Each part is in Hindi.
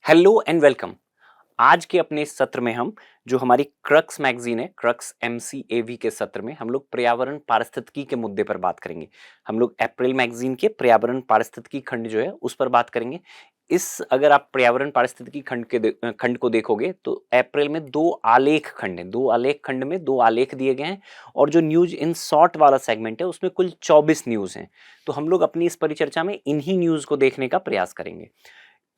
Hello and welcome. आज के अपने इस सत्र में हम जो हमारी क्रक्स मैगजीन है, क्रक्स एमसीएवी के सत्र में हम लोग पर्यावरण पारिस्थितिकी के मुद्दे पर बात करेंगे। हम लोग अप्रैल मैगजीन के पर्यावरण पारिस्थितिकी खंड जो है उस पर बात करेंगे। इस अगर आप पर्यावरण पारिस्थितिकी खंड को देखोगे तो अप्रैल में दो आलेख खंड हैं। दो आलेख खंड में दो आलेख दिए गए हैं और जो न्यूज इन शॉर्ट वाला सेगमेंट है उसमें कुल 24 न्यूज हैं। तो हम लोग अपनी इस परिचर्चा में इन्हीं न्यूज को देखने का प्रयास करेंगे।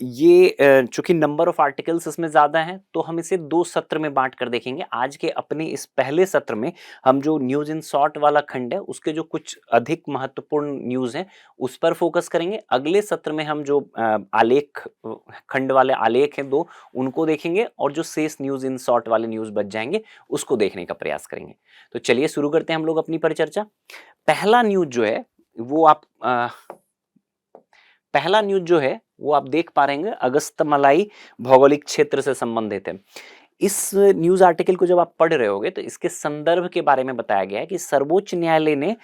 ये चूँकि नंबर ऑफ आर्टिकल्स इसमें ज़्यादा हैं, तो हम इसे 2 सत्र में बाँट कर देखेंगे। आज के अपने इस पहले सत्र में हम जो न्यूज़ इन शॉर्ट वाला खंड है, उसके जो कुछ अधिक महत्वपूर्ण न्यूज़ हैं, उस पर फ़ोकस करेंगे। अगले सत्र में हम जो खंड वाले आलेख हैं 2, उनको देखेंगे और जो शेष न्यूज़ इन शॉर्ट वाले न्यूज़ बच जाएँगे, उसको देखने का प्रयास करेंगे। तो चलिए शुरू करते हैं हम लोग अपनी परिचर्चा। पहला न्यूज़ जो है, वो पहला न्यूज़ जो है वो आप देख पा रहे होंगे अगस्तमलाई भौगोलिक क्षेत्र से संबंधित है। इस न्यूज़ आर्टिकल को जब आप पढ़ रहे होगे तो इसके संदर्भ के बारे में बताया गया है कि सर्वोच्च न्यायालय ने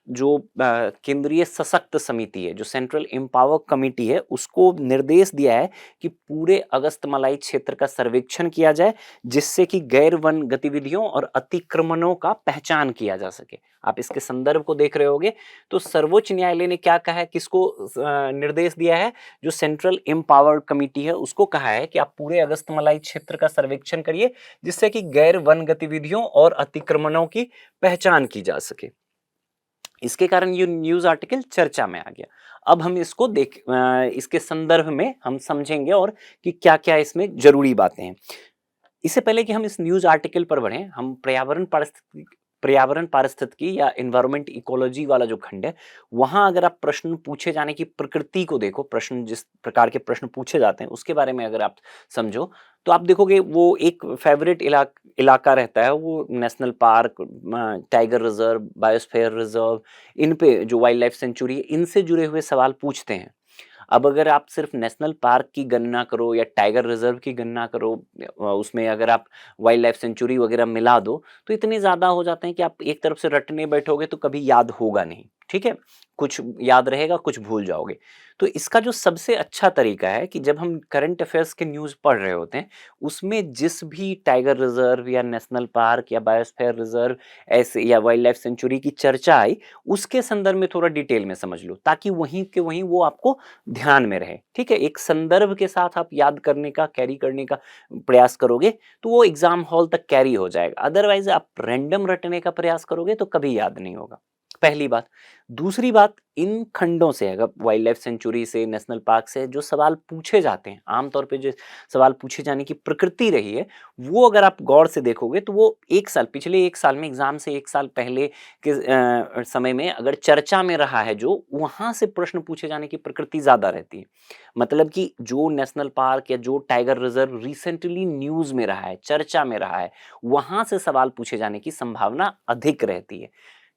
जो केंद्रीय सशक्त समिति है, जो सेंट्रल एम्पावर कमिटी है, उसको निर्देश दिया है कि पूरे अगस्तमलाई क्षेत्र का सर्वेक्षण किया जाए, जिससे कि गैर वन गतिविधियों और अतिक्रमणों का पहचान किया जा सके। आप इसके संदर्भ को देख रहे होगे तो सर्वोच्च न्यायालय ने क्या कहा है, किसको निर्देश दिया है, जो सेंट्रल एम्पावर्ड कमिटी है उसको कहा है कि आप पूरे अगस्तमलाई क्षेत्र का सर्वेक्षण करिए, जिससे कि गैर वन गतिविधियों और अतिक्रमणों की पहचान की जा सके। इसके कारण ये न्यूज़ आर्टिकल चर्चा में आ गया। अब हम इसको इसके संदर्भ में हम समझेंगे और कि क्या-क्या इसमें ज़रूरी बातें हैं। इससे पहले कि हम इस न्यूज़ आर्टिकल पर बढ़ें, हम पर्यावरण पारिस्थितिकी या एनवायरनमेंट इकोलॉजी वाला जो खंड है, वहाँ अगर आप प्रश्न पूछे जाने की प्रकृति को देखो, प्रश्न जिस प्रकार के प्रश्न पूछे जाते हैं, उसके बारे में अगर आप समझो, तो आप देखोगे वो एक फ़ेवरेट इलाका रहता है, वो national park, tiger reserve, biosphere reserve, इन पे जो वाइल्ड लाइफ़ सेंचुरी है, इनसे जुड़े हुए सवाल पूछते हैं। अब अगर आप सिर्फ नेशनल पार्क की गणना करो या टाइगर रिजर्व की गणना करो, उसमें अगर आप वाइल्ड लाइफ सेंचुरी वगैरह मिला दो, तो इतने ज़्यादा हो जाते हैं कि आप एक तरफ से रटने बैठोगे तो कभी याद होगा नहीं। ठीक है, कुछ याद रहेगा, कुछ भूल जाओगे। तो इसका जो सबसे अच्छा तरीका है कि जब हम करंट अफेयर्स के न्यूज़ पढ़ रहे होते हैं, उसमें जिस भी टाइगर रिजर्व या नेशनल पार्क या बायोस्फीयर रिजर्व ऐसे या वाइल्ड लाइफ सेंचुरी की चर्चा आई, उसके संदर्भ में थोड़ा डिटेल में समझ लो, ताकि वहीं के वहीं वो आपको ध्यान में रहे। ठीक है, एक संदर्भ के साथ आप याद करने का, कैरी करने का प्रयास करोगे, तो वो एग्जाम हॉल तक कैरी हो जाएगा। अदरवाइज आप रैंडम रटने का प्रयास करोगे तो कभी याद नहीं होगा। पहली बात। दूसरी बात, इन खंडों से, अगर वाइल्ड लाइफ सेंचुरी से, नेशनल पार्क से जो सवाल पूछे जाते हैं, आमतौर पे जो सवाल पूछे जाने की प्रकृति रही है, वो अगर आप गौर से देखोगे तो वो पिछले 1 साल में, एग्जाम से 1 साल पहले के समय में अगर चर्चा में रहा है, जो वहाँ से प्रश्न पूछे जाने की प्रकृति ज़्यादा रहती है। मतलब कि जो नेशनल पार्क या जो टाइगर रिज़र्व रिसेंटली न्यूज़ में रहा है, चर्चा में रहा है, वहाँ से सवाल पूछे जाने की संभावना अधिक रहती है।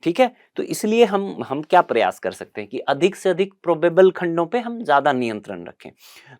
ठीक है? तो इसलिए हम क्या प्रयास कर सकते हैं कि अधिक से अधिक प्रोबेबल खंडों पे हम ज़्यादा नियंत्रण रखें।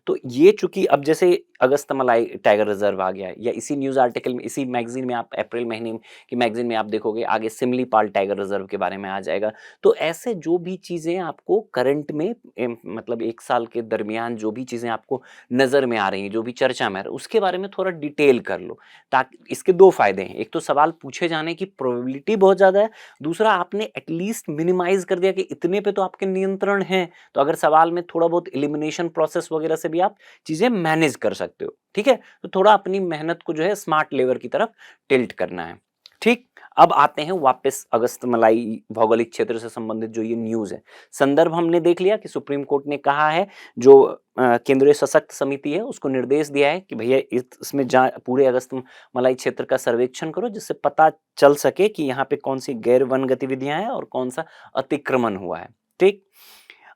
तो ये चूँकि अब जैसे अगस्तमलाई टाइगर रिज़र्व आ गया है, या इसी न्यूज़ आर्टिकल में, इसी मैगज़ीन में, आप अप्रैल महीने की मैगज़ीन में आप देखोगे, आगे सिमलीपाल टाइगर रिज़र्व के बारे में आ जाएगा। तो ऐसे जो भी चीज़ें आपको करंट में मतलब 1 साल के दरमियान जो भी चीज़ें आपको नज़र में आ रही हैं, जो भी चर्चा में आ रहा है, उसके बारे में थोड़ा डिटेल कर लो। ताकि इसके 2 फ़ायदे हैं, एक तो सवाल पूछे जाने की प्रोबेबिलिटी बहुत ज़्यादा है, दूसरा आपने एटलीस्ट मिनिमाइज़ कर दिया कि इतने पे तो आपके नियंत्रण है, तो अगर सवाल में थोड़ा बहुत एलिमिनेशन प्रोसेस वगैरह से भी आप चीज़ें मैनेज कर सकते हो। ठीक है? तो थोड़ा अपनी मेहनत को जो है स्मार्ट लेवर की तरफ टिल्ट करना है। ठीक? अब आते हैं वापस अगस्तमलाई भौगोलिक क्षेत्र से संबंधित जो ये न्यूज़ है। संदर्भ हमने देख लिया कि सुप्रीम कोर्ट ने कहा है, जो केंद्रीय सशक्त समिति है उसको निर्देश दिया है कि भैया इसमें पूरे अगस्तमलाई क्षेत्र का सर्वेक्षण करो, जिससे पता चल सके कि यहाँ पे कौन सी गैर वन गतिविधियां हैं और कौन सा अतिक्रमण हुआ है। ठीक।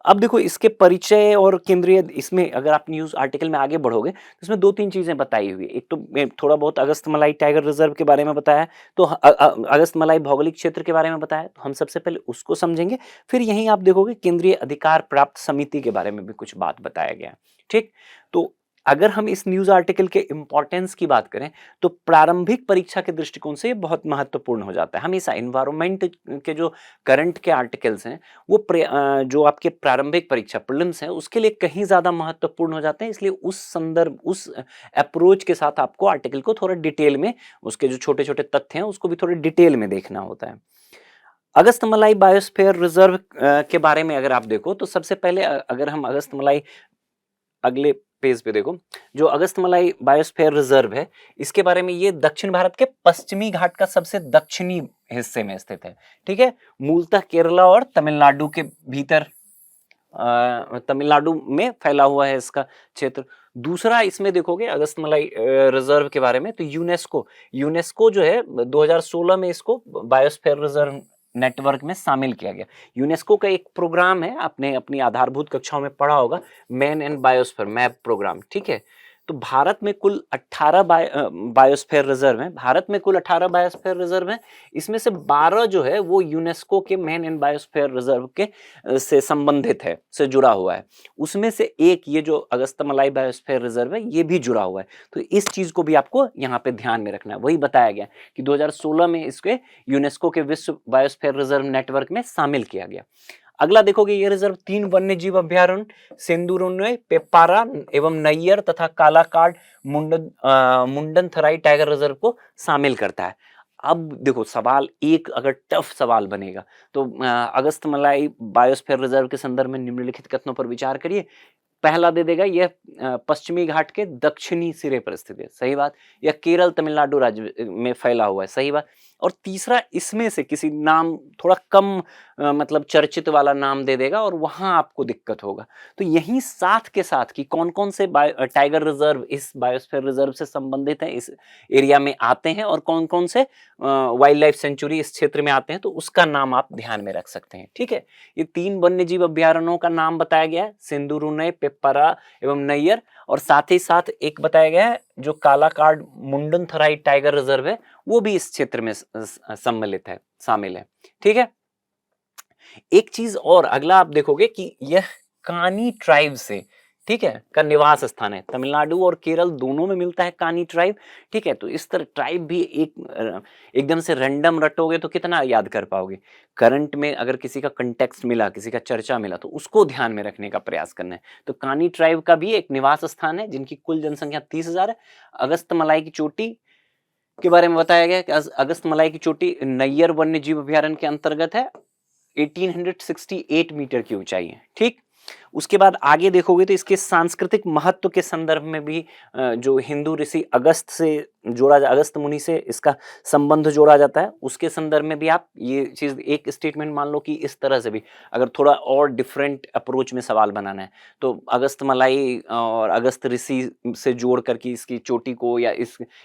अब देखो इसके परिचय और केंद्रीय, इसमें अगर आप न्यूज़ आर्टिकल में आगे बढ़ोगे तो इसमें 2-3 चीज़ें बताई हुई है। एक तो थोड़ा बहुत अगस्तमलाई टाइगर रिज़र्व के बारे में बताया है, तो अगस्तमलाई भौगोलिक क्षेत्र के बारे में बताया है, तो हम सबसे पहले उसको समझेंगे। फिर यहीं आप देखोगे केंद्रीय अधिकार प्राप्त समिति के बारे में भी कुछ बात बताया गया है। ठीक? तो अगर हम इस न्यूज़ आर्टिकल के इम्पोर्टेंस की बात करें, तो प्रारंभिक परीक्षा के दृष्टिकोण से ये बहुत महत्वपूर्ण हो जाता है। हमेशा एनवायरनमेंट के जो करंट के आर्टिकल्स हैं, वो जो आपके प्रारंभिक परीक्षा प्रीलिम्स हैं, उसके लिए कहीं ज़्यादा महत्वपूर्ण हो जाते हैं। इसलिए उस संदर्भ, उस अप्रोच के साथ आपको आर्टिकल को थोड़ा डिटेल में, उसके जो छोटे-छोटे तथ्य हैं, उसको भी थोड़े डिटेल में देखना होता है। अगस्तमलाई बायोस्फीयर रिजर्व के बारे में अगर आप देखो, तो सबसे पहले अगर हम अगस्तमलाई, अगले पेज पे देखो, जो अगस्तमलाई बायोस्फीयर रिजर्व है, इसके बारे में, ये दक्षिण भारत के पश्चिमी घाट का सबसे दक्षिणी हिस्से में स्थित है। ठीक है, मूलतः केरला और तमिलनाडु के भीतर, तमिलनाडु में फैला हुआ है इसका क्षेत्र। दूसरा, इसमें देखोगे अगस्तमलाई रिजर्व के बारे में, तो यूनेस्को यूनेस्को जो है 2016 में इसको बायोस्फीयर रिजर्व नेटवर्क में शामिल किया गया। यूनेस्को का एक प्रोग्राम है, आपने अपनी आधारभूत कक्षाओं में पढ़ा होगा, man and biosphere MAB programme. ठीक है, तो भारत में कुल 18 बायोस्फीयर रिजर्व हैं। भारत में कुल 18 बायोस्फीयर रिजर्व हैं। इसमें से 12 जो है वो यूनेस्को के मैन एंड बायोस्फीयर रिजर्व के से संबंधित है, से जुड़ा हुआ है। उसमें से एक ये जो अगस्तमलाई बायोस्फीयर रिजर्व है, ये भी जुड़ा हुआ है। तो इस चीज को भी आपको यहाँ पे ध्यान में रखना है। वही बताया गया कि 2016 में इसके यूनेस्को के विश्व बायोस्फीयर रिजर्व नेटवर्क में शामिल किया गया। अगला देखोगे, ये रिजर्व 3 वन्य जीव अभ्यारण्य, सिंदूरन्वय, पेप्पारा एवं नैयर तथा कालाकाड मुंडनथराई टाइगर रिजर्व को शामिल करता है। अब देखो, सवाल एक अगर टफ सवाल बनेगा, तो अगस्तमलाई बायोस्फीयर रिजर्व के संदर्भ में निम्नलिखित कथनों पर विचार करिए। पहला दे देगा, यह पश्चिमी घाट के दक्षिणी सिरे पर स्थित है, सही बात। या केरल तमिलनाडु राज्य में फैला हुआ है, सही बात। और तीसरा, इसमें से किसी नाम थोड़ा कम मतलब चर्चित वाला नाम दे देगा और वहां आपको दिक्कत होगा। तो यही साथ के साथ कि कौन कौन से टाइगर रिजर्व इस बायोस्फीयर रिजर्व से संबंधित हैं, इस एरिया में आते हैं, और कौन कौन से वाइल्ड लाइफ सेंचुरी इस क्षेत्र में आते हैं, तो उसका नाम आप ध्यान में रख सकते हैं। ठीक है, ये 3 वन्य जीव अभ्यारण्यों का नाम बताया गया है, सिंदूरन्वय, पेप्पारा एवं नैयर। और साथ ही साथ एक बताया गया है जो कालाकाड मुंडनथराई टाइगर रिजर्व है, वो भी इस क्षेत्र में सम्मिलित है, शामिल है। ठीक है, एक चीज और, अगला आप देखोगे कि यह कानी ट्राइब से, ठीक है, का निवास स्थान है। तमिलनाडु और केरल दोनों में मिलता है कानी ट्राइब। ठीक है, तो इस तरह ट्राइब भी एकदम से रैंडम रटोगे तो कितना याद कर पाओगे। करंट में अगर किसी का कंटेक्स्ट मिला, किसी का चर्चा मिला, तो उसको ध्यान में रखने का प्रयास करना है। तो कानी ट्राइब का भी एक निवास स्थान है, जिनकी कुल जनसंख्या 30,000 है। अगस्तमलाई की चोटी के बारे में बताया गया कि अगस्तमलाई की चोटी नैयर वन्य जीव अभ्यारण्य के अंतर्गत है। 1868 मीटर की ऊंचाई है। ठीक, उसके बाद आगे देखोगे तो इसके सांस्कृतिक महत्व के संदर्भ में भी जो हिंदू ऋषि अगस्त से अगस्त मुनि से इसका संबंध जोड़ा जाता है, उसके संदर्भ में भी आप ये चीज एक स्टेटमेंट मान लो कि इस तरह से भी, अगर थोड़ा और डिफरेंट अप्रोच में सवाल बनाना है, तो अगस्त मलाई और अगस्त ऋषि से जोड़ करके इसकी चोटी को, या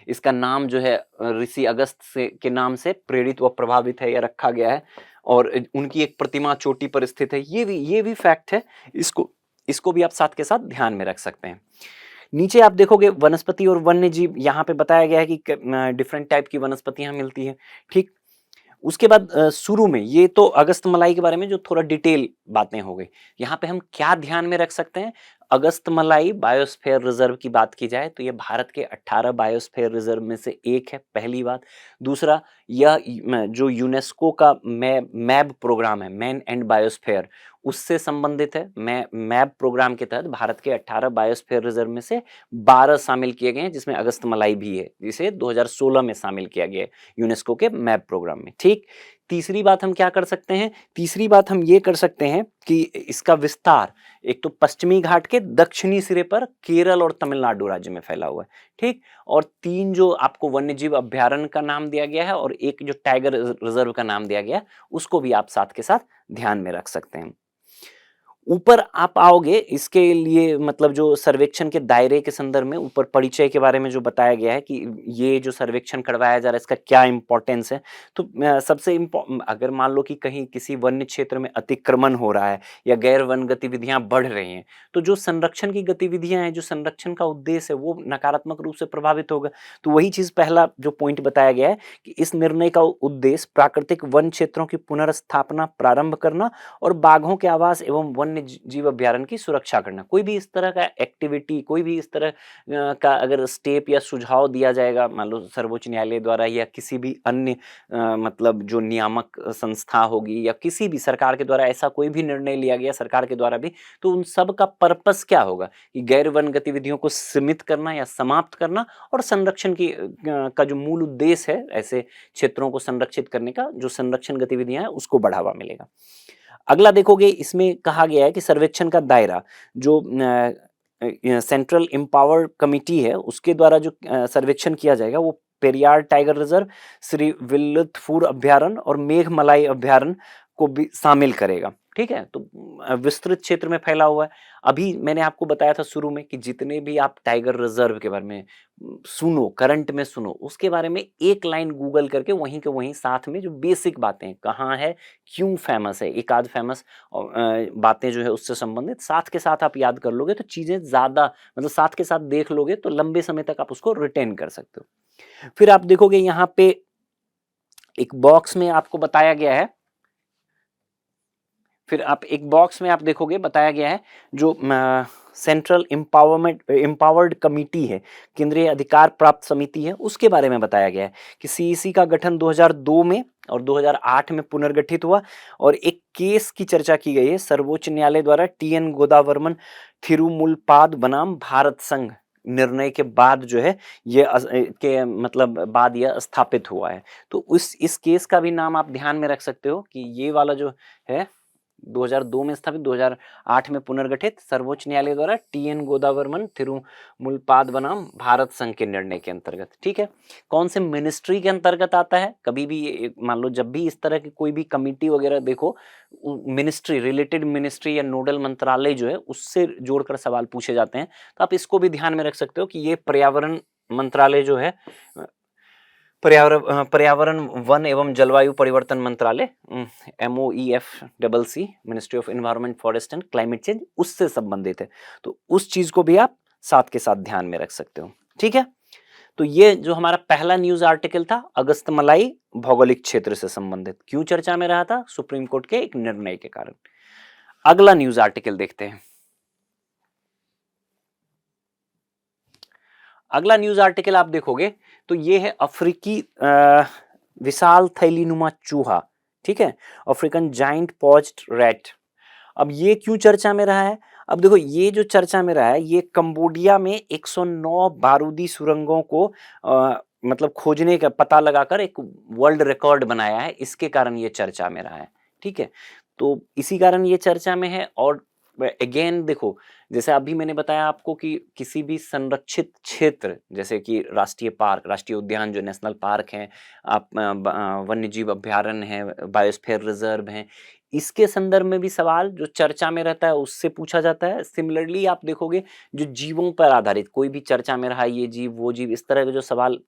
इसका नाम जो है ऋषि अगस्त से के नाम से प्रेरित व प्रभावित है या रखा गया है, और उनकी एक प्रतिमा चोटी पर स्थित है। ये भी फैक्ट है। इसको भी आप साथ के साथ ध्यान में रख सकते हैं। नीचे आप देखोगे वनस्पति और वन्य जीव, यहाँ पे बताया गया है कि डिफरेंट टाइप की वनस्पतियां मिलती हैं। ठीक, उसके बाद शुरू में, ये तो अगस्तमलाई के बारे में जो थोड़ा डिटेल बातें हो गई। यहाँ पे हम क्या ध्यान में रख सकते हैं, अगस्तमलाई बायोस्फीयर रिजर्व की बात की जाए तो ये भारत के 18 बायोस्फीयर रिजर्व में से एक है, पहली बात। दूसरा, यह जो यूनेस्को का मैब प्रोग्राम है, मैन एंड बायोस्फीयर, उससे संबंधित है। मैब प्रोग्राम के तहत भारत के 18 बायोस्फीयर रिजर्व में से 12 शामिल किए गए हैं, जिसमें अगस्तमलाई भी है, जिसे 2016 में शामिल किया गया है यूनेस्को के मैप प्रोग्राम में। ठीक, तीसरी बात हम क्या कर सकते हैं, तीसरी बात हम ये कर सकते हैं कि इसका विस्तार एक तो पश्चिमी घाट के दक्षिणी सिरे पर केरल और तमिलनाडु राज्य में फैला हुआ है। ठीक, और 3 जो आपको वन्यजीव अभ्यारण्य का नाम दिया गया है और एक जो टाइगर रिजर्व का नाम दिया गया है, उसको भी आप साथ के साथ ध्यान में रख सकते हैं। ऊपर आप आओगे, इसके लिए मतलब जो सर्वेक्षण के दायरे के संदर्भ में ऊपर परिचय के बारे में जो बताया गया है कि ये जो सर्वेक्षण करवाया जा रहा है, इसका क्या इंपॉर्टेंस है। तो सबसे अगर मान लो कि कहीं किसी वन्य क्षेत्र में अतिक्रमण हो रहा है या गैर वन गतिविधियां बढ़ रही हैं, तो जो संरक्षण की गतिविधियां हैं, जो संरक्षण का उद्देश्य है, वो नकारात्मक रूप से प्रभावित होगा। तो वही चीज, पहला जो पॉइंट बताया गया है कि इस निर्णय का उद्देश्य प्राकृतिक वन क्षेत्रों की पुनर्स्थापना प्रारंभ करना और बाघों के आवास एवं वन्य वन्य जीव अभ्यारण्य की सुरक्षा करना। कोई भी इस तरह का एक्टिविटी, कोई भी इस तरह का अगर स्टेप या सुझाव दिया जाएगा मान लो सर्वोच्च न्यायालय द्वारा या किसी भी अन्य मतलब जो नियामक संस्था होगी या किसी भी सरकार के द्वारा ऐसा कोई भी निर्णय लिया गया सरकार के द्वारा भी, तो उन सब का पर्पस क्या होगा कि गैर वन गतिविधियों को सीमित करना या समाप्त करना और संरक्षण की का जो मूल उद्देश्य है ऐसे क्षेत्रों को संरक्षित करने का, जो संरक्षण गतिविधियां हैं उसको बढ़ावा मिलेगा। अगला देखोगे इसमें कहा गया है कि सर्वेक्षण का दायरा जो सेंट्रल एम्पावर्ड कमिटी है उसके द्वारा जो सर्वेक्षण किया जाएगा वो पेरियार टाइगर रिजर्व, श्री विल्लुथपुर अभ्यारण्य और मेघमलाई अभ्यारण्य को भी शामिल करेगा। ठीक है, तो विस्तृत क्षेत्र में फैला हुआ है। अभी मैंने आपको बताया था शुरू में कि जितने भी आप टाइगर रिजर्व के बारे में सुनो, करंट में सुनो, उसके बारे में एक लाइन गूगल करके वहीं के वहीं साथ में जो बेसिक बातें कहाँ है, क्यों फेमस है, एक आध फेमस बातें जो है उससे संबंधित साथ के साथ आप याद कर लोगे तो चीजें ज्यादा मतलब साथ के साथ देख लोगे तो लंबे समय तक आप उसको रिटेन कर सकते हो। फिर आप देखोगे यहाँ पे एक बॉक्स में आपको बताया गया है, फिर आप एक बॉक्स में आप देखोगे बताया गया है जो सेंट्रल एम्पावर्ड कमिटी है, केंद्रीय अधिकार प्राप्त समिति है, उसके बारे में बताया गया है कि सीईसी का गठन 2002 में और 2008 में पुनर्गठित हुआ और एक केस की चर्चा की गई है सर्वोच्च न्यायालय द्वारा टीएन गोदावर्मन थिरुमुलपाद बनाम भारत संघ निर्णय के बाद जो है ये के मतलब बाद यह स्थापित हुआ है। तो इस केस का भी नाम आप ध्यान में रख सकते हो कि ये वाला जो है 2002 में स्थापित 2008 में पुनर्गठित सर्वोच्च न्यायालय द्वारा टीएन गोदावर्मन थिरुमुलपाद बनाम भारत संघ के निर्णय के अंतर्गत। ठीक है, कौन से मिनिस्ट्री के अंतर्गत आता है, कभी भी मान लो जब भी इस तरह की कोई भी कमिटी वगैरह देखो मिनिस्ट्री रिलेटेड मिनिस्ट्री या नोडल मंत्रालय जो है उससे जोड़कर सवाल पूछे जाते हैं, तो आप इसको भी ध्यान में रख सकते हो कि ये पर्यावरण मंत्रालय जो है पर्यावरण वन एवं जलवायु परिवर्तन मंत्रालय MOEFCC ministry of environment forest and climate change उससे संबंधित है, तो उस चीज को भी आप साथ के साथ ध्यान में रख सकते हो। ठीक है, तो ये जो हमारा पहला न्यूज आर्टिकल था अगस्तमलाई भौगोलिक क्षेत्र से संबंधित, क्यों चर्चा में रहा था, सुप्रीम कोर्ट के एक निर्णय के कारण। अगला न्यूज आर्टिकल देखते हैं। अगला न्यूज आर्टिकल आप देखोगे तो ये है अफ्रीकी विशाल थैलीनुमा चूहा। ठीक है, अफ्रीकन जाइंट पॉच्ड रैट। अब ये क्यों चर्चा में रहा है, अब देखो ये जो चर्चा में रहा है ये कंबोडिया में 109 बारूदी सुरंगों को मतलब खोजने का पता लगाकर एक वर्ल्ड रिकॉर्ड बनाया है, इसके कारण ये चर्चा में रहा है। ठीक है, तो इसी कारण ये चर्चा में है। और अगेन देखो जैसे अभी मैंने बताया आपको कि किसी भी संरक्षित क्षेत्र जैसे कि राष्ट्रीय पार्क, राष्ट्रीय उद्यान जो नेशनल पार्क हैं, आप वन्य जीव अभ्यारण्य है, बायोस्फीयर रिजर्व हैं, इसके संदर्भ में भी सवाल जो चर्चा में रहता है उससे पूछा जाता है। सिमिलरली आप देखोगे जो जीवों पर आधारित कोई भी चर्चा में रहा, ये जीव वो जीव, इस तरह के जो सवाल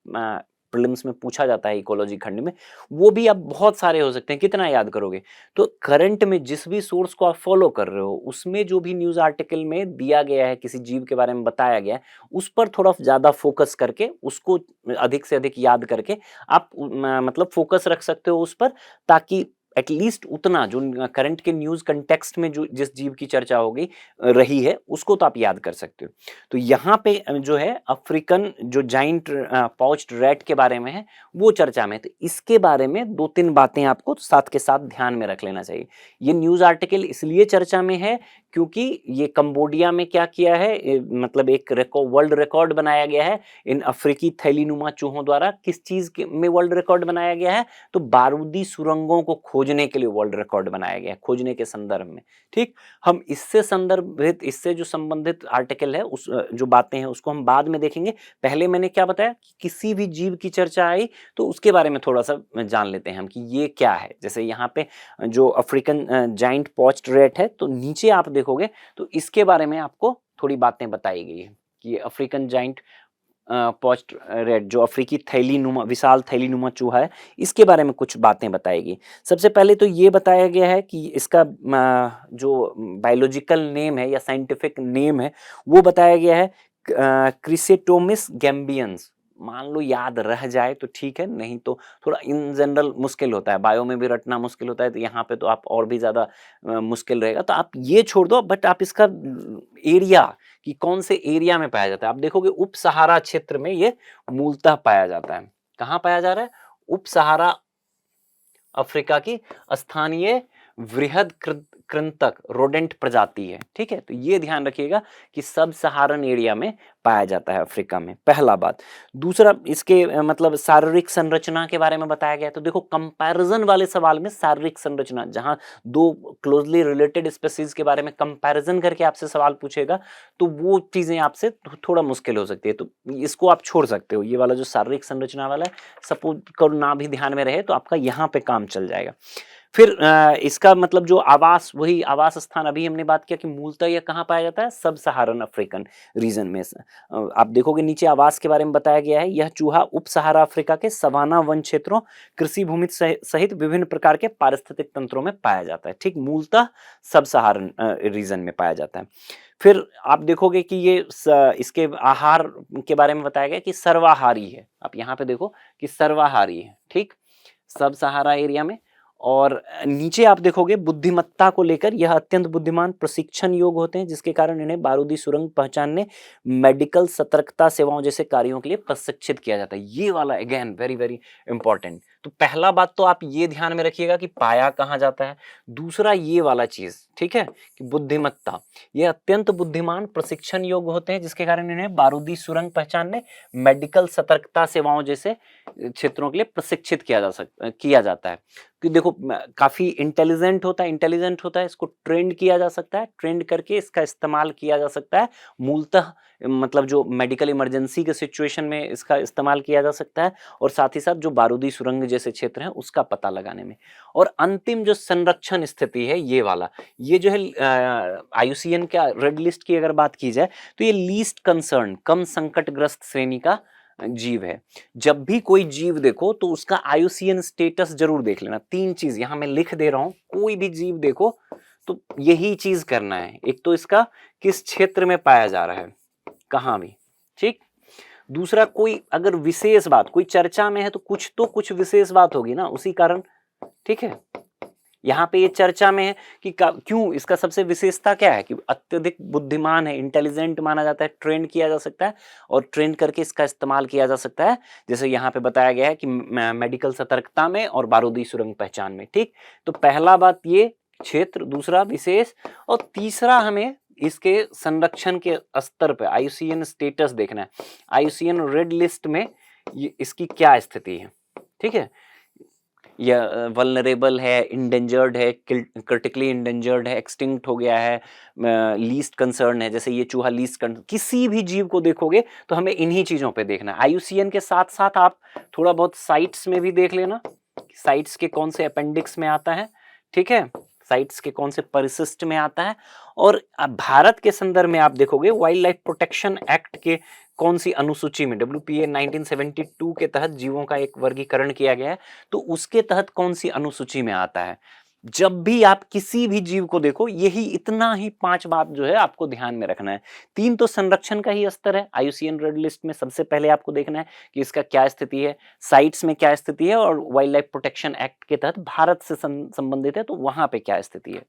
प्रीलिम्स में पूछा जाता है इकोलॉजी खंड में, वो भी अब बहुत सारे हो सकते हैं, कितना याद करोगे। तो करंट में जिस भी सोर्स को आप फॉलो कर रहे हो उसमें जो भी न्यूज आर्टिकल में दिया गया है, किसी जीव के बारे में बताया गया है, उस पर थोड़ा ज्यादा फोकस करके उसको अधिक से अधिक याद करके आप मतलब फोकस रख सकते हो उस पर, ताकि एटलीस्ट उतना जो करंट के न्यूज कंटेक्स्ट में जो जिस जीव की चर्चा होगी रही है उसको तो आप याद कर सकते हो। तो यहाँ पे जो है अफ्रीकन जो जाइंट पॉच्ड रैट के बारे में है वो चर्चा में, तो इसके बारे में दो तीन बातें आपको साथ के साथ ध्यान में रख लेना चाहिए। ये न्यूज आर्टिकल इसलिए चर्चा में है क्योंकि ये कंबोडिया में क्या किया है, मतलब एक वर्ल्ड रिकॉर्ड बनाया गया है इन अफ्रीकी थैलीनुमा चूहों द्वारा। किस चीज में वर्ल्ड रिकॉर्ड बनाया गया है, तो बारूदी सुरंगों को खोजने के लिए वर्ल्ड रिकॉर्ड बनाया गया है, खोजने के संदर्भ में। ठीक, हम इससे संदर्भित इससे जो संबंधित आर्टिकल है उस जो बातें हैं उसको हम बाद में देखेंगे। पहले मैंने क्या बताया कि किसी भी जीव की चर्चा आई तो उसके बारे में थोड़ा सा जान लेते हैं हम कि ये क्या है। जैसे यहाँ पे जो अफ्रीकन जाइंट पॉच्ड रैट है तो नीचे आप देखोगे तो इसके बारे में आपको थोड़ी बातें बताई गई है कि अफ्रीकन जाइंट पॉच्ड रैट जो अफ्रीकी थैलीनुमा विशाल थैलीनुमा चूहा है, इसके बारे में कुछ बातें बताएगी। सबसे पहले तो ये बताया गया है कि इसका जो बायोलॉजिकल नेम है या साइंटिफिक नेम है वो बताया गया है क्रिसेटोमिस गैम्बियंस। मान लो याद रह जाए तो ठीक है, नहीं तो थोड़ा इन जनरल मुश्किल होता है, बायो में भी रटना मुश्किल होता है, तो यहाँ पे तो आप और भी ज़्यादा मुश्किल रहेगा, तो आप ये छोड़ दो, बट आप इसका एरिया कि कौन से एरिया में पाया जाता है, आप देखोगे उप सहारा क्षेत्र में ये मूलतः पाया जाता है। कहाँ पाया जा रहा है? उप सहारा अफ्रीका की स्थानीय वृहद कृंतक रोडेंट प्रजाति है, ठीक है। तो ये ध्यान रखिएगा कि सब सहारन एरिया में पाया जाता है अफ्रीका में, पहला बात। दूसरा, इसके मतलब शारीरिक संरचना के बारे में बताया गया है। तो देखो कंपैरिजन वाले सवाल में शारीरिक संरचना, जहां दो क्लोजली रिलेटेड स्पेसीज के बारे में कंपैरिजन करके आपसे सवाल पूछेगा, तो वो चीजें आपसे थोड़ा मुश्किल हो सकती है, तो इसको आप छोड़ सकते हो। ये वाला जो शारीरिक संरचना वाला है, सपोज करो ना भी ध्यान में रहे तो आपका यहाँ पे काम चल जाएगा। फिर इसका मतलब जो आवास, वही आवास स्थान अभी हमने बात किया कि मूलतः यह कहाँ पाया जाता है? सब सहारन अफ्रीकन रीजन में। आप देखोगे नीचे आवास के बारे में बताया गया है, यह चूहा उप सहारा अफ्रीका के सवाना वन क्षेत्रों, कृषि भूमि सहित विभिन्न प्रकार के पारिस्थितिक तंत्रों में पाया जाता है, ठीक। मूलतः सब सहारन रीजन में पाया जाता है। फिर आप देखोगे कि ये इसके आहार के बारे में बताया गया कि सर्वाहारी है। आप यहाँ पे देखो कि सर्वाहारी है, ठीक, सब सहारा एरिया में। और नीचे आप देखोगे बुद्धिमत्ता को लेकर यह अत्यंत बुद्धिमान, प्रशिक्षण योग्य होते हैं, जिसके कारण इन्हें बारूदी सुरंग पहचानने, मेडिकल सतर्कता सेवाओं जैसे कार्यों के लिए प्रशिक्षित किया जाता है। ये वाला अगेन वेरी वेरी इंपॉर्टेंट। तो पहला बात तो आप ये ध्यान में रखिएगा कि पाया कहाँ जाता है। दूसरा ये वाला चीज, ठीक है, कि बुद्धिमत्ता, ये अत्यंत बुद्धिमान, प्रशिक्षण योग्य होते हैं, जिसके कारण इन्हें बारूदी सुरंग पहचानने, मेडिकल सतर्कता सेवाओं जैसे क्षेत्रों के लिए प्रशिक्षित किया जाता है। कि देखो काफी इंटेलिजेंट होता है, इसको ट्रेंड किया जा सकता है, ट्रेंड करके इसका इस्तेमाल किया जा सकता है। मूलतः मतलब जो मेडिकल इमरजेंसी के सिचुएशन में इसका इस्तेमाल किया जा सकता है, और साथ ही साथ जो बारूदी सुरंग जैसे क्षेत्र हैं उसका पता लगाने में। और अंतिम जो संरक्षण स्थिति है, ये वाला, ये जो है IUCN का रेड लिस्ट की अगर बात की जाए, तो ये लीस्ट कंसर्न, कम संकटग्रस्त श्रेणी का जीव है। जब भी कोई जीव देखो तो उसका IUCN स्टेटस जरूर देख लेना। 3 चीज यहां मैं लिख दे रहा हूं, कोई भी जीव देखो तो यही चीज करना है। एक तो इसका किस क्षेत्र में पाया जा रहा है, कहां भी, ठीक। दूसरा, कोई अगर विशेष बात, कोई चर्चा में है तो कुछ विशेष बात होगी ना, उसी कारण, ठीक है। यहाँ पे ये चर्चा में है कि क्यों, इसका सबसे विशेषता क्या है कि अत्यधिक बुद्धिमान है, इंटेलिजेंट माना जाता है, ट्रेंड किया जा सकता है, और ट्रेंड करके इसका इस्तेमाल किया जा सकता है, जैसे यहाँ पे बताया गया है कि मेडिकल सतर्कता में और बारूदी सुरंग पहचान में, ठीक। तो पहला बात ये क्षेत्र, दूसरा विशेष, और तीसरा हमें इसके संरक्षण के स्तर पे IUCN स्टेटस देखना है। IUCN रेड लिस्ट में ये इसकी क्या स्थिति है, ठीक है। या वल्नरेबल है, इंडेंजर्ड है, क्रिटिकली इंडेंजर्ड है, एक्सटिंक्ट हो गया है, लीस्ट कंसर्न है, जैसे ये चूहा लीस्ट कंसर्न। किसी भी जीव को देखोगे तो हमें इन्हीं चीजों पे देखना है। IUCN के साथ साथ आप थोड़ा बहुत साइट्स में भी देख लेना, साइट्स के कौन से अपेंडिक्स में आता है, ठीक है, साइट्स के कौन से परिशिष्ट में आता है। और भारत के संदर्भ में आप देखोगे वाइल्ड लाइफ प्रोटेक्शन एक्ट के कौन सी अनुसूची में, WPA 1972 के तहत जीवों का एक वर्गीकरण किया गया है, तो उसके तहत कौन सी अनुसूची में आता है। जब भी आप किसी भी जीव को देखो, यही इतना ही 5 बात जो है आपको ध्यान में रखना है। 3 तो संरक्षण का ही स्तर है, IUCN रेड लिस्ट में सबसे पहले आपको देखना है कि इसका क्या स्थिति है, साइट्स में क्या स्थिति है, और वाइल्ड लाइफ प्रोटेक्शन एक्ट के तहत भारत से संबंधित है तो वहां पे क्या स्थिति है,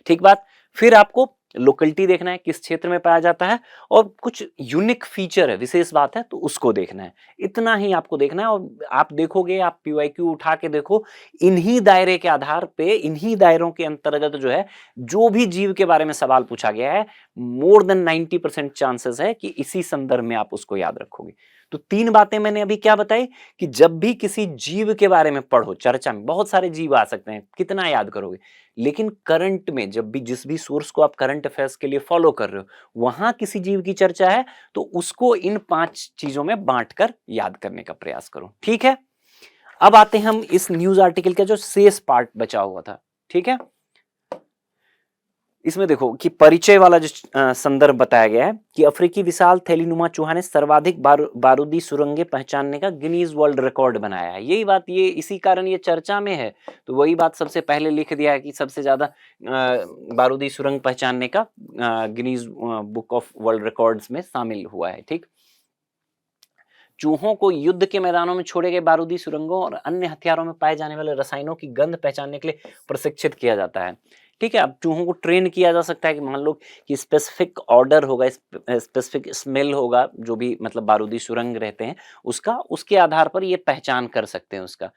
ठीक बात। फिर आपको लोकेलिटी देखना है, किस क्षेत्र में पाया जाता है, और कुछ यूनिक फीचर है, विशेष बात है, तो उसको देखना है। इतना ही आपको देखना है। और आप देखोगे, आप PYQ उठा के देखो, इन्हीं दायरे के आधार पे, इन्हीं दायरों के अंतर्गत जो है, जो भी जीव के बारे में सवाल पूछा गया है, मोर देन 90% चांसेस है कि इसी संदर्भ में आप उसको याद रखोगे। तो 3 बातें मैंने अभी क्या बताई कि जब भी किसी जीव के बारे में पढ़ो, चर्चा में बहुत सारे जीव आ सकते हैं, कितना याद करोगे, लेकिन करंट में जब भी जिस भी सोर्स को आप करंट अफेयर्स के लिए फॉलो कर रहे हो, वहां किसी जीव की चर्चा है तो उसको इन 5 चीजों में बांटकर याद करने का प्रयास करो, ठीक है। अब आते हैं हम इस न्यूज आर्टिकल का जो शेष पार्ट बचा हुआ था, ठीक है। इसमें देखो कि परिचय वाला जो संदर्भ बताया गया है कि अफ्रीकी विशाल थैलीनुमा चूहा ने सर्वाधिक बारूदी सुरंगें पहचानने का गिनीज वर्ल्ड रिकॉर्ड बनाया है। यही बात, ये इसी कारण ये चर्चा में है, तो वही बात सबसे पहले लिख दिया है कि सबसे ज्यादा बारूदी सुरंग पहचानने का Guinness book of world records में शामिल हुआ है, ठीक। चूहों को युद्ध के मैदानों में छोड़े गए बारूदी सुरंगों और अन्य हथियारों में पाए जाने वाले रसायनों की गंध पहचानने के लिए प्रशिक्षित किया जाता है। ठीक है, अब चूहों को ट्रेन किया जा सकता है कि मान लो कि स्पेसिफिक ऑर्डर होगा, स्पेसिफिक स्मेल होगा, जो भी मतलब बारूदी सुरंग रहते हैं उसका, उसके आधार पर ये पहचान कर सकते हैं उसका।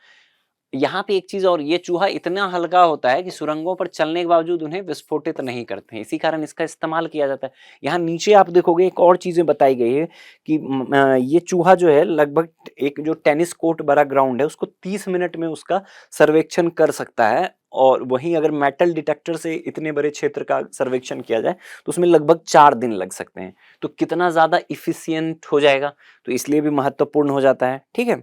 यहाँ पे एक चीज और, ये चूहा इतना हल्का होता है कि सुरंगों पर चलने के बावजूद उन्हें विस्फोटित नहीं करते हैं, इसी कारण इसका इस्तेमाल किया जाता है। यहाँ नीचे आप देखोगे एक और चीजें बताई गई है कि ये चूहा जो है लगभग एक जो टेनिस कोर्ट बड़ा ग्राउंड है उसको 30 मिनट में उसका सर्वेक्षण कर सकता है, और वहीं अगर मेटल डिटेक्टर से इतने बड़े क्षेत्र का सर्वेक्षण किया जाए तो उसमें लगभग 4 दिन लग सकते हैं। तो कितना ज्यादा इफिशियंट हो जाएगा, तो इसलिए भी महत्वपूर्ण हो जाता है। ठीक है,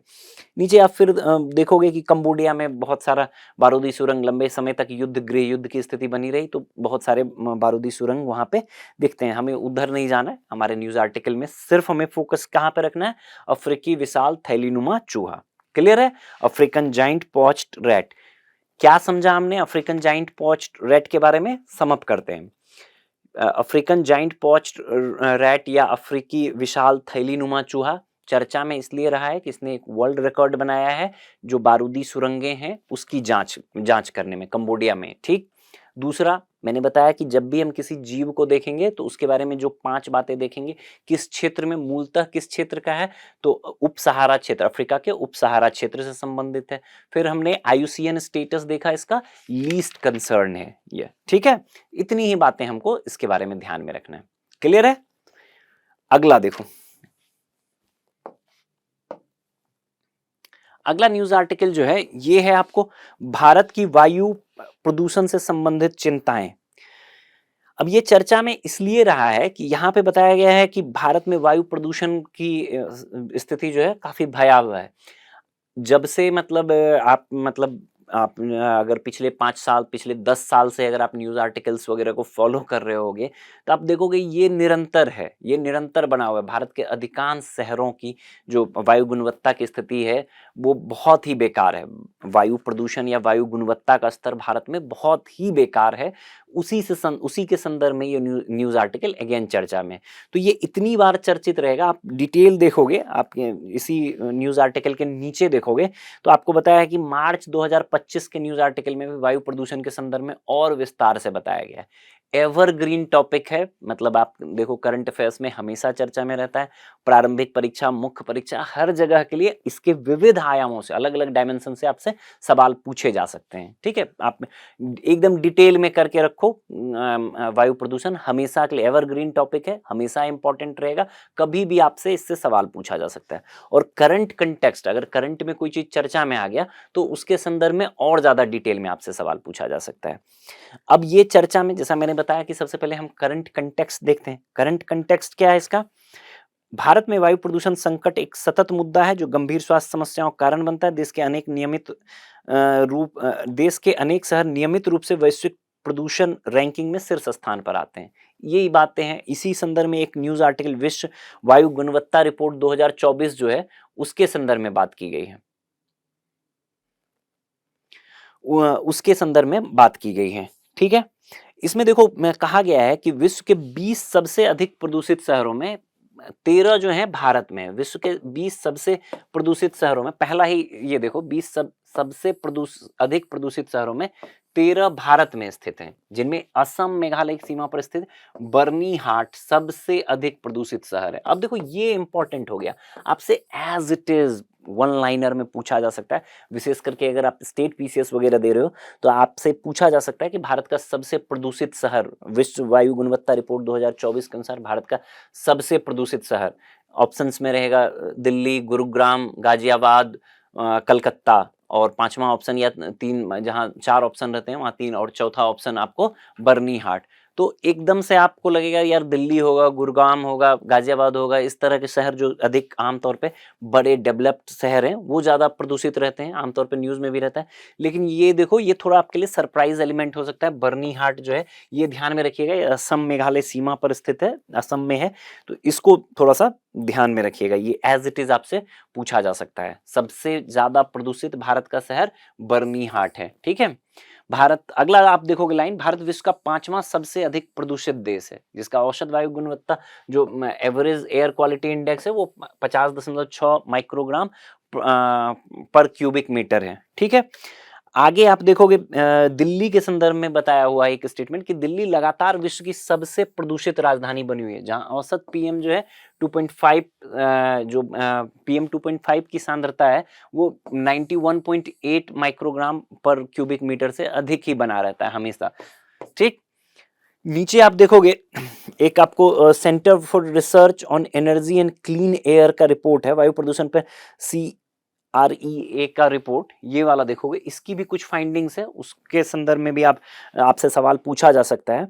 नीचे आप फिर देखोगे कि कंबोडिया में बहुत सारा बारूदी सुरंग लंबे समय तक गृह युद्ध की स्थिति बनी रही, तो बहुत सारे बारूदी सुरंग वहां पे दिखते हैं। हमें उधर नहीं जाना है, हमारे न्यूज आर्टिकल में सिर्फ हमें फोकस कहाँ पे रखना है, अफ्रीकी विशाल थैलीनुमा चूहा। क्लियर है, अफ्रीकन जाइंट पॉच्ड रैट। क्या समझा हमने अफ्रीकन जाइंट पॉच्ड रैट के बारे में, समअप करते हैं। अफ्रीकन जाइंट पॉच्ड रैट या अफ्रीकी विशाल थैलीनुमा चूहा चर्चा में इसलिए रहा है कि इसने एक वर्ल्ड रिकॉर्ड बनाया है जो बारूदी सुरंगें हैं उसकी जांच करने में कंबोडिया में। ठीक, दूसरा मैंने बताया कि जब भी हम किसी जीव को देखेंगे तो उसके बारे में जो 5 बातें देखेंगे, किस क्षेत्र में, मूलतः किस क्षेत्र का है, तो उप सहारा क्षेत्र, अफ्रीका के उप सहारा क्षेत्र से संबंधित है। फिर हमने आईयूसीएन स्टेटस देखा, इसका लीस्ट कंसर्न है ये। ठीक है, इतनी ही बातें हमको इसके बारे में ध्यान में रखना है। क्लियर है, अगला देखो। अगला न्यूज आर्टिकल जो है ये है आपको भारत की वायु प्रदूषण से संबंधित चिंताएं। अब ये चर्चा में इसलिए रहा है कि यहाँ पे बताया गया है कि भारत में वायु प्रदूषण की स्थिति जो है काफी भयावह है। जब से मतलब आप अगर पिछले 5 साल, पिछले 10 साल से अगर आप न्यूज़ आर्टिकल्स वगैरह को फॉलो कर रहे होगे, तो आप देखोगे ये निरंतर है, ये निरंतर बना हुआ है। भारत के अधिकांश शहरों की जो वायु गुणवत्ता की स्थिति है, वो बहुत ही बेकार है। वायु प्रदूषण या वायु गुणवत्ता का स्तर भारत में बहुत ही बेकार है। उसी के संदर्भ में ये न्यूज़ आर्टिकल अगेन चर्चा में। तो ये इतनी बार चर्चित रहेगा, आप डिटेल देखोगे, आप इसी न्यूज़ आर्टिकल के नीचे देखोगे तो आपको बताया है कि मार्च 2025 के न्यूज़ आर्टिकल में भी वायु प्रदूषण के संदर्भ में और विस्तार से बताया गया है। एवरग्रीन टॉपिक है, मतलब आप देखो करंट अफेयर्स में हमेशा चर्चा में रहता है। प्रारंभिक परीक्षा, मुख्य परीक्षा, हर जगह के लिए इसके विविध आयामों से, अलग अलग डायमेंशन से आपसे सवाल पूछे जा सकते हैं। ठीक है, आप एकदम डिटेल में करके रखो। वायु प्रदूषण हमेशा के लिए एवरग्रीन टॉपिक है, हमेशा इंपॉर्टेंट रहेगा, कभी भी आपसे इससे सवाल पूछा जा सकता है। और करंट कंटेक्स्ट, अगर करंट में कोई चीज चर्चा में आ गया तो उसके संदर्भ में और ज्यादा डिटेल में आपसे सवाल पूछा जा सकता है। अब ये चर्चा में, जैसा मैंने बताया कि सबसे पहले हम करंट कंटेक्स्ट देखते हैं। करंट कंटेक्स्ट क्या है इसका? भारत में वायु प्रदूषण संकट एक सतत मुद्दा है जो गंभीर स्वास्थ्य समस्याओं का कारण बनता है। देश के अनेक शहर नियमित रूप से वैश्विक प्रदूषण रैंकिंग में शीर्ष स्थान पर आते हैं। यही बातें हैं। इसी संदर्भ में एक न्यूज आर्टिकल विश्व वायु गुणवत्ता रिपोर्ट 2024 जो है उसके संदर्भ में बात की गई है, उसके संदर्भ में बात की गई है। ठीक है, इसमें देखो कहा गया है कि विश्व के 20 सबसे अधिक प्रदूषित शहरों में 13 जो है भारत में। विश्व के 20 सबसे प्रदूषित शहरों में पहला ही ये देखो, 20 सबसे अधिक प्रदूषित शहरों में 13 भारत में स्थित हैं, जिनमें असम मेघालय की सीमा पर स्थित बर्नीहाट सबसे अधिक प्रदूषित शहर है। अब देखो ये इंपॉर्टेंट हो गया, आपसे as it is one liner में पूछा जा सकता है। विशेष करके अगर आप स्टेट पीसीएस वगैरह दे रहे हो तो आपसे पूछा जा सकता है कि भारत का सबसे प्रदूषित शहर, विश्व वायु गुणवत्ता रिपोर्ट 2024 के अनुसार भारत का सबसे प्रदूषित शहर। ऑप्शंस में रहेगा दिल्ली, गुरुग्राम, गाजियाबाद, कलकत्ता, और 5वां ऑप्शन या 3, जहां 4 ऑप्शन रहते हैं वहां 3, और चौथा ऑप्शन आपको बर्नीहाट। तो एकदम से आपको लगेगा यार दिल्ली होगा, गुरुग्राम होगा, गाजियाबाद होगा, इस तरह के शहर जो अधिक आमतौर पे बड़े डेवलप्ड शहर हैं वो ज़्यादा प्रदूषित रहते हैं, आमतौर पे न्यूज़ में भी रहता है। लेकिन ये देखो, ये थोड़ा आपके लिए सरप्राइज एलिमेंट हो सकता है। बर्नीहाट जो है ये ध्यान में रखिएगा, असम मेघालय सीमा पर स्थित है, असम में है, तो इसको थोड़ा सा ध्यान में रखिएगा, ये एज इट इज आपसे पूछा जा सकता है। सबसे ज्यादा प्रदूषित भारत का शहर बर्मिहाट है, ठीक है। भारत, अगला आप देखोगे लाइन, भारत विश्व का 5वां सबसे अधिक प्रदूषित देश है, जिसका औसत वायु गुणवत्ता जो एवरेज एयर क्वालिटी इंडेक्स है वो 50.6 माइक्रोग्राम पर क्यूबिक मीटर है, ठीक है। आगे आप देखोगे दिल्ली के संदर्भ में बताया हुआ है एक स्टेटमेंट कि दिल्ली लगातार विश्व की सबसे प्रदूषित राजधानी बनी हुई है, जहां औसत पीएम जो है 2.5 जो पीएम 2.5 की सांद्रता है वो 91.8 माइक्रोग्राम पर क्यूबिक मीटर से अधिक ही बना रहता है हमेशा, ठीक। नीचे आप देखोगे एक आपको centre for research on energy and clean air का रिपोर्ट है वायु प्रदूषण पर, CREA का रिपोर्ट, ये वाला देखोगे, इसकी भी कुछ फाइंडिंग्स है, उसके संदर्भ में भी आपसे सवाल पूछा जा सकता है।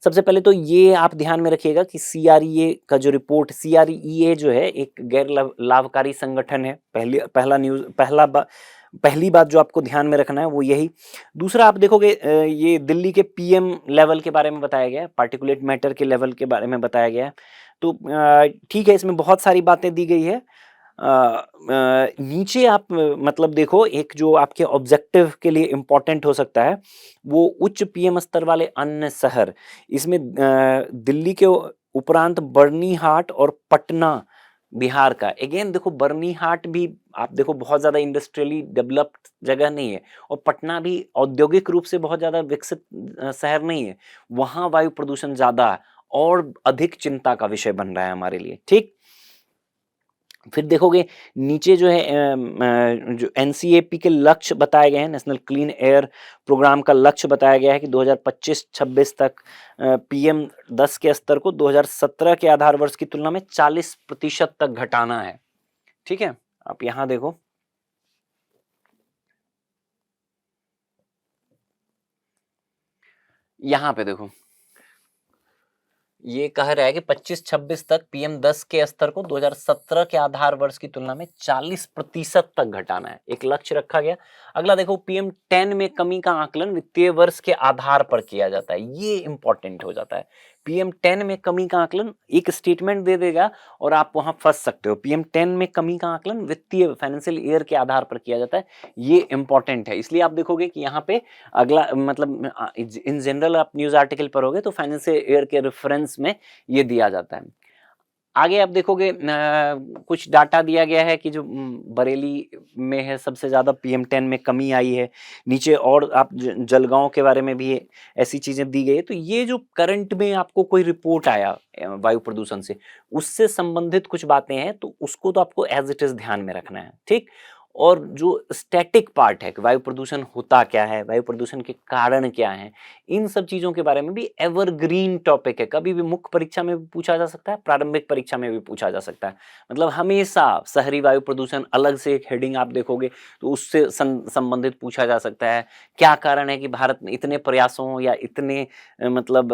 सबसे पहले तो ये आप ध्यान में रखिएगा कि CREA का जो रिपोर्ट, CREA जो है एक गैर लाभकारी संगठन है। पहली बात जो आपको ध्यान में रखना है वो यही। दूसरा आप देखोगे ये दिल्ली के PM लेवल के बारे में बताया गया है, पार्टिकुलेट मैटर के लेवल के बारे में बताया गया है। तो ठीक है, इसमें बहुत सारी बातें दी गई है। नीचे आप मतलब देखो, एक जो आपके ऑब्जेक्टिव के लिए इम्पोर्टेंट हो सकता है वो उच्च PM स्तर वाले अन्य शहर, इसमें दिल्ली के उपरांत बर्निहाट और पटना बिहार का। अगेन देखो, बर्निहाट भी आप देखो बहुत ज्यादा इंडस्ट्रियली डेवलप्ड जगह नहीं है, और पटना भी औद्योगिक रूप से बहुत ज्यादा विकसित शहर नहीं है, वहां वायु प्रदूषण ज्यादा है और अधिक चिंता का विषय बन रहा है हमारे लिए, ठीक। फिर देखोगे नीचे जो है जो NCAP के लक्ष्य बताए गए हैं, नेशनल क्लीन एयर प्रोग्राम का लक्ष्य बताया गया है कि 2025-26 तक PM 10 के स्तर को 2017 के आधार वर्ष की तुलना में 40% तक घटाना है, ठीक है। आप यहां देखो, यहां पे देखो, ये कह रहा है कि 25-26 तक PM 10 के स्तर को 2017 के आधार वर्ष की तुलना में 40% तक घटाना है, एक लक्ष्य रखा गया। अगला देखो, PM 10 में कमी का आकलन वित्तीय वर्ष के आधार पर किया जाता है, ये इंपॉर्टेंट हो जाता है। PM 10 में कमी का आकलन एक स्टेटमेंट दे देगा और आप वहां फंस सकते हो। PM 10 में कमी का आकलन वित्तीय फाइनेंशियल ईयर के आधार पर किया जाता है, ये इंपॉर्टेंट है। इसलिए आप देखोगे कि यहाँ पे अगला मतलब इन जनरल आप न्यूज आर्टिकल पढ़ोगे तो फाइनेंशियल ईयर के रेफरेंस में ये दिया जाता है। आगे आप देखोगे कुछ डाटा दिया गया है कि जो बरेली में है सबसे ज्यादा PM 10 में कमी आई है। नीचे और आप जलगांव के बारे में भी ऐसी चीजें दी गई है। तो ये जो करंट में आपको कोई रिपोर्ट आया वायु प्रदूषण से, उससे संबंधित कुछ बातें हैं, तो उसको तो आपको एज इट इज ध्यान में रखना है, ठीक। और जो स्टैटिक पार्ट है कि वायु प्रदूषण होता क्या है, वायु प्रदूषण के कारण क्या है, इन सब चीजों के बारे में भी एवरग्रीन टॉपिक है, कभी भी मुख्य परीक्षा में भी पूछा जा सकता है, प्रारंभिक परीक्षा में भी पूछा जा सकता है। मतलब हमेशा शहरी वायु प्रदूषण अलग से एक हेडिंग आप देखोगे तो उससे संबंधित पूछा जा सकता है। क्या कारण है कि भारत में इतने प्रयासों या इतने मतलब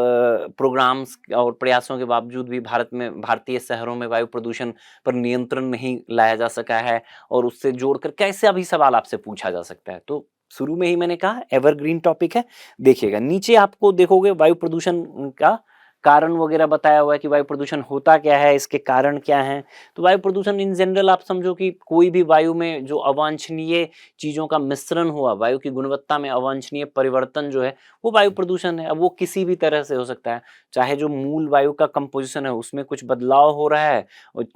प्रोग्राम्स और प्रयासों के बावजूद भी भारतीय शहरों में वायु प्रदूषण पर नियंत्रण नहीं लाया जा सका है, और उससे जोड़कर कैसे अभी सवाल आपसे पूछा जा सकता है। तो शुरू में ही मैंने कहा एवरग्रीन टॉपिक है, देखिएगा। नीचे आपको देखोगे वायु प्रदूषण का कारण वगैरह बताया हुआ है कि वायु प्रदूषण होता क्या है, इसके कारण क्या हैं। तो वायु प्रदूषण इन जनरल आप समझो कि कोई भी वायु में जो अवांछनीय चीजों का मिश्रण हुआ, वायु की गुणवत्ता में अवांछनीय परिवर्तन जो है वो वायु प्रदूषण है। अब वो किसी भी तरह से हो सकता है, चाहे जो मूल वायु का कंपोजिशन है उसमें कुछ बदलाव हो रहा है और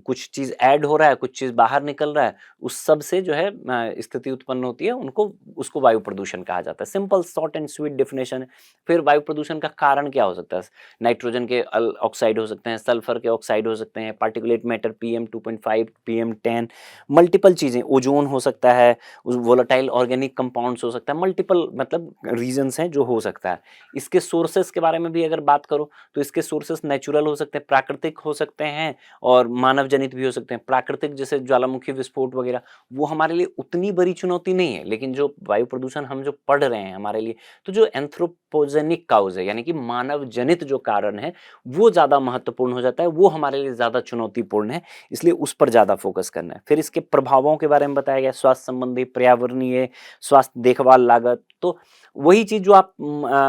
कुछ चीज ऐड हो रहा है, कुछ चीज बाहर निकल रहा है, उस सब से जो है स्थिति उत्पन्न होती है, उसको वायु प्रदूषण कहा जाता है। Simple short and sweet definition है। फिर वायु प्रदूषण का कारण क्या हो सकता है? नाइट्रोजन के ऑक्साइड हो सकते हैं, सल्फर के ऑक्साइड हो सकते हैं, particulate matter PM 2.5, PM 10, multiple चीजें, ओजोन हो सकता है, वोलेटाइल ऑर्गेनिक कंपाउंड्स हो सकता है, मल्टीपल मतलब रीजंस हैं जो हो सकता है। इसके सोर्सेस के बारे में भी अगर बात करो तो इसके सोर्सेस नेचुरल हो सकते हैं, प्राकृतिक हो सकते हैं और मानव जनित भी हो सकते हैं। प्राकृतिक जैसे ज्वालामुखी विस्फोट वगैरह, वो हमारे लिए उतनी बड़ी चुनौती नहीं है, लेकिन जो वायु प्रदूषण हम जो पढ़ रहे हैं हमारे लिए, तो जो एंथ्रोपोजेनिक काउज है यानी कि मानव जनित जो कारण है वो ज्यादा महत्वपूर्ण हो जाता है, वो हमारे लिए ज्यादा चुनौतीपूर्ण है, इसलिए उस पर ज्यादा फोकस करना है। फिर इसके प्रभावों के बारे में बताया गया, स्वास्थ्य संबंधी, पर्यावरणीय, स्वास्थ्य देखभाल लागत, तो वही चीज़ जो आप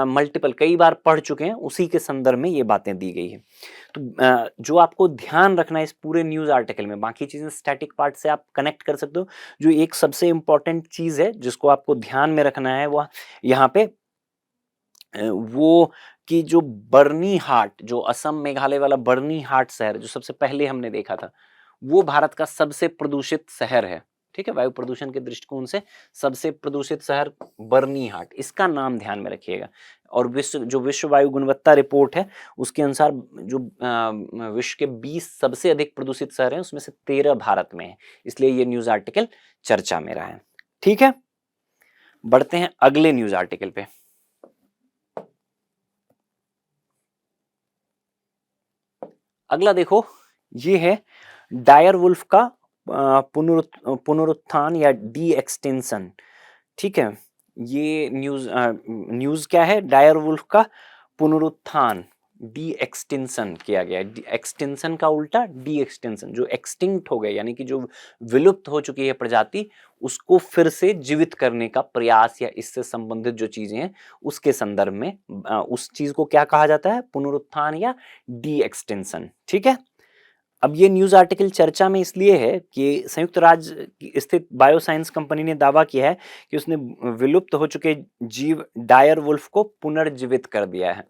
मल्टीपल कई बार पढ़ चुके हैं, उसी के संदर्भ में ये बातें दी गई है। तो जो आपको ध्यान रखना है इस पूरे न्यूज़ आर्टिकल में, बाकी चीज़ें स्टैटिक पार्ट से आप कनेक्ट कर सकते हो। जो एक सबसे इम्पोर्टेंट चीज़ है जिसको आपको ध्यान में रखना है, वह यहाँ पे वो कि जो बर्नी हाट, जो असम मेघालय वाला बर्नी हाट शहर जो सबसे पहले हमने देखा था, वो भारत का सबसे प्रदूषित शहर है। ठीक है, वायु प्रदूषण के दृष्टिकोण से सबसे प्रदूषित शहर बर्नी हाट, इसका नाम ध्यान में रखिएगा। और विश्व वायु गुणवत्ता रिपोर्ट है, उसके अनुसार जो विश्व के 20 सबसे अधिक प्रदूषित शहर हैं, उसमें से 13 भारत में है। इसलिए ये न्यूज़ आर्टिकल चर्चा में रहा है। ठीक है, बढ़ते हैं अगले न्यूज़ आर्टिकल पे। अगला देखो, ये है डायर वुल्फ का पुनरुत्थान या डी एक्सटेंशन। ठीक है, ये न्यूज़ क्या है, डायर वुल्फ का पुनरुत्थान, डी एक्सटेंशन किया गया। एक्सटेंशन का उल्टा डी एक्सटेंशन, जो एक्सटिंक्ट हो गए यानी कि जो विलुप्त हो चुकी है प्रजाति, उसको फिर से जीवित करने का प्रयास या इससे संबंधित जो चीजें हैं उसके संदर्भ में उस चीज को क्या कहा जाता है, पुनरुत्थान या डी एक्सटेंशन। ठीक है, अब ये न्यूज़ आर्टिकल चर्चा में इसलिए है कि संयुक्त राज्य स्थित बायोसाइंस कंपनी ने दावा किया है कि उसने विलुप्त हो चुके जीव डायर वुल्फ को पुनर्जीवित कर दिया है।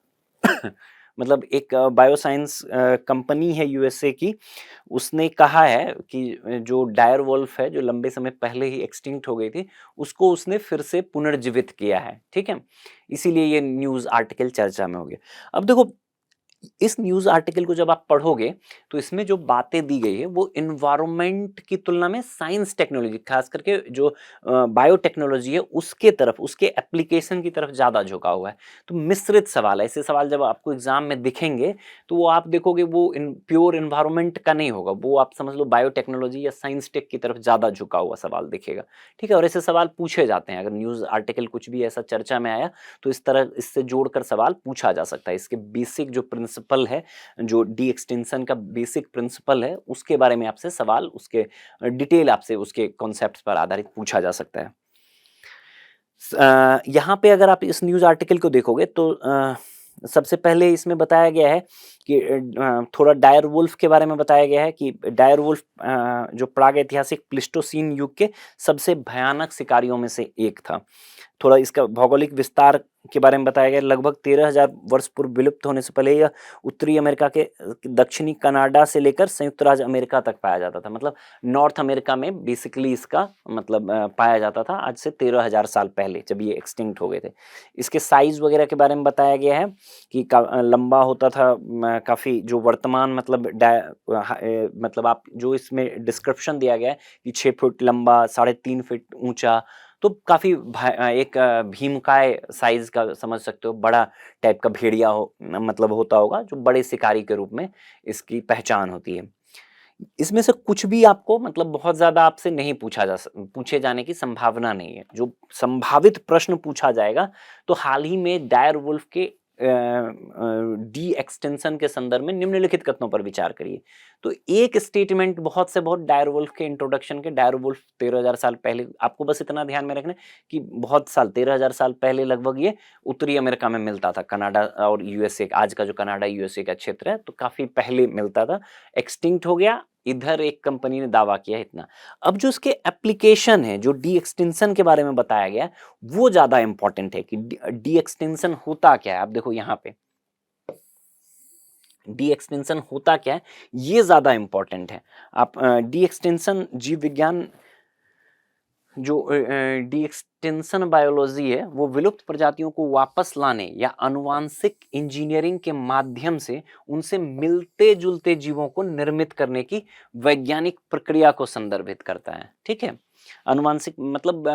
मतलब एक बायोसाइंस कंपनी है यूएसए की, उसने कहा है कि जो डायर वुल्फ है, जो लंबे समय पहले ही एक्सटिंक्ट हो गई थी, उसको उसने फिर से पुनर्जीवित किया है। ठीक है, इसीलिए ये न्यूज़ आर्टिकल चर्चा में हो गया। अब देखो, इस न्यूज़ आर्टिकल को जब आप पढ़ोगे तो इसमें जो बातें दी गई है वो एनवायरनमेंट की तुलना में साइंस टेक्नोलॉजी, खास करके जो बायोटेक्नोलॉजी है उसके तरफ, उसके एप्लीकेशन की तरफ ज़्यादा झुका हुआ है। तो मिश्रित सवाल है, ऐसे सवाल जब आपको एग्जाम में दिखेंगे तो वो आप देखोगे वो प्योर एनवायरनमेंट का नहीं होगा, वो आप समझ लो बायोटेक्नोलॉजी या साइंस टेक की तरफ ज़्यादा झुका हुआ सवाल दिखेगा। ठीक है, और ऐसे सवाल पूछे जाते हैं, अगर न्यूज़ आर्टिकल कुछ भी ऐसा चर्चा में आया तो इस तरह इससे जोड़कर सवाल पूछा जा सकता है। इसके बेसिक जो प्रिंसिपल है, जो डी एक्सटेंशन का बेसिक प्रिंसिपल है, उसके बारे में आपसे सवाल, उसके डिटेल आपसे उसके कॉन्सेप्ट्स पर आधारित पूछा जा सकता है। यहाँ पे अगर आप इस न्यूज़ आर्टिकल को देखोगे तो सबसे पहले इसमें बताया गया है कि थोड़ा डायर वुल्फ के बारे में बताया गया है कि डायर वुल्फ जो प्राग ऐतिहासिक प्लिस्टोसीन युग के सबसे भयानक शिकारियों में से एक था। थोड़ा इसका भौगोलिक विस्तार के बारे में बताया गया। लगभग 13,000 वर्ष पूर्व विलुप्त होने से पहले यह उत्तरी अमेरिका के दक्षिणी कनाडा से लेकर संयुक्त राज्य अमेरिका तक पाया जाता था। मतलब नॉर्थ अमेरिका में बेसिकली इसका मतलब पाया जाता था, आज से 13,000 साल पहले जब ये एक्सटिंक्ट हो गए थे। इसके साइज वगैरह के बारे में बताया गया है कि लंबा होता था काफ़ी, जो वर्तमान मतलब आप जो इसमें डिस्क्रिप्शन दिया गया है कि 6 फुट लंबा, 3.5 फीट ऊंचा, तो काफ़ी एक भीमकाय साइज का समझ सकते हो, बड़ा टाइप का भेड़िया मतलब होता होगा, जो बड़े शिकारी के रूप में इसकी पहचान होती है। इसमें से कुछ भी आपको मतलब बहुत ज़्यादा आपसे नहीं पूछे जाने की संभावना नहीं है। जो संभावित प्रश्न पूछा जाएगा तो हाल ही में डायर वुल्फ के डी एक्सटेंशन के संदर्भ में निम्नलिखित कथनों पर विचार करिए। तो एक स्टेटमेंट बहुत से बहुत डायर वुल्फ के इंट्रोडक्शन के, डायर वुल्फ 13,000 साल पहले, आपको बस इतना ध्यान में रखना है कि बहुत साल 13,000 साल पहले लगभग ये उत्तरी अमेरिका में मिलता था, कनाडा और यूएसए, आज का जो कनाडा यूएसए का क्षेत्र है, तो काफ़ी पहले मिलता था, एक्सटिंक्ट हो गया। इधर एक कंपनी ने दावा किया इतना। अब जो इसके एप्लीकेशन है, जो डी एक्सटेंशन के बारे में बताया गया है, वो ज़्यादा इंपॉर्टेंट है कि डी एक्सटेंशन होता क्या है। आप देखो यहाँ पे डी एक्सटेंशन होता क्या है, ये ज़्यादा इंपॉर्टेंट है। आप डी एक्सटेंशन जीव विज्ञान, जो डी एक्सटेंशन बायोलॉजी है, वो विलुप्त प्रजातियों को वापस लाने या अनुवांशिक इंजीनियरिंग के माध्यम से उनसे मिलते जुलते जीवों को निर्मित करने की वैज्ञानिक प्रक्रिया को संदर्भित करता है। ठीक है, अनुवांशिक मतलब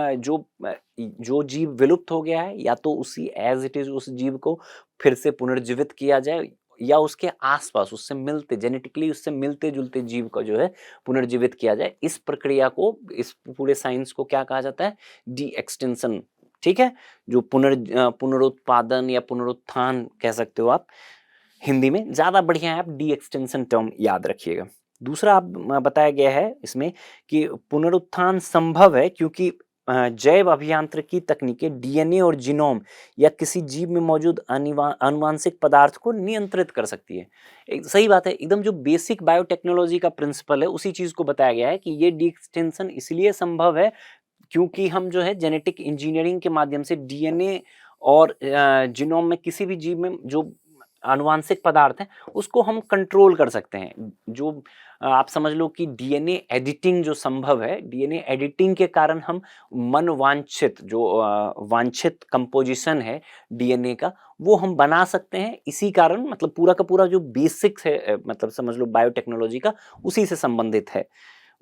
जो जीव विलुप्त हो गया है, या तो उसी एज इट इज उस जीव को फिर से पुनर्जीवित किया जाए, या उसके आसपास उससे मिलते, जेनेटिकली उससे मिलते जुलते जीव को जो है पुनर्जीवित किया जाए। इस प्रक्रिया को, इस पूरे साइंस को क्या कहा जाता है, डी एक्सटेंशन। ठीक है, जो पुनरुत्पादन या पुनरुत्थान कह सकते हो आप हिंदी में, ज्यादा बढ़िया है आप डी एक्सटेंशन टर्म याद रखिएगा। दूसरा आप बताया गया है इसमें कि पुनरुत्थान संभव है क्योंकि जैव अभियांत्रिकी तकनीकें डीएनए और जीनोम या किसी जीव में मौजूद आनुवांशिक पदार्थ को नियंत्रित कर सकती है। सही बात है, एकदम जो बेसिक बायोटेक्नोलॉजी का प्रिंसिपल है उसी चीज को बताया गया है कि ये डी एक्सटेंशन इसलिए संभव है क्योंकि हम जो है जेनेटिक इंजीनियरिंग के माध्यम से डीएनए और जीनोम में किसी भी जीव में जो आनुवांशिक पदार्थ हैं उसको हम कंट्रोल कर सकते हैं। जो आप समझ लो कि डीएनए एडिटिंग जो संभव है, डीएनए एडिटिंग के कारण हम मनवांछित जो वांछित कंपोजिशन है डीएनए का वो हम बना सकते हैं। इसी कारण मतलब पूरा का पूरा जो बेसिक्स है मतलब समझ लो बायोटेक्नोलॉजी का उसी से संबंधित है।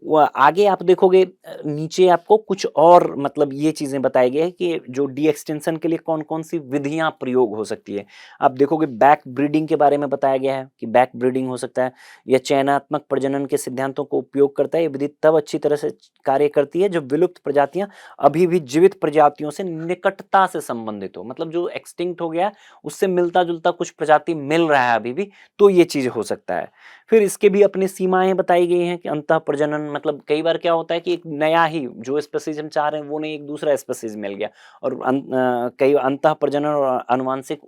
आगे आप देखोगे नीचे आपको कुछ और मतलब ये चीज़ें बताई गई है कि जो डी एक्सटेंशन के लिए कौन-कौन सी विधियाँ प्रयोग हो सकती है। आप देखोगे बैक ब्रीडिंग के बारे में बताया गया है कि बैक ब्रीडिंग हो सकता है या चयनात्मक प्रजनन के सिद्धांतों को उपयोग करता है। ये विधि तब अच्छी तरह से कार्य करती है जब विलुप्त प्रजातियाँ अभी भी जीवित प्रजातियों से निकटता से संबंधित हो। मतलब जो एक्सटिंक्ट हो गया है उससे मिलता-जुलता कुछ प्रजाति मिल रहा है अभी भी, तो ये चीज़ हो सकता है। फिर इसके भी अपनी सीमाएँ बताई गई हैं कि अंतः प्रजनन मतलब कई बार क्या होता है कि एक नया ही जो स्पेसीज़ हम चाह रहे हैं वो नहीं एक दूसरा स्पेसीज़ मिल गया और कई अंतः प्रजनन और आनुवांशिक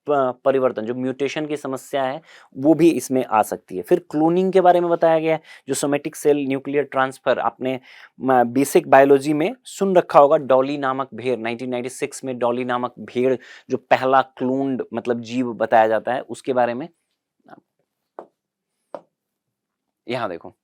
परिवर्तन जो म्यूटेशन की समस्या है वो भी इसमें आ सकती है। फिर क्लोनिंग के बारे में बताया गया है जो सोमेटिक सेल न्यूक्लियर ट्रांसफर आपने बेसिक बायोलॉजी में सुन रखा होगा। डॉली नामक भेड़ 1996 में डॉली नामक भेड़ जो पहला क्लोन्ड मतलब जीव बताया जाता है उसके बारे में यहाँ देखो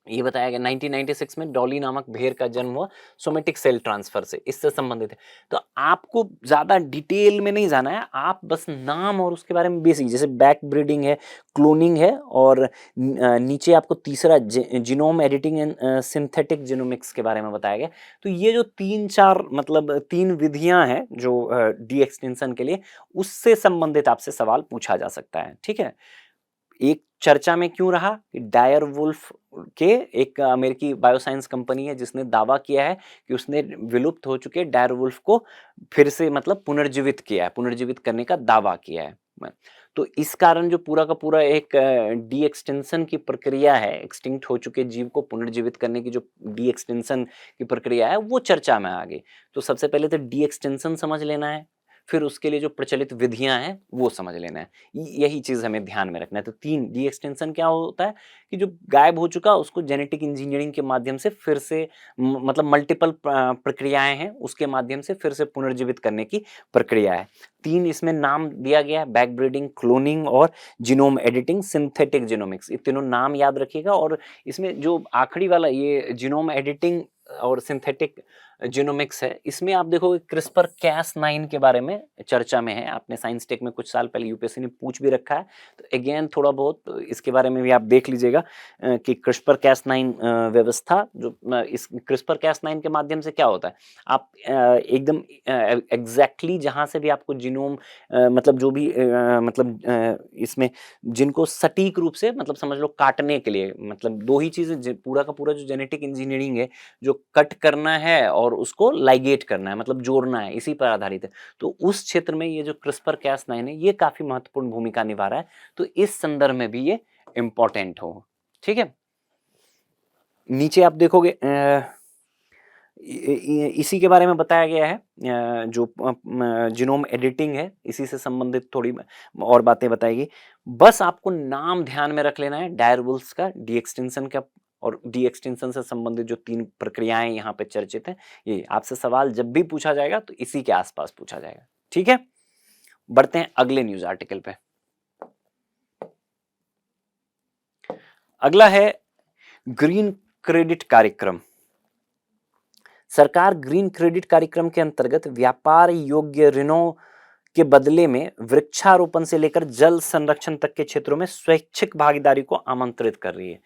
ये बताया गया 1996 में डॉली नामक भेड़ का जन्म हुआ सोमेटिक सेल ट्रांसफर से, इससे संबंधित है। तो आपको ज्यादा डिटेल में नहीं जाना है, आप बस नाम और उसके बारे में बेसिक जैसे बैक ब्रीडिंग है, क्लोनिंग है और नीचे आपको तीसरा genome editing and synthetic genomics के बारे में बताया गया। तो ये जो 3-4 मतलब 3 विधियां हैं जो डी एक्सटेंशन के लिए, उससे संबंधित आपसे सवाल पूछा जा सकता है। ठीक है, एक चर्चा में क्यों रहा कि डायर वुल्फ के एक अमेरिकी बायोसाइंस कंपनी है जिसने दावा किया है कि उसने विलुप्त हो चुके डायर वुल्फ को फिर से मतलब पुनर्जीवित किया है, पुनर्जीवित करने का दावा किया है। तो इस कारण जो पूरा का पूरा एक डी एक्सटेंशन की प्रक्रिया है, एक्सटिंक्ट हो चुके जीव को पुनर्जीवित करने की जो डी एक्सटेंशन की प्रक्रिया है वो चर्चा में आ गई। तो सबसे पहले तो डी एक्सटेंशन समझ लेना है, फिर उसके लिए जो प्रचलित विधियां हैं वो समझ लेना है। यही चीज हमें ध्यान में रखना है। तो 3 डी एक्सटेंशन क्या होता है कि जो गायब हो चुका उसको जेनेटिक इंजीनियरिंग के माध्यम से फिर से मतलब मल्टीपल प्रक्रियाएं हैं उसके माध्यम से फिर से पुनर्जीवित करने की प्रक्रिया है। 3 इसमें नाम दिया गया है, बैक ब्रीडिंग, क्लोनिंग और जीनोम एडिटिंग, सिंथेटिक जीनोमिक्स। ये तीनों नाम याद रखिएगा। और इसमें जो आखिरी वाला ये जीनोम एडिटिंग और सिंथेटिक जीनोमिक्स है, इसमें आप देखोगे क्रिस्पर कैस 9 के बारे में चर्चा में है। आपने साइंस टेक में कुछ साल पहले यूपीएससी ने पूछ भी रखा है, तो अगेन थोड़ा बहुत इसके बारे में भी आप देख लीजिएगा कि क्रिस्पर कैस 9 व्यवस्था जो इस क्रिस्पर कैस 9 के माध्यम से क्या होता है, आप एकदम एग्जैक्टली जहां से भी आपको जीनोम मतलब जो भी इसमें जिनको सटीक रूप से मतलब समझ लो काटने के लिए मतलब दो ही चीजें, पूरा का पूरा जो जेनेटिक इंजीनियरिंग है जो कट करना है और उसको लाइगेट करना है मतलब जोड़ना है, इसी पर आधारित है। तो उस क्षेत्र में ये जो क्रिस्पर कैस 9 है ये काफी महत्वपूर्ण भूमिका निभा रहा है। तो इस संदर्भ में भी ये इंपॉर्टेंट हो। ठीक है, नीचे आप देखोगे इसी के बारे में बताया गया है जो जीनोम एडिटिंग है इसी से संबंधित थोड़ी और बातें बताएगी। बस आपको नाम ध्यान में रख लेना है डायर वुल्फ्स का, डी एक्सटेंशन का और डी एक्सटेंशन से संबंधित जो 3 प्रक्रियाएं यहाँ पे चर्चित हैं, ये आपसे सवाल जब भी पूछा जाएगा तो इसी के आसपास पूछा जाएगा। ठीक है, बढ़ते हैं अगले न्यूज आर्टिकल पे। अगला है ग्रीन क्रेडिट कार्यक्रम। सरकार ग्रीन क्रेडिट कार्यक्रम के अंतर्गत व्यापार योग्य ऋणों के बदले में वृक्षारोपण से लेकर जल संरक्षण तक के क्षेत्रों में स्वैच्छिक भागीदारी को आमंत्रित कर रही है।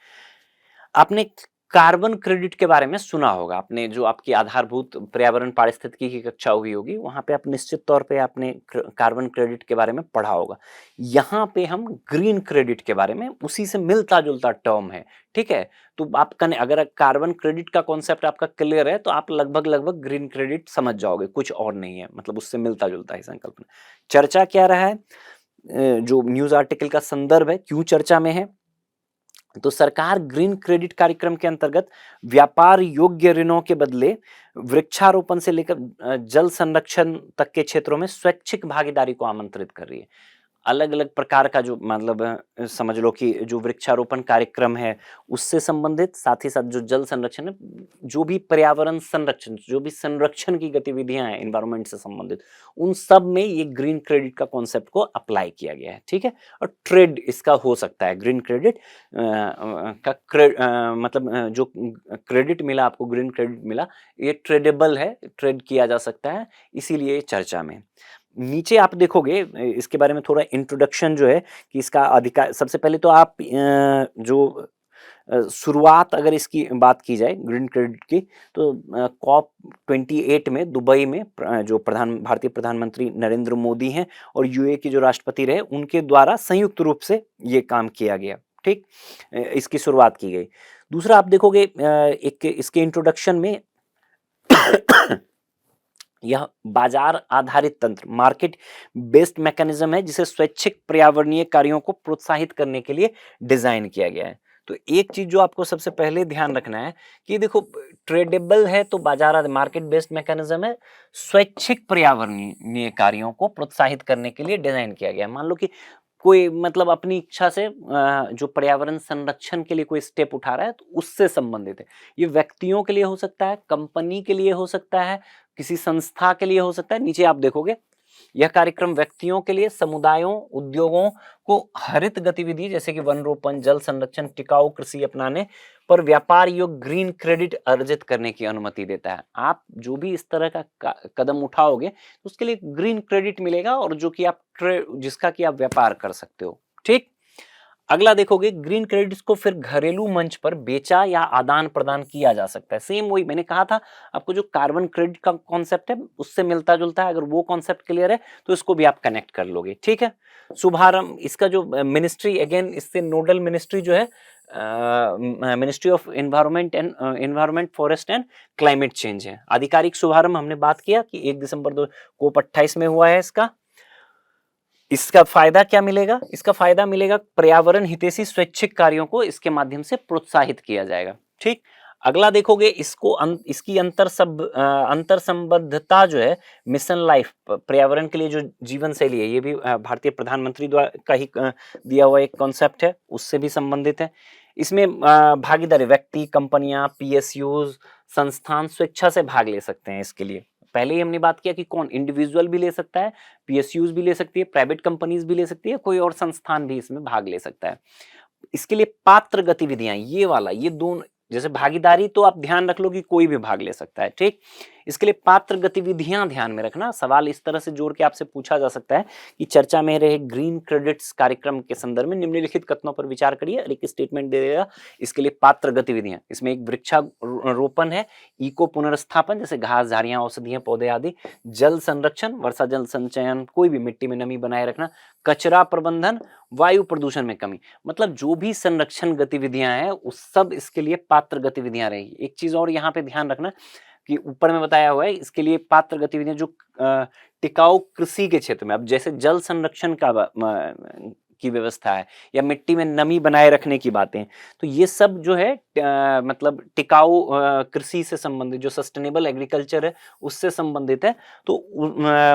आपने कार्बन क्रेडिट के बारे में सुना होगा, आपने जो आपकी आधारभूत पर्यावरण पारिस्थितिकी की कक्षा हुई होगी वहां पे आप निश्चित तौर पे आपने कार्बन क्रेडिट के बारे में पढ़ा होगा। यहाँ पे हम ग्रीन क्रेडिट के बारे में उसी से मिलता जुलता टर्म है। ठीक है, तो आपका अगर कार्बन क्रेडिट का कॉन्सेप्ट आपका क्लियर है तो आप लगभग लगभग ग्रीन क्रेडिट समझ जाओगे, कुछ और नहीं है, मतलब उससे मिलता जुलता ही संकल्पना। चर्चा क्या रहा है, जो न्यूज आर्टिकल का संदर्भ है, क्यों चर्चा में है, तो सरकार ग्रीन क्रेडिट कार्यक्रम के अंतर्गत व्यापार योग्य ऋणों के बदले वृक्षारोपण से लेकर जल संरक्षण तक के क्षेत्रों में स्वैच्छिक भागीदारी को आमंत्रित कर रही है। अलग-अलग प्रकार का जो मतलब समझ लो कि जो वृक्षारोपण कार्यक्रम है, उससे संबंधित, साथ ही साथ जो जल संरक्षण है, जो भी पर्यावरण संरक्षण, जो भी संरक्षण की गतिविधियाँ हैं एनवायरनमेंट से संबंधित, उन सब में ये ग्रीन क्रेडिट का कॉन्सेप्ट को अप्लाई किया गया है, ठीक है? और ट्रेड इसका हो सकता है ग्रीन क्रेडिट मतलब जो क्रेडिट मिला आपको, ग्रीन क्रेडिट मिला, ये ट्रेडेबल है, ट्रेड किया जा सकता है, इसीलिए चर्चा में। नीचे आप देखोगे इसके बारे में थोड़ा इंट्रोडक्शन जो है कि इसका अधिकार, सबसे पहले तो आप शुरुआत अगर इसकी बात की जाए ग्रीन क्रेडिट की, तो कॉप 28 में दुबई में जो भारतीय प्रधानमंत्री नरेंद्र मोदी हैं और यूए के जो राष्ट्रपति रहे, उनके द्वारा संयुक्त रूप से ये काम किया गया, ठीक? इसकी शुरुआत की गई। दूसरा आप देखोगे एक इसके इंट्रोडक्शन में यह बाजार आधारित तंत्र, मार्केट बेस्ड मैकेनिज्म है, जिसे स्वैच्छिक पर्यावरणीय कार्यों को प्रोत्साहित करने के लिए डिजाइन किया गया है। तो एक चीज जो आपको सबसे पहले ध्यान रखना है कि देखो, ट्रेडेबल है तो बाजार मार्केट बेस्ड मैकेनिज्म है, स्वैच्छिक पर्यावरणीय कार्यों को प्रोत्साहित करने के लिए डिजाइन किया गया है। मान लो कि कोई मतलब अपनी इच्छा से जो पर्यावरण संरक्षण के लिए कोई स्टेप उठा रहा है, तो उससे संबंधित है। ये व्यक्तियों के लिए हो सकता है, कंपनी के लिए हो सकता है, किसी संस्था के लिए हो सकता है। नीचे आप देखोगे यह कार्यक्रम व्यक्तियों के लिए, समुदायों, उद्योगों को हरित गतिविधि जैसे कि वन रोपण, जल संरक्षण, टिकाऊ कृषि अपनाने पर व्यापार योग्य ग्रीन क्रेडिट अर्जित करने की अनुमति देता है। आप जो भी इस तरह का कदम उठाओगे, तो उसके लिए ग्रीन क्रेडिट मिलेगा, और जो कि आप जिसका कि आप व्यापार कर सकते हो, ठीक? अगला देखोगे, ग्रीन क्रेडिट्स को फिर घरेलू मंच पर बेचा या आदान प्रदान किया जा सकता है। सेम वही मैंने कहा था आपको, जो कार्बन क्रेडिट का कॉन्सेप्ट है उससे मिलता जुलता है। अगर वो कॉन्सेप्ट क्लियर है तो इसको भी आप कनेक्ट कर लोगे, ठीक है? शुभारंभ, इसका जो मिनिस्ट्री, अगेन इससे नोडल मिनिस्ट्री जो है ministry of environment forest and climate change है। आधिकारिक शुभारंभ हमने बात किया कि 1 दिसंबर 2028 में हुआ है इसका। इसका फायदा क्या मिलेगा? इसका फायदा मिलेगा पर्यावरण हितैषी स्वैच्छिक कार्यों को इसके माध्यम से प्रोत्साहित किया जाएगा, ठीक? अगला देखोगे, इसकी अंतर संबद्धता जो है, मिशन लाइफ, पर्यावरण के लिए जो जीवन शैली है, ये भी भारतीय प्रधानमंत्री द्वारा का ही दिया हुआ एक कॉन्सेप्ट है, उससे भी संबंधित है। इसमें भागीदारी, व्यक्ति, कंपनियां, पीएसयूज, संस्थान स्वेच्छा से भाग ले सकते हैं इसके लिए। पहले ही हमने बात किया कि कौन, इंडिविजुअल भी ले सकता है, पीएसयूज भी ले सकती है, प्राइवेट कंपनीज भी ले सकती है, कोई और संस्थान भी इसमें भाग ले सकता है। इसके लिए पात्र गतिविधियां, ये वाला, ये दोनों, जैसे भागीदारी तो आप ध्यान रख लो कि कोई भी भाग ले सकता है, ठीक? इसके लिए पात्र गतिविधियां ध्यान में रखना। सवाल इस तरह से जोड़ के आपसे पूछा जा सकता है कि चर्चा में रहे ग्रीन क्रेडिट्स कार्यक्रम के संदर्भ में निम्नलिखित कथनों पर विचार करिए, और एक स्टेटमेंट दे देगा। इसके लिए पात्र गतिविधियां, इसमें एक वृक्षारोपण है, इको पुनर्स्थापन जैसे घास, झाड़ियां, औषधीय पौधे आदि, जल संरक्षण, वर्षा जल संचयन, कोई भी मिट्टी में नमी बनाए रखना, कचरा प्रबंधन, वायु प्रदूषण में कमी। मतलब जो भी संरक्षण गतिविधियां हैं, उस सब इसके लिए पात्र गतिविधियां रहेगी। एक चीज और यहाँ पे ध्यान रखना कि ऊपर में बताया हुआ है, इसके लिए पात्र गतिविधियां जो टिकाऊ कृषि के क्षेत्र में, अब जैसे जल संरक्षण की व्यवस्था है, या मिट्टी में नमी बनाए रखने की बातें, तो ये सब जो है मतलब टिकाऊ कृषि से संबंधित, जो सस्टेनेबल एग्रीकल्चर है उससे संबंधित है। तो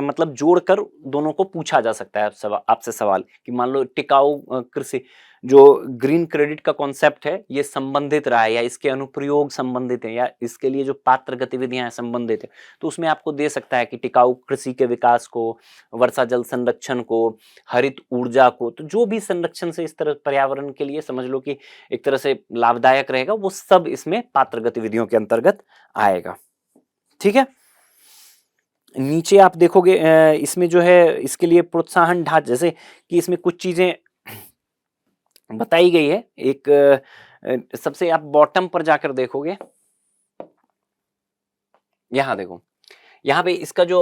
मतलब जोड़कर दोनों को पूछा जा सकता है आपसे सवाल कि मान लो टिकाऊ कृषि, जो ग्रीन क्रेडिट का कॉन्सेप्ट है, ये संबंधित रहा है, या इसके अनुप्रयोग संबंधित है, या इसके लिए जो पात्र गतिविधियां संबंधित है, तो उसमें आपको दे सकता है कि टिकाऊ कृषि के विकास को, वर्षा जल संरक्षण को, हरित ऊर्जा को। तो जो भी संरक्षण से इस तरह पर्यावरण के लिए समझ लो कि एक तरह से लाभदायक रहेगा, वो सब इसमें पात्र गतिविधियों के अंतर्गत आएगा, ठीक है? नीचे आप देखोगे इसमें जो है, इसके लिए प्रोत्साहन ढांचा, जैसे कि इसमें कुछ चीजें बताई गई है। एक सबसे आप बॉटम पर जाकर देखोगे, यहां देखो, यहाँ पे इसका जो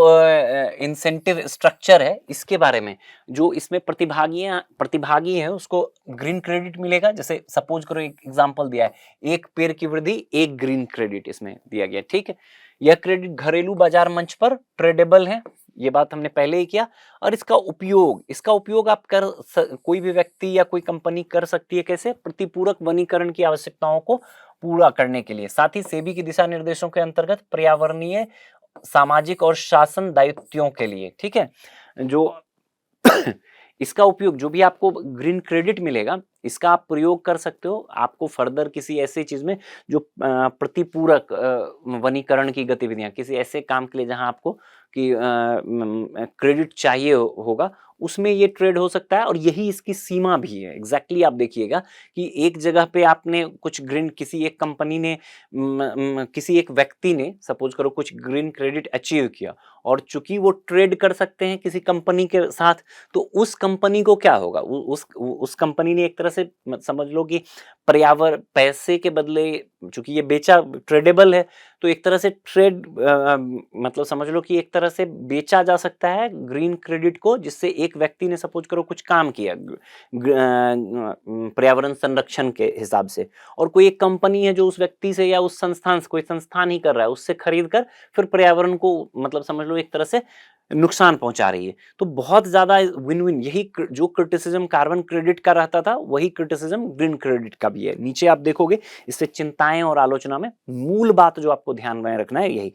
इंसेंटिव स्ट्रक्चर है, इसके बारे में, जो इसमें प्रतिभागी है उसको ग्रीन क्रेडिट मिलेगा। जैसे सपोज करो, एक एग्जांपल दिया है, 1 पेड़ की वृद्धि 1 ग्रीन क्रेडिट इसमें दिया गया, ठीक है? यह क्रेडिट घरेलू बाजार मंच पर ट्रेडेबल है, ये बात हमने पहले ही किया। और इसका उपयोग आप कोई भी व्यक्ति या कोई कंपनी कर सकती है कैसे? प्रतिपूरक वनीकरण की आवश्यकताओं को पूरा करने के लिए, साथ ही सेबी की दिशा निर्देशों के अंतर्गत पर्यावरणीय, सामाजिक और शासन दायित्वों के लिए, ठीक है? जो इसका उपयोग, जो भी आपको ग्रीन क्रेडिट मिलेगा, इसका आप प्रयोग कर सकते हो आपको फर्दर किसी ऐसी चीज में जो प्रतिपूरक वनीकरण की गतिविधियां, किसी ऐसे काम के लिए जहां आपको कि क्रेडिट चाहिए होगा, उसमें ये ट्रेड हो सकता है। और यही इसकी सीमा भी है। एग्जैक्टली आप देखिएगा कि एक जगह पे आपने कुछ ग्रीन, किसी एक कंपनी ने, किसी एक व्यक्ति ने सपोज करो कुछ ग्रीन क्रेडिट अचीव किया, और चूंकि वो ट्रेड कर सकते हैं किसी कंपनी के साथ, तो उस कंपनी को क्या होगा? उस कंपनी ने एक तरह से समझ लो कि पर्यावरण, पैसे के बदले, चूंकि ये बेचा ट्रेडेबल है, तो एक तरह से ट्रेड, मतलब समझ लो कि एक तरह से बेचा जा सकता है ग्रीन क्रेडिट को, जिससे एक व्यक्ति ने सपोज करो कुछ काम किया पर्यावरण संरक्षण के हिसाब से, और कोई एक कंपनी है जो उस व्यक्ति से या उस संस्थान से, कोई संस्थान ही कर रहा है, उससे खरीद कर फिर पर्यावरण को, मतलब समझ लो एक तरह से नुकसान पहुंचा रही है। तो बहुत ज्यादा विन विन, यही जो क्रिटिसिज्म कार्बन क्रेडिट का रहता था, वही क्रिटिसिज्म ग्रीन क्रेडिट का भी है। नीचे आप देखोगे इससे चिंताएं और आलोचना में मूल बात जो आपको ध्यान में रखना है यही,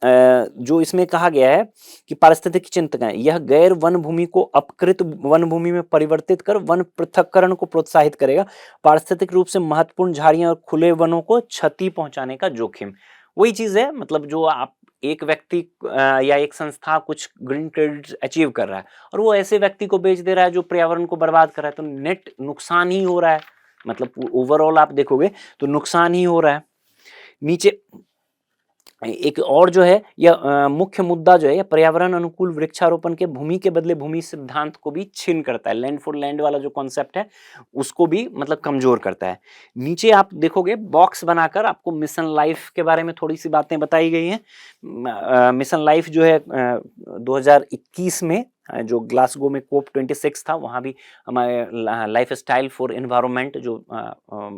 जो इसमें कहा गया है कि पारिस्थितिक चिंतक यह गैर वन भूमि को अपकृत वन भूमि में परिवर्तित कर वन पृथक्करण को प्रोत्साहित करेगा, पारिस्थितिक रूप से महत्वपूर्ण झाड़ियां और खुले वनों को क्षति पहुंचाने का जोखिम। वही चीज है, मतलब जो आप एक व्यक्ति या एक संस्था कुछ ग्रीन क्रेडिट अचीव कर रहा है और वो ऐसे व्यक्ति को बेच दे रहा है जो पर्यावरण को बर्बाद कर रहा है, तो नेट नुकसान ही हो रहा है। मतलब ओवरऑल आप देखोगे तो नुकसान ही हो रहा है। नीचे एक और जो है यह मुख्य मुद्दा जो है, यह पर्यावरण अनुकूल वृक्षारोपण के भूमि के बदले भूमि सिद्धांत को भी छीन करता है। लैंड फॉर लैंड वाला जो कॉन्सेप्ट है उसको भी मतलब कमजोर करता है। नीचे आप देखोगे बॉक्स बनाकर आपको मिशन लाइफ के बारे में थोड़ी सी बातें बताई गई हैं। मिशन लाइफ जो है 2021 में जो ग्लासगो में COP26 था, वहाँ भी हमारे लाइफ स्टाइल फॉर एनवायरनमेंट जो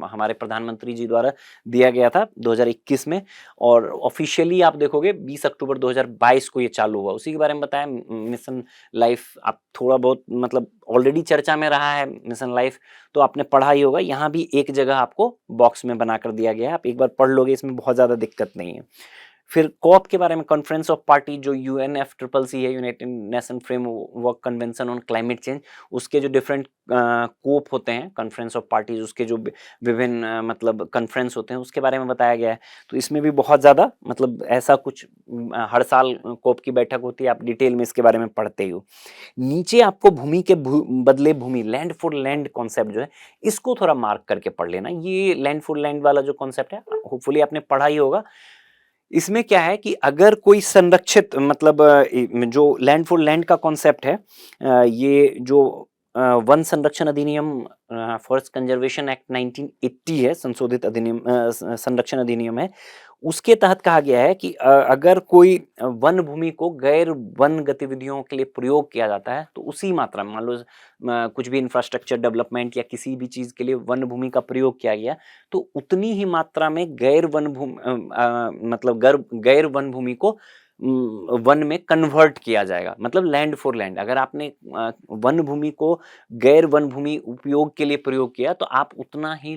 हमारे प्रधानमंत्री जी द्वारा दिया गया था 2021 में, और ऑफिशियली आप देखोगे 20 अक्टूबर 2022 को ये चालू हुआ। उसी के बारे में बताया मिशन लाइफ। आप थोड़ा बहुत मतलब ऑलरेडी चर्चा में रहा है मिशन लाइफ, तो आपने पढ़ा ही होगा। यहाँ भी एक जगह आपको बॉक्स में बनाकर दिया गया है, आप एक बार पढ़ लोगे, इसमें बहुत ज़्यादा दिक्कत नहीं है। फिर कॉप के बारे में, कॉन्फ्रेंस ऑफ पार्टी जो UNFCCC है, United nation framework convention on climate change, उसके जो डिफरेंट कोप होते हैं, कॉन्फ्रेंस ऑफ पार्टीज, उसके जो विभिन्न मतलब कॉन्फ्रेंस होते हैं, उसके बारे में बताया गया है। तो इसमें भी बहुत ज़्यादा मतलब ऐसा कुछ हर साल कोप की बैठक होती है, आप डिटेल में इसके बारे में पढ़ते ही हो। नीचे आपको भूमि के बदले भूमि, लैंड फॉर लैंड कॉन्सेप्ट जो है, इसको थोड़ा मार्क करके पढ़ लेना। ये लैंड फॉर लैंड वाला जो कॉन्सेप्ट है, होपफुली आपने पढ़ा ही होगा। इसमें क्या है कि अगर कोई संरक्षित मतलब जो लैंड फॉर लैंड का कॉन्सेप्ट है, ये जो वन संरक्षण अधिनियम फॉरेस्ट कंजर्वेशन एक्ट 1980 है, संशोधित अधिनियम संरक्षण अधिनियम है, उसके तहत कहा गया है कि अगर कोई वन भूमि को गैर वन गतिविधियों के लिए प्रयोग किया जाता है, तो उसी मात्रा में, मान लो कुछ भी इंफ्रास्ट्रक्चर डेवलपमेंट या किसी भी चीज के लिए वन भूमि का प्रयोग किया गया, तो उतनी ही मात्रा में गैर वन भूमि मतलब गैर वन भूमि को वन में कन्वर्ट किया जाएगा, मतलब लैंड फॉर लैंड। अगर आपने वन भूमि को गैर वन भूमि उपयोग के लिए प्रयोग किया, तो आप उतना ही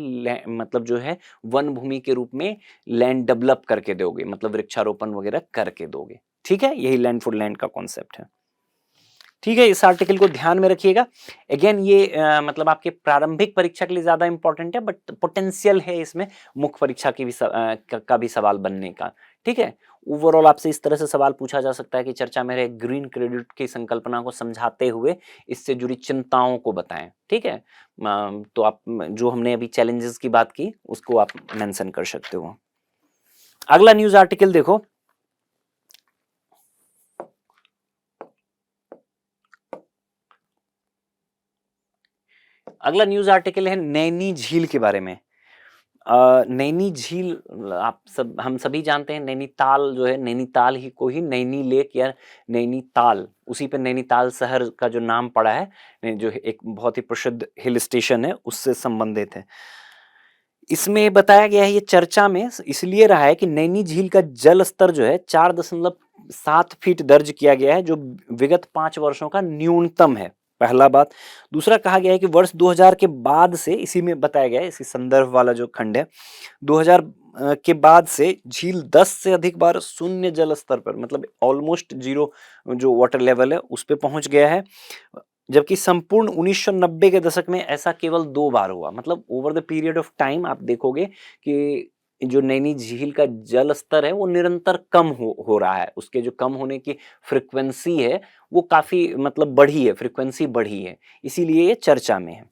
मतलब जो है वन भूमि के रूप में लैंड डेवलप करके दोगे, मतलब वृक्षारोपण वगैरह करके दोगे। ठीक है, यही लैंड फॉर लैंड का कॉन्सेप्ट है। ठीक है, इस आर्टिकल को ध्यान में रखिएगा। अगेन ये मतलब आपके प्रारंभिक परीक्षा के लिए ज्यादा इंपॉर्टेंट है, बट पोटेंशियल है इसमें मुख्य परीक्षा की भी का भी सवाल बनने का। ठीक है, ओवरऑल आपसे इस तरह से सवाल पूछा जा सकता है कि चर्चा में रहे ग्रीन क्रेडिट की संकल्पना को समझाते हुए इससे जुड़ी चिंताओं को बताएं। ठीक है, तो आप जो हमने अभी चैलेंजेस की बात की उसको आप मेंशन कर सकते हो। अगला न्यूज आर्टिकल देखो, अगला न्यूज आर्टिकल है नैनी झील के बारे में। नैनी झील, हम सभी जानते हैं नैनीताल जो है, नैनीताल ही को ही नैनी लेक या नैनीताल, उसी पे नैनीताल शहर का जो नाम पड़ा है, जो एक बहुत ही प्रसिद्ध हिल स्टेशन है, उससे संबंधित है। इसमें बताया गया है, ये चर्चा में इसलिए रहा है कि नैनी झील का जल स्तर जो है 7 फीट दर्ज किया गया है, जो विगत 5 वर्षों का न्यूनतम है, पहला बात। दूसरा कहा गया है कि वर्ष 2000 के बाद से, इसी में बताया गया है, इसी संदर्भ वाला जो खंड है, 2000 के बाद से झील 10 से अधिक बार शून्य जल स्तर पर, मतलब ऑलमोस्ट जीरो जो वाटर लेवल है उस पे पहुंच गया है। जबकि संपूर्ण 1990 के दशक में ऐसा केवल 2 बार हुआ। मतलब over the period of time आप देखोगे कि जो नैनी झील का जल स्तर है वो निरंतर कम हो रहा है। उसके जो कम होने की फ्रीक्वेंसी है वो काफी मतलब बढ़ी है, फ्रीक्वेंसी बढ़ी है, इसीलिए ये चर्चा में है।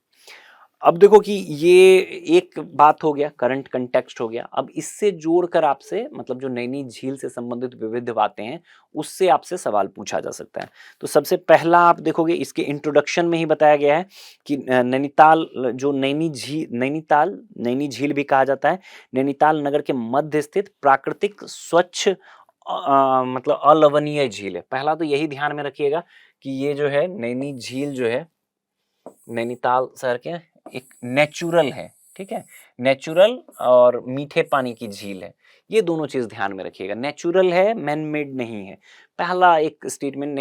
अब देखो कि ये एक बात हो गया, करंट कंटेक्स्ट हो गया। अब इससे जोड़कर आपसे, मतलब जो नैनी झील से संबंधित विविध बातें हैं उससे आपसे सवाल पूछा जा सकता है। तो सबसे पहला आप देखोगे, इसके इंट्रोडक्शन में ही बताया गया है कि नैनीताल, जो नैनी झील भी कहा जाता है, नैनीताल नगर के मध्य स्थित प्राकृतिक स्वच्छ मतलब अलवणीय झील है। पहला तो यही ध्यान में रखिएगा कि ये जो है नैनी झील जो है नैनीताल शहर के एक नेचुरल है, ठीक है, नेचुरल और मीठे पानी की झील है। ये दोनों चीज ध्यान में रखिएगा, नेचुरल है, मैन मेड नहीं है। पहला एक स्टेटमेंट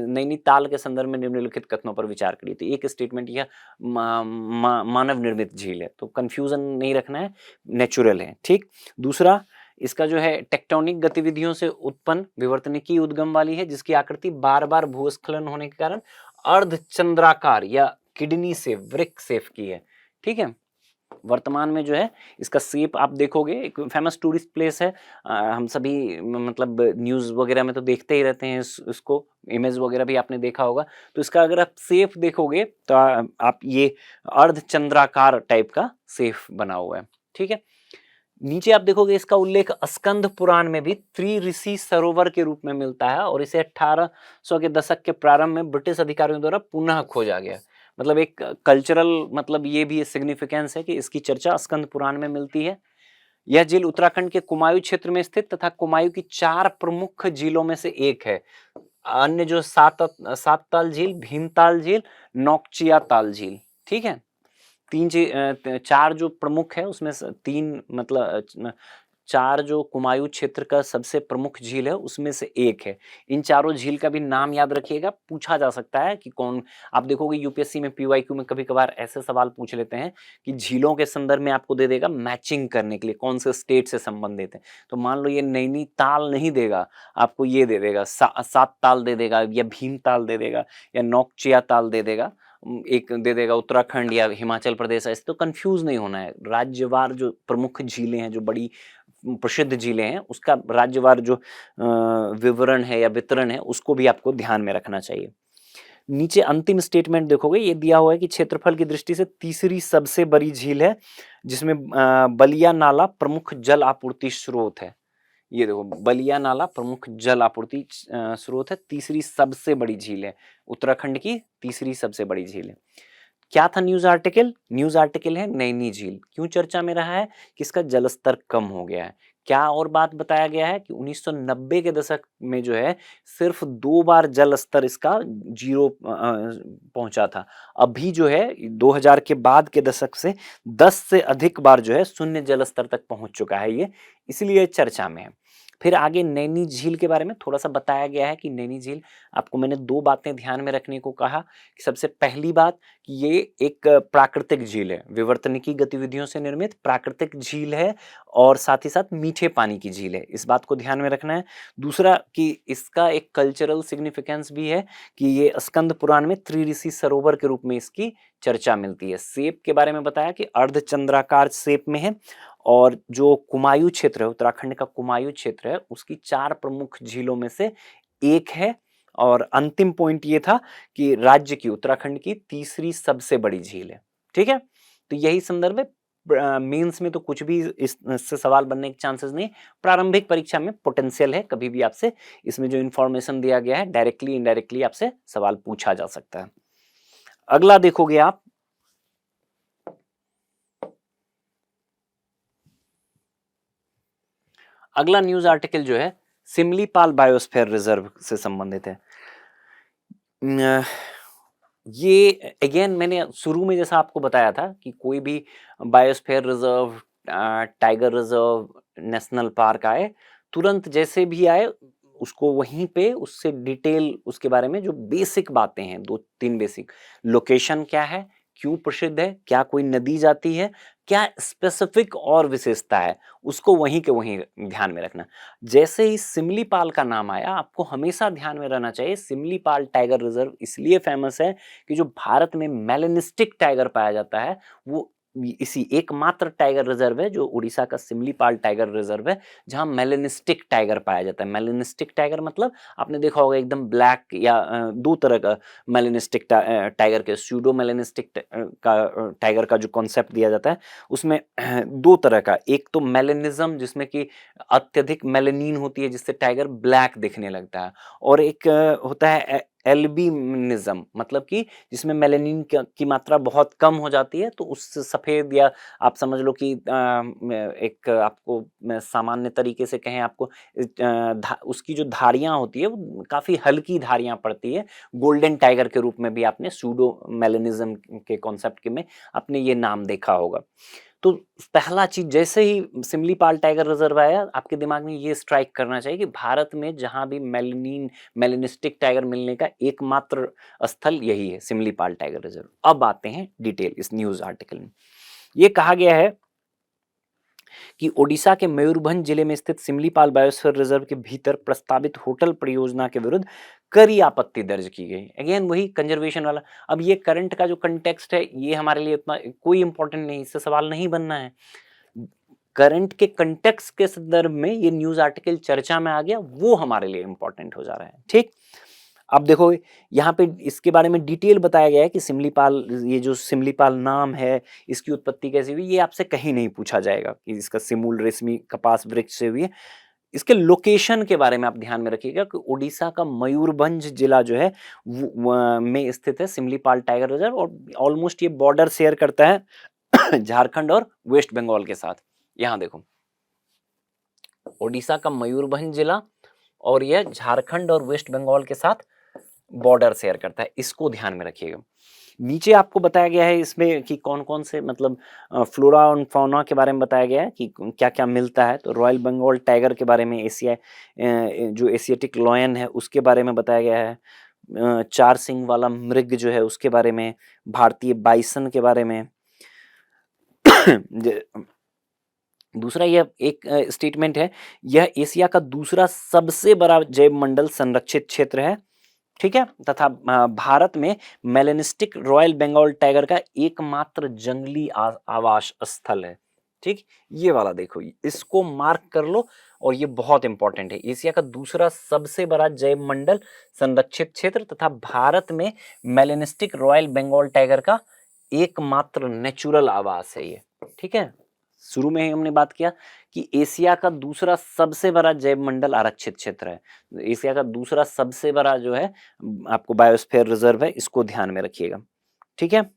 नैनीताल के संदर्भ में निम्नलिखित कथनों पर विचार करिए। तो एक स्टेटमेंट यह मानव निर्मित झील है, तो कंफ्यूजन नहीं रखना है, नेचुरल है, ठीक। दूसरा, इसका जो है टेक्टोनिक गतिविधियों से उत्पन्न विवर्तनिकी उद्गम वाली है, जिसकी आकृति बार बार भूस्खलन होने के कारण अर्धचंद्राकार या किडनी से वृक्क शेप की है, ठीक है। वर्तमान में जो है इसका शेप आप देखोगे, एक फेमस टूरिस्ट प्लेस है, हम सभी मतलब न्यूज वगैरह में तो देखते ही रहते हैं इसको, इमेज वगैरह भी आपने देखा होगा। तो इसका अगर आप शेप देखोगे तो आप ये अर्धचंद्राकार टाइप का शेप बना हुआ है, ठीक है। नीचे आप देखोगे इसका उल्लेख स्कंद पुराण में भी त्रिऋषि सरोवर के रूप में मिलता है, और इसे 1800 के दशक के प्रारंभ में ब्रिटिश अधिकारियों द्वारा पुनः खोजा गया। मतलब एक कल्चरल, मतलब ये भी सिग्निफिकेंस है कि इसकी चर्चा स्कंद पुराण में मिलती है। यह झील उत्तराखंड के कुमायूं क्षेत्र में स्थित तथा कुमायूं की 4 प्रमुख झीलों में से एक है। अन्य जो सात ताल झील, भीमताल झील, नौकचिया ताल झील, ठीक है। 4 जो प्रमुख है उसमें से 3 मतलब 4 जो कुमायूं क्षेत्र का सबसे प्रमुख झील है उसमें से एक है। इन चारों झील का भी नाम याद रखिएगा, पूछा जा सकता है कि कौन। आप देखोगे यूपीएससी में पीवाईक्यू में कभी कभार ऐसे सवाल पूछ लेते हैं कि झीलों के संदर्भ में आपको दे देगा मैचिंग करने के लिए कौन से स्टेट से संबंधित है। तो मान लो ये नैनीताल नहीं देगा, आपको ये दे देगा, सात ताल दे देगा, या भीमताल दे देगा, या नौकचिया ताल दे देगा, एक दे देगा उत्तराखंड या हिमाचल प्रदेश। ऐसे तो कंफ्यूज नहीं होना है। राज्यवार जो प्रमुख झीलें हैं, जो बड़ी प्रसिद्ध झीलें हैं, उसका राज्यवार जो विवरण है या वितरण है उसको भी आपको ध्यान में रखना चाहिए। नीचे अंतिम स्टेटमेंट देखोगे, ये दिया हुआ है कि क्षेत्रफल की दृष्टि से तीसरी सबसे बड़ी झील है, जिसमें बलिया नाला प्रमुख जल आपूर्ति स्रोत है। ये देखो, बलिया नाला प्रमुख जल आपूर्ति स्रोत है, तीसरी सबसे बड़ी झील है, उत्तराखंड की तीसरी सबसे बड़ी झील है। क्या था न्यूज आर्टिकल? न्यूज आर्टिकल है नैनी झील क्यों चर्चा में रहा है कि इसका जलस्तर कम हो गया है। क्या और बात बताया गया है कि 1990 के दशक में जो है सिर्फ 2 बार जल स्तर इसका जीरो पहुंचा था। अभी जो है 2000 के बाद के दशक से 10 से अधिक बार जो है शून्य जल स्तर तक पहुंच चुका है ये, इसलिए चर्चा में है। फिर आगे नैनी झील के बारे में थोड़ा सा बताया गया है कि नैनी झील, आपको मैंने 2 बातें ध्यान में रखने को कहा कि सबसे पहली बात कि ये एक प्राकृतिक झील है, विवर्तनिकी गतिविधियों से निर्मित प्राकृतिक झील है, और साथ ही साथ मीठे पानी की झील है, इस बात को ध्यान में रखना है। दूसरा कि इसका एक कल्चरल सिग्निफिकेंस भी है कि ये स्कंद पुराण में त्रिऋषि सरोवर के रूप में इसकी चर्चा मिलती है। शेप के बारे में बताया कि अर्धचंद्राकार शेप में है, और जो कुमायूं क्षेत्र है, उत्तराखंड का कुमायूं क्षेत्र है, उसकी 4 प्रमुख झीलों में से एक है। और अंतिम पॉइंट ये था कि राज्य की, उत्तराखंड की तीसरी सबसे बड़ी झील है, ठीक है। तो यही संदर्भ है। मेंस में तो कुछ भी इससे सवाल बनने के चांसेस नहीं, प्रारंभिक परीक्षा में पोटेंशियल है, कभी भी आपसे इसमें जो इंफॉर्मेशन दिया गया है डायरेक्टली इनडायरेक्टली आपसे सवाल पूछा जा सकता है। अगला देखोगे आप, अगला न्यूज आर्टिकल जो है सिमलीपाल बायोस्फीयर रिजर्व से संबंधित है। ये अगेन मैंने शुरू में जैसा आपको बताया था कि कोई भी biosphere reserve, tiger reserve, national park आए, तुरंत जैसे भी आए उसको वहीं पे उससे डिटेल उसके बारे में जो बेसिक बातें हैं, 2-3 बेसिक, लोकेशन क्या है, क्यों प्रसिद्ध है, क्या कोई नदी जाती है, क्या स्पेसिफिक और विशेषता है, उसको वहीं के वहीं ध्यान में रखना। जैसे ही सिमलीपाल का नाम आया, आपको हमेशा ध्यान में रहना चाहिए, सिमलीपाल टाइगर रिजर्व इसलिए फेमस है कि जो भारत में मेलेनिस्टिक टाइगर पाया जाता है, वो इसी एकमात्र टाइगर रिजर्व है जो उड़ीसा का सिमलीपाल टाइगर रिजर्व है, जहां मेलेनिस्टिक टाइगर पाया जाता है। मेलेनिस्टिक टाइगर मतलब आपने देखा होगा एकदम ब्लैक या दो तरह का मेलेनिस्टिक टाइगर के स्यूडो मेलेनिस्टिक का टाइगर का जो कॉन्सेप्ट दिया जाता है, उसमें दो तरह का, एक तो मेलेनिज्म जिसमें कि अत्यधिक मेलेनिन होती है जिससे टाइगर ब्लैक दिखने लगता है, और एक होता है एल्बिनिज्म, मतलब कि जिसमें मेलेनिन की मात्रा बहुत कम हो जाती है, तो उससे सफेद, या आप समझ लो कि एक आपको सामान्य तरीके से कहें, आपको उसकी जो धारियां होती है वो काफी हल्की धारियां पड़ती है। गोल्डन टाइगर के रूप में भी आपने सूडो मेलेनिज्म के कॉन्सेप्ट के में आपने ये नाम देखा होगा। तो पहला चीज, जैसे ही सिमलीपाल टाइगर रिजर्व आया, आपके दिमाग में ये स्ट्राइक करना चाहिए कि भारत में जहां भी मेलेनिस्टिक टाइगर मिलने का एकमात्र स्थल यही है, सिमलीपाल टाइगर रिजर्व। अब आते हैं डिटेल इस न्यूज आर्टिकल में। ये कहा गया है कि ओडिशा के मयूरभंज जिले में स्थित सिमलीपाल बायोस्फीयर रिजर्व के भीतर प्रस्तावित होटल परियोजना के विरुद्ध कड़ी आपत्ति दर्ज की गई। अगेन वही कंजर्वेशन वाला। अब ये करंट का जो कंटेक्स्ट है, ये हमारे लिए इतना कोई इंपॉर्टेंट नहीं, इससे सवाल नहीं बनना है। करंट के कंटेक्स्ट के संदर्भ में ये न्यूज आर्टिकल चर्चा में आ गया, वो हमारे लिए इंपॉर्टेंट हो जा रहा है। ठीक, अब देखो यहाँ पे इसके बारे में डिटेल बताया गया है कि सिमलीपाल, ये जो सिमलीपाल नाम है, इसकी उत्पत्ति कैसे हुई, ये आपसे कहीं नहीं पूछा जाएगा कि इसका सिमूल रेशमी कपास वृक्ष से हुई है। इसके लोकेशन के बारे में आप ध्यान में रखिएगा कि उड़ीसा का मयूरभंज जिला जो है में स्थित है सिमलीपाल टाइगर रिजर्व, और ऑलमोस्ट ये बॉर्डर शेयर करता है झारखंड और वेस्ट बंगाल के साथ। यहाँ देखो, उड़ीसा का मयूरभंज जिला और यह झारखंड और वेस्ट बंगाल के साथ बॉर्डर शेयर करता है, इसको ध्यान में रखिएगा। नीचे आपको बताया गया है इसमें कि कौन कौन से, मतलब फ्लोरा और फौना के बारे में बताया गया है कि क्या क्या मिलता है। तो रॉयल बंगाल टाइगर के बारे में, एशिया जो एशियाटिक लॉयन है उसके बारे में बताया गया है, चार सिंग वाला मृग जो है उसके बारे में, भारतीय बाइसन के बारे में। दूसरा यह एक स्टेटमेंट है, यह एशिया का दूसरा सबसे बड़ा जैव मंडल संरक्षित क्षेत्र है, ठीक है, तथा भारत में मेलेनिस्टिक रॉयल बंगाल टाइगर का एकमात्र जंगली आवास स्थल है। ठीक, ये वाला देखो, इसको मार्क कर लो, और ये बहुत इंपॉर्टेंट है। एशिया का दूसरा सबसे बड़ा जैव मंडल संरक्षित क्षेत्र तथा भारत में मेलेनिस्टिक रॉयल बंगाल टाइगर का एकमात्र नेचुरल आवास है ये। ठीक है, शुरू में ही हमने बात किया कि एशिया का दूसरा सबसे बड़ा जैव मंडल आरक्षित क्षेत्र है। एशिया का दूसरा सबसे बड़ा जो है आपको बायोस्फीयर रिजर्व है, इसको ध्यान में रखिएगा। ठीक है,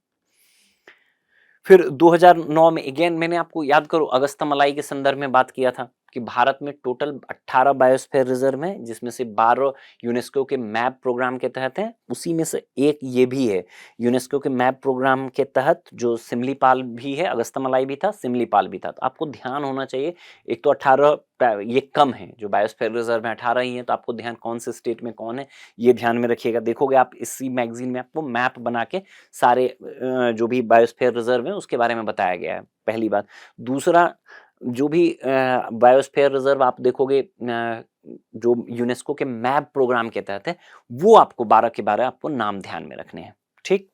फिर 2009 में अगेन मैंने आपको याद करो अगस्तमलाई के संदर्भ में बात किया था कि भारत में टोटल 18 बायोस्फीयर रिजर्व हैं, जिसमें से 12 यूनेस्को के मैप प्रोग्राम के तहत हैं। उसी में से एक ये भी है यूनेस्को के मैप प्रोग्राम के तहत, जो सिमलीपाल भी है, अगस्तमलाई भी था, सिमलीपाल भी था। तो आपको ध्यान होना चाहिए, एक तो 18 ये कम है, जो बायोस्फीयर रिजर्व में 18 ही है, तो आपको ध्यान कौन से स्टेट में कौन है ये ध्यान में रखिएगा। देखोगे आप इसी मैगजीन में आपको मैप बना के सारे जो भी बायोस्फीयर रिजर्व है उसके बारे में बताया गया है, पहली बात। दूसरा, जो भी बायोस्फीयर रिजर्व आप देखोगे जो यूनेस्को के मैप प्रोग्राम के तहत है, वो आपको 12 के 12 आपको नाम ध्यान में रखने हैं। ठीक,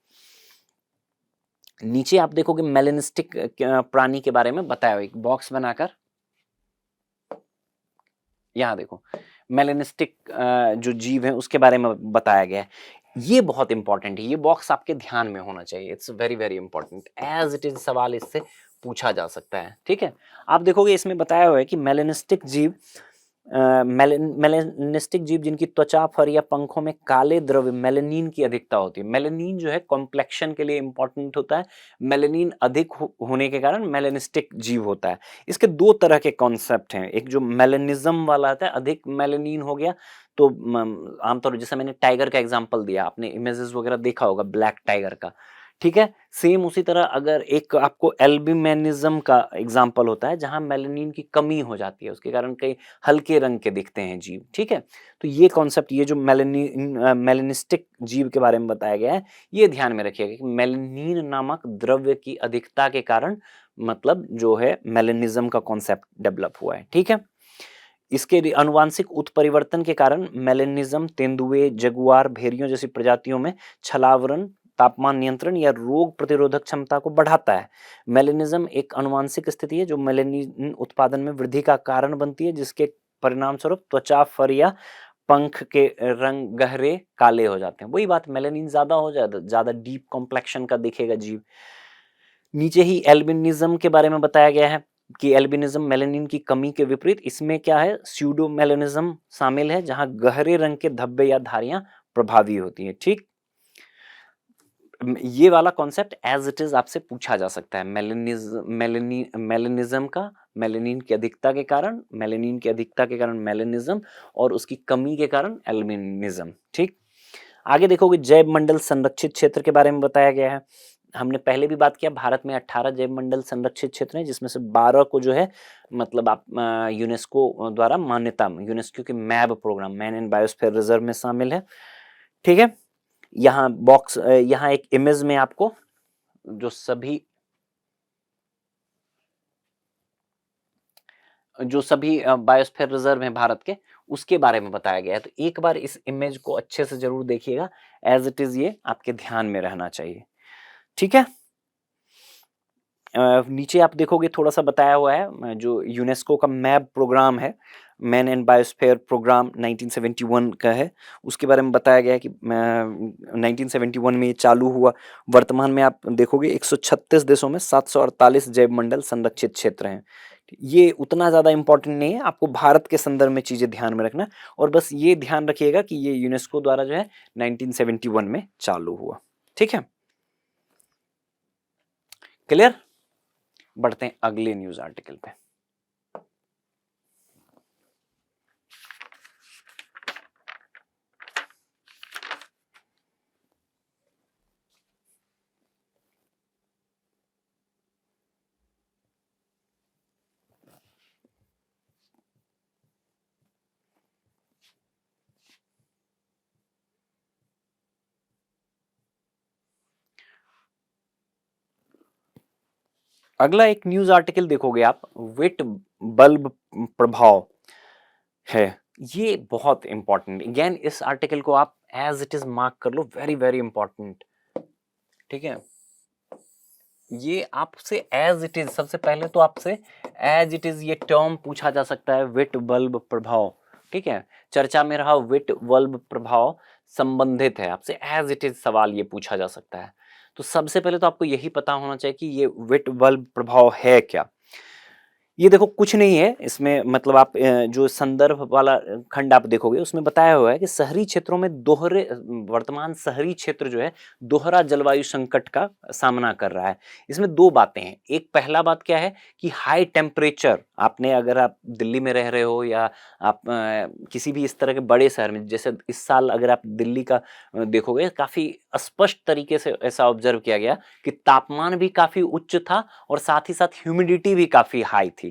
नीचे आप देखोगे मेलेनिस्टिक प्राणी के बारे में बताया हुआ, एक बॉक्स बनाकर यहाँ देखो मेलेनिस्टिक जो जीव है उसके बारे में बताया गया है। ये बहुत इंपॉर्टेंट है, ये बॉक्स आपके ध्यान में होना चाहिए। It's very very important, as it is सवाल इससे पूछा जा सकता है। ठीक है, आप देखोगे इसमें बताया हुआ है कि मेलेनिस्टिक जीव मेलेनिस्टिक जीव जिनकी त्वचा, फर या पंखों में काले द्रव्य मेलेनिन की अधिकता होती है। मेलेनिन जो है कॉम्प्लेक्शन के लिए इंपॉर्टेंट होता है, मेलेनिन अधिक होने के कारण मेलेनिस्टिक जीव होता है। इसके दो तरह के कॉन्सेप्ट हैं, एक जो मेलेनिज्म वाला आता है, अधिक मेलेनिन हो गया तो आमतौर जैसे मैंने टाइगर का एग्जांपल दिया, आपने इमेजेस वगैरह देखा होगा ब्लैक टाइगर का। ठीक है। सेम उसी तरह अगर एक आपको एल्बिमेनिज्म का एग्जाम्पल होता है जहां मेलानिन की कमी हो जाती है, उसके कारण कई हल्के रंग के दिखते हैं जीव। ठीक है, तो ये कॉन्सेप्ट, ये जो मेलेनिस्टिक जीव के बारे में बताया गया है, ये ध्यान में रखिएगा कि मेलानिन नामक द्रव्य की अधिकता के कारण मतलब जो है मेलेनिज्म का कॉन्सेप्ट डेवलप हुआ है। ठीक है, इसके अनुवांशिक उत्परिवर्तन के कारण मेलेनिज्म तेंदुए, जगुआर, भेड़ियों जैसी प्रजातियों में छलावरण, तापमान नियंत्रण या रोग प्रतिरोधक क्षमता को बढ़ाता है। मेलेनिज्म एक अनुवांशिक स्थिति है जो मेलेनिन उत्पादन में वृद्धि का कारण बनती है, जिसके परिणाम स्वरूप त्वचा, फर या पंख के रंग गहरे काले हो जाते हैं। वही बात, मेलेनिन ज्यादा हो जाए, ज्यादा डीप कॉम्प्लेक्शन का दिखेगा जीव। नीचे ही एल्बिनिज्म के बारे में बताया गया है कि एल्बिनिज्म मेलानिन की कमी के विपरीत, इसमें क्या है, स्यूडो मेलानिज्म शामिल है जहां गहरे रंग के धब्बे या धारियां प्रभावी होती हैं। ठीक, ये वाला कॉन्सेप्ट एज इट इज आपसे पूछा जा सकता है। मेलेनिज्म का मेलेनिन की अधिकता के कारण, मेलेनिन की अधिकता के कारण मेलेनिज्म, और उसकी कमी के कारण एल्बिनिज्म। ठीक, आगे देखोगे जैव मंडल संरक्षित क्षेत्र के बारे में बताया गया है। हमने पहले भी बात किया, भारत में 18 जैव मंडल संरक्षित क्षेत्र हैं, जिसमें से 12 को जो है मतलब आप यूनेस्को द्वारा मान्यता, यूनेस्को के MAB programme, man in biosphere reserve में शामिल है। ठीक है, यहाँ बॉक्स, यहाँ एक इमेज में आपको जो सभी बायोस्फीयर रिजर्व हैं भारत के, उसके बारे में बताया गया है। तो एक बार इस इमेज को अच्छे से जरूर देखिएगा, एज इट इज ये आपके ध्यान में रहना चाहिए। ठीक है, नीचे आप देखोगे थोड़ा सा बताया हुआ है जो यूनेस्को का मैप प्रोग्राम है, मैन एंड बायोस्फीयर प्रोग्राम 1971 का है, उसके बारे में बताया गया है कि 1971 में ये चालू हुआ। वर्तमान में आप देखोगे 136 देशों में 748 जैव मंडल संरक्षित क्षेत्र हैं। ये उतना ज़्यादा इंपॉर्टेंट नहीं है, आपको भारत के संदर्भ में चीज़ें ध्यान में रखना, और बस ये ध्यान रखिएगा कि ये यूनेस्को द्वारा जो है 1971 में चालू हुआ। ठीक है, क्लियर। बढ़ते हैं अगले न्यूज आर्टिकल पे। अगला एक न्यूज आर्टिकल देखोगे आप, विट बल्ब प्रभाव है। ये बहुत इंपॉर्टेंट, अगेन इस आर्टिकल को आप एज इट इज मार्क कर लो, वेरी वेरी इंपॉर्टेंट। ठीक है, ये आपसे एज इट इज, सबसे पहले तो आपसे एज इट इज ये टर्म पूछा जा सकता है, विट बल्ब प्रभाव। ठीक है, चर्चा में रहा विट बल्ब प्रभाव संबंधित है, आपसे एज इट इज सवाल ये पूछा जा सकता है। तो सबसे पहले तो आपको यही पता होना चाहिए कि ये विट बल्ब प्रभाव है क्या। ये देखो कुछ नहीं है इसमें, मतलब आप जो संदर्भ वाला खंड आप देखोगे उसमें बताया हुआ है कि शहरी क्षेत्रों में वर्तमान शहरी क्षेत्र जो है दोहरा जलवायु संकट का सामना कर रहा है। इसमें दो बातें हैं, एक पहला बात क्या है कि हाई टेम्परेचर, आपने अगर आप दिल्ली में रह रहे हो या आप किसी भी इस तरह के बड़े शहर में, जैसे इस साल अगर आप दिल्ली का देखोगे, काफी स्पष्ट तरीके से ऐसा ऑब्जर्व किया गया कि तापमान भी काफी उच्च था और साथ ही साथ ह्यूमिडिटी भी काफी हाई थी।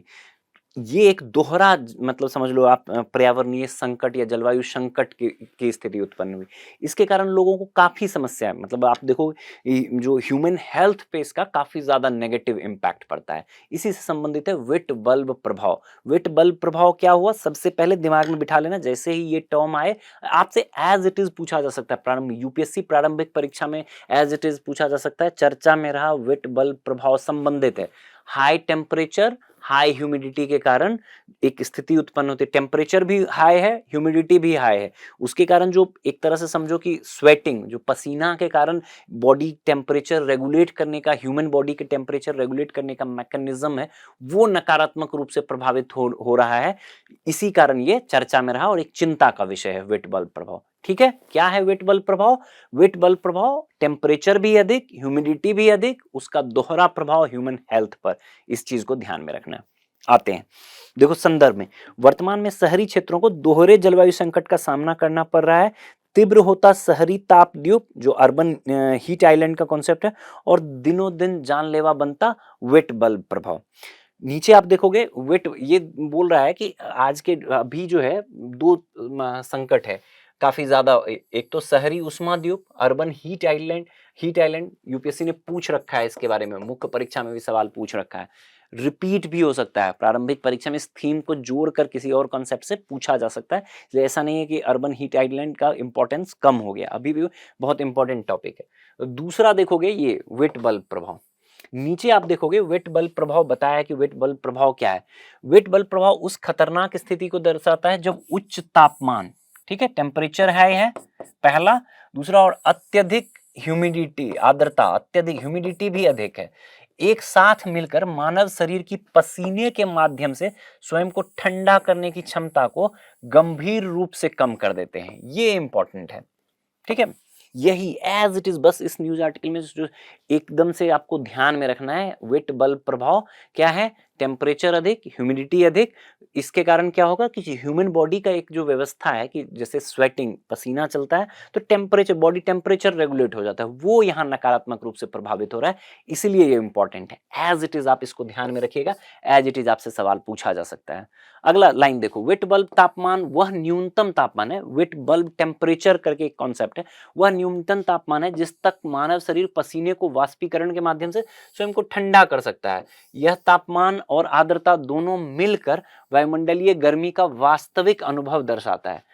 ये एक दोहरा मतलब समझ लो आप पर्यावरणीय संकट या जलवायु संकट की स्थिति उत्पन्न हुई। इसके कारण लोगों को काफी समस्या है, मतलब आप देखो जो ह्यूमन हेल्थ पे इसका काफी ज्यादा नेगेटिव इम्पैक्ट पड़ता है। इसी से संबंधित है विट बल्ब प्रभाव। विट बल्ब प्रभाव क्या हुआ, सबसे पहले दिमाग में बिठा लेना, जैसे ही ये टर्म आए आपसे एज इट इज पूछा जा सकता है, प्रारंभ यूपीएससी प्रारंभिक परीक्षा में एज इट इज पूछा जा सकता है। चर्चा में रहा विट बल्ब प्रभाव संबंधित है, हाई टेम्परेचर हाई ह्यूमिडिटी के कारण एक स्थिति उत्पन्न होती है। टेम्परेचर भी हाई है, ह्यूमिडिटी भी हाई है, उसके कारण जो एक तरह से समझो कि स्वेटिंग, जो पसीना के कारण बॉडी टेम्परेचर रेगुलेट करने का, ह्यूमन बॉडी के टेम्परेचर रेगुलेट करने का मैकेनिज्म है, वो नकारात्मक रूप से प्रभावित हो रहा है। इसी कारण ये चर्चा में रहा और एक चिंता का विषय है विट बल्ब प्रभाव। ठीक है, क्या है विट बल्ब प्रभाव? विट बल्ब प्रभाव टेम्परेचर भी अधिक, ह्यूमिडिटी भी अधिक, उसका दोहरा प्रभाव ह्यूमन हेल्थ पर, इस चीज को ध्यान में रखना। आते हैं, देखो संदर्भ में, वर्तमान में शहरी क्षेत्रों को दोहरे जलवायु संकट का सामना करना पड़ रहा है। तीव्र होता शहरी तापद्वीप जो अर्बन हीट आइलैंड का कॉन्सेप्ट है, और दिनों दिन जानलेवा बनता वेट बल्ब प्रभाव। नीचे आप देखोगे वेट ये बोल रहा है कि आज के अभी जो है दो संकट है काफी ज्यादा। एक तो शहरी उष्माद्वीप अर्बन हीट आइलैंड यूपीएससी ने पूछ रखा है, इसके बारे में मुख्य परीक्षा में भी सवाल पूछ रखा है, रिपीट भी हो सकता है प्रारंभिक परीक्षा में, इस थीम को जोड़कर किसी और कॉन्सेप्ट से पूछा जा सकता है। इसलिए ऐसा नहीं है कि अर्बन हीट आइलैंड का इंपॉर्टेंस कम हो गया, अभी भी बहुत इंपॉर्टेंट टॉपिक है। दूसरा देखोगे ये वेट बल्ब प्रभाव। नीचे आप देखोगे वेट बल्ब प्रभाव बताया कि वेट बल्ब प्रभाव क्या है। वेट बल्ब प्रभाव उस खतरनाक स्थिति को दर्शाता है जब उच्च तापमान, ठीक है, टेम्परेचर हाई है पहला, दूसरा और अत्यधिक ह्यूमिडिटी आर्द्रता, अत्यधिक ह्यूमिडिटी भी अधिक है, एक साथ मिलकर मानव शरीर की पसीने के माध्यम से स्वयं को ठंडा करने की क्षमता को गंभीर रूप से कम कर देते हैं। ये इंपॉर्टेंट है, ठीक है। यही एज इट इज, बस इस न्यूज आर्टिकल में जो एकदम से आपको ध्यान में रखना है, वेट बल्ब प्रभाव क्या है, टेम्परेचर अधिक, ह्यूमिडिटी अधिक, इसके कारण क्या होगा कि ह्यूमन बॉडी का एक जो व्यवस्था है कि जैसे स्वेटिंग पसीना चलता है तो टेम्परेचर, बॉडी टेम्परेचर रेगुलेट हो जाता है, वो यहाँ नकारात्मक रूप से प्रभावित हो रहा है, इसीलिए ये इंपॉर्टेंट है। एज इट इज आप इसको ध्यान में रखिएगा, एज इट इज आपसे सवाल पूछा जा सकता है। अगला लाइन देखो, वेट बल्ब तापमान वह न्यूनतम तापमान है, वेट बल्ब टेम्परेचर करके एक कॉन्सेप्ट है, वह न्यूनतम तापमान है जिस तक मानव शरीर पसीने को वाष्पीकरण के माध्यम से स्वयं को ठंडा कर सकता है। यह तापमान और आर्द्रता दोनों मिलकर वायुमंडलीय गर्मी का वास्तविक अनुभव दर्शाता है।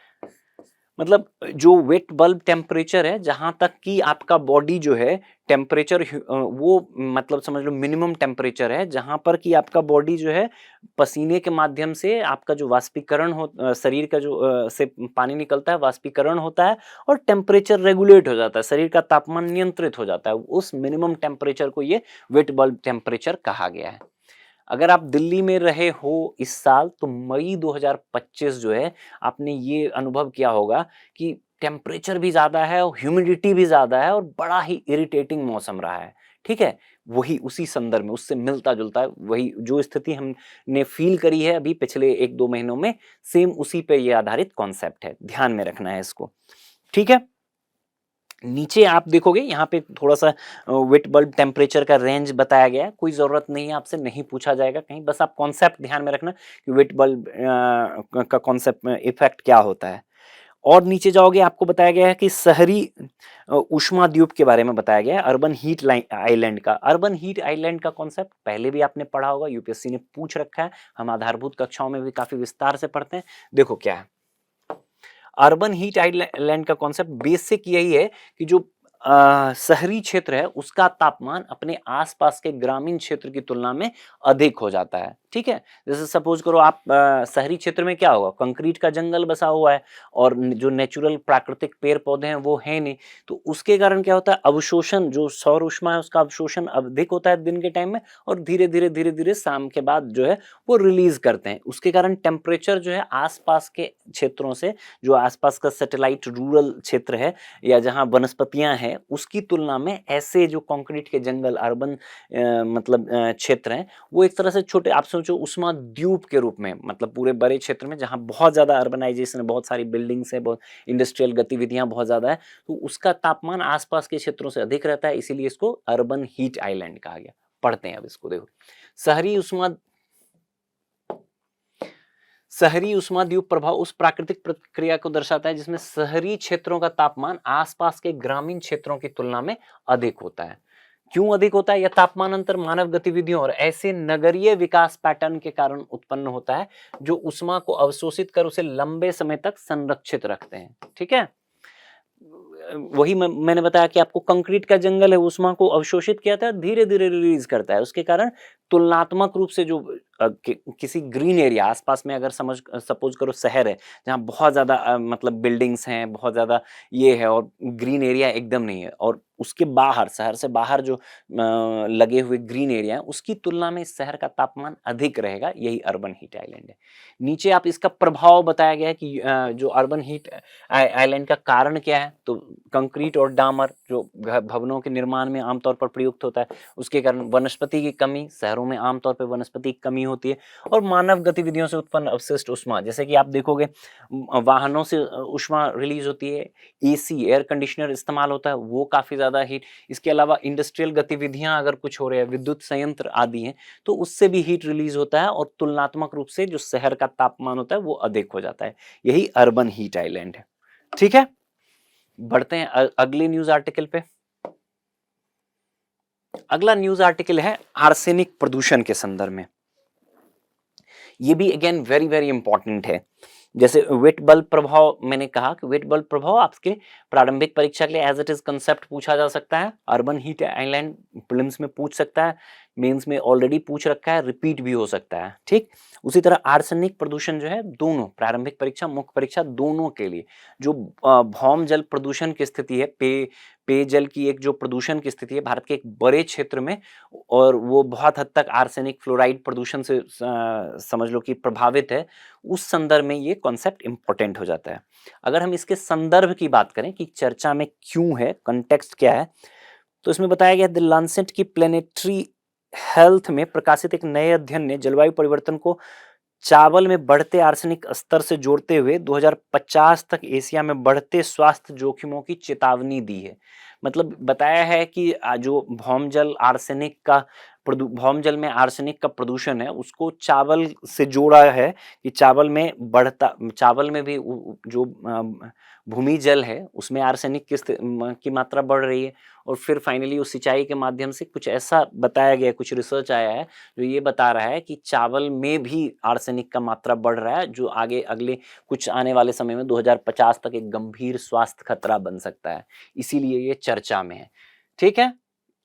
मतलब जो वेट बल्ब टेम्परेचर है, जहां तक कि आपका बॉडी जो है टेम्परेचर वो मतलब समझ लो मिनिमम टेम्परेचर है, जहां पर कि आपका बॉडी जो है पसीने के माध्यम से आपका जो वाष्पीकरण हो, शरीर का जो से पानी निकलता है वाष्पीकरण होता है और टेम्परेचर रेगुलेट हो जाता है, शरीर का तापमान नियंत्रित हो जाता है, उस मिनिमम टेम्परेचर को ये वेट बल्ब टेम्परेचर कहा गया है। अगर आप दिल्ली में रहे हो इस साल तो मई 2025 जो है आपने ये अनुभव किया होगा कि टेम्परेचर भी ज्यादा है और ह्यूमिडिटी भी ज्यादा है और बड़ा ही इरिटेटिंग मौसम रहा है, ठीक है। वही उसी संदर्भ में उससे मिलता जुलता है, वही जो स्थिति हमने फील करी है अभी पिछले 1-2 महीनों में, सेम उसी पे ये आधारित कॉन्सेप्ट है, ध्यान में रखना है इसको, ठीक है। नीचे आप देखोगे यहाँ पे थोड़ा सा वेट बल्ब टेम्परेचर का रेंज बताया गया है, कोई जरूरत नहीं है, आपसे नहीं पूछा जाएगा कहीं, बस आप कॉन्सेप्ट ध्यान में रखना कि वेट बल्ब का कॉन्सेप्ट में इफेक्ट क्या होता है। और नीचे जाओगे आपको बताया गया है कि शहरी उष्माद्वीप के बारे में बताया गया है, अर्बन हीट आइलैंड का। अर्बन हीट आइलैंड का कॉन्सेप्ट पहले भी आपने पढ़ा होगा, यूपीएससी ने पूछ रखा है, हम आधारभूत कक्षाओं में भी काफी विस्तार से पढ़ते हैं। देखो क्या है अर्बन हीट आइलैंड का कॉन्सेप्ट, बेसिक यही है कि जो शहरी क्षेत्र है उसका तापमान अपने आसपास के ग्रामीण क्षेत्र की तुलना में अधिक हो जाता है, ठीक है। जैसे सपोज करो आप शहरी क्षेत्र में क्या होगा, कंक्रीट का जंगल बसा हुआ है और जो नेचुरल प्राकृतिक पेड़ पौधे हैं वो है नहीं, तो उसके कारण क्या होता है अवशोषण, जो सौर ऊष्मा है उसका अवशोषण अधिक होता है दिन के टाइम में, और धीरे धीरे शाम के बाद जो है वो रिलीज करते हैं, उसके कारण टेम्परेचर जो है आसपास के क्षेत्रों से, जो आसपास का सैटेलाइट रूरल क्षेत्र है या जहाँ वनस्पतियां हैं उसकी तुलना में ऐसे जो कंक्रीट के जंगल अर्बन मतलब क्षेत्र हैं वो एक तरह से छोटे, आप सोचो उष्मा द्वीप के रूप में, मतलब पूरे बड़े क्षेत्र में जहाँ बहुत ज्यादा अर्बनाइजेशन है, बहुत सारी बिल्डिंग्स है, बहुत इंडस्ट्रियल गतिविधियां बहुत ज्यादा है, तो उसका तापमान आसपास के क्षेत्रों से अधिक रहता है, इसीलिए इसको अर्बन हीट आइलैंड कहा गया। पढ़ते हैं अब इसको, देखो शहरी उष्माद्वीप प्रभाव उस प्राकृतिक प्रक्रिया को दर्शाता है जिसमें शहरी क्षेत्रों का तापमान आसपास के ग्रामीण क्षेत्रों की तुलना में अधिक होता है। क्यों अधिक होता है? यह तापमान अंतर मानव गतिविधियों और ऐसे नगरीय विकास पैटर्न के कारण उत्पन्न होता है जो उष्मा को अवशोषित कर उसे लंबे समय तक संरक्षित रखते हैं, ठीक है। वही मैंने बताया कि आपको कंक्रीट का जंगल है, उष्मा को अवशोषित किया था, धीरे धीरे रिलीज करता है, उसके कारण तुलनात्मक रूप से जो किसी ग्रीन एरिया आसपास में, अगर सपोज करो शहर है जहाँ बहुत ज्यादा मतलब बिल्डिंग्स हैं, बहुत ज्यादा ये है और ग्रीन एरिया एकदम नहीं है, और उसके बाहर, शहर से बाहर जो लगे हुए ग्रीन एरिया है उसकी तुलना में इस शहर का तापमान अधिक रहेगा, यही अर्बन हीट आइलैंड है। नीचे आप इसका प्रभाव बताया गया है कि जो अर्बन हीट आइलैंड का कारण क्या है, तो कंक्रीट और डामर जो भवनों के निर्माण में आमतौर पर प्रयुक्त होता है, उसके कारण वनस्पति की कमी, शहरों में आमतौर पर वनस्पति की कमी होती है, और मानव गतिविधियों से उत्पन्न अवशिष्ट ऊष्मा, जैसे कि आप देखोगे वाहनों से ऊष्मा रिलीज होती है, एसी एयर कंडीशनर इस्तेमाल होता है, वो काफी ज्यादा हीट, इसके अलावा इंडस्ट्रियल गतिविधियां अगर कुछ हो रही है, विद्युत संयंत्र आदि हैं, तो उससे भी हीट रिलीज होता है, और तुलनात्मक रूप से जो शहर का तापमान होता है वो अधिक हो जाता है। यही अर्बन हीट आइलैंड है। ठीक है, बढ़ते हैं अगले न्यूज आर्टिकल पे। अगला न्यूज आर्टिकल है आर्सेनिक प्रदूषण के संदर्भ में। ये भी अगेन वेरी वेरी इंपॉर्टेंट है। जैसे वेट बल्ब प्रभाव, मैंने कहा कि वेट बल्ब प्रभाव आपके प्रारंभिक परीक्षा के लिए एज इट इज कंसेप्ट पूछा जा सकता है, अर्बन हीट आइलैंड प्रीलिम्स में पूछ सकता है, मेंस में ऑलरेडी पूछ रखा है, रिपीट भी हो सकता है। ठीक, उसी तरह आर्सेनिक प्रदूषण जो है, दोनों प्रारंभिक परीक्षा मुख्य परीक्षा दोनों के लिए जो भौम जल प्रदूषण की स्थिति है, पेयजल की एक जो प्रदूषण की स्थिति है भारत के एक बड़े क्षेत्र में, और वो बहुत हद तक आर्सेनिक फ्लोराइड प्रदूषण से समझ लो कि प्रभावित है, उस संदर्भ में ये कॉन्सेप्ट इंपॉर्टेंट हो जाता है। अगर हम इसके संदर्भ की बात करें कि चर्चा में क्यों है, कंटेक्स्ट क्या है, तो इसमें बताया गया द लांसेट की प्लेनेटरी हेल्थ में प्रकाशित एक नए अध्ययन ने जलवायु परिवर्तन को चावल में बढ़ते आर्सेनिक स्तर से जोड़ते हुए 2050 तक एशिया में बढ़ते स्वास्थ्य जोखिमों की चेतावनी दी है। मतलब बताया है कि जो भौम जल में आर्सेनिक का प्रदूषण है, उसको चावल से जोड़ा है कि चावल में भी जो भूमि जल है उसमें आर्सेनिक की मात्रा बढ़ रही है, और फिर फाइनली उस सिंचाई के माध्यम से कुछ ऐसा बताया गया, कुछ रिसर्च आया है जो ये बता रहा है कि चावल में भी आर्सेनिक का मात्रा बढ़ रहा है, जो आगे अगले कुछ आने वाले समय में 2050 तक एक गंभीर स्वास्थ्य खतरा बन सकता है, इसीलिए ये चर्चा में है। ठीक है,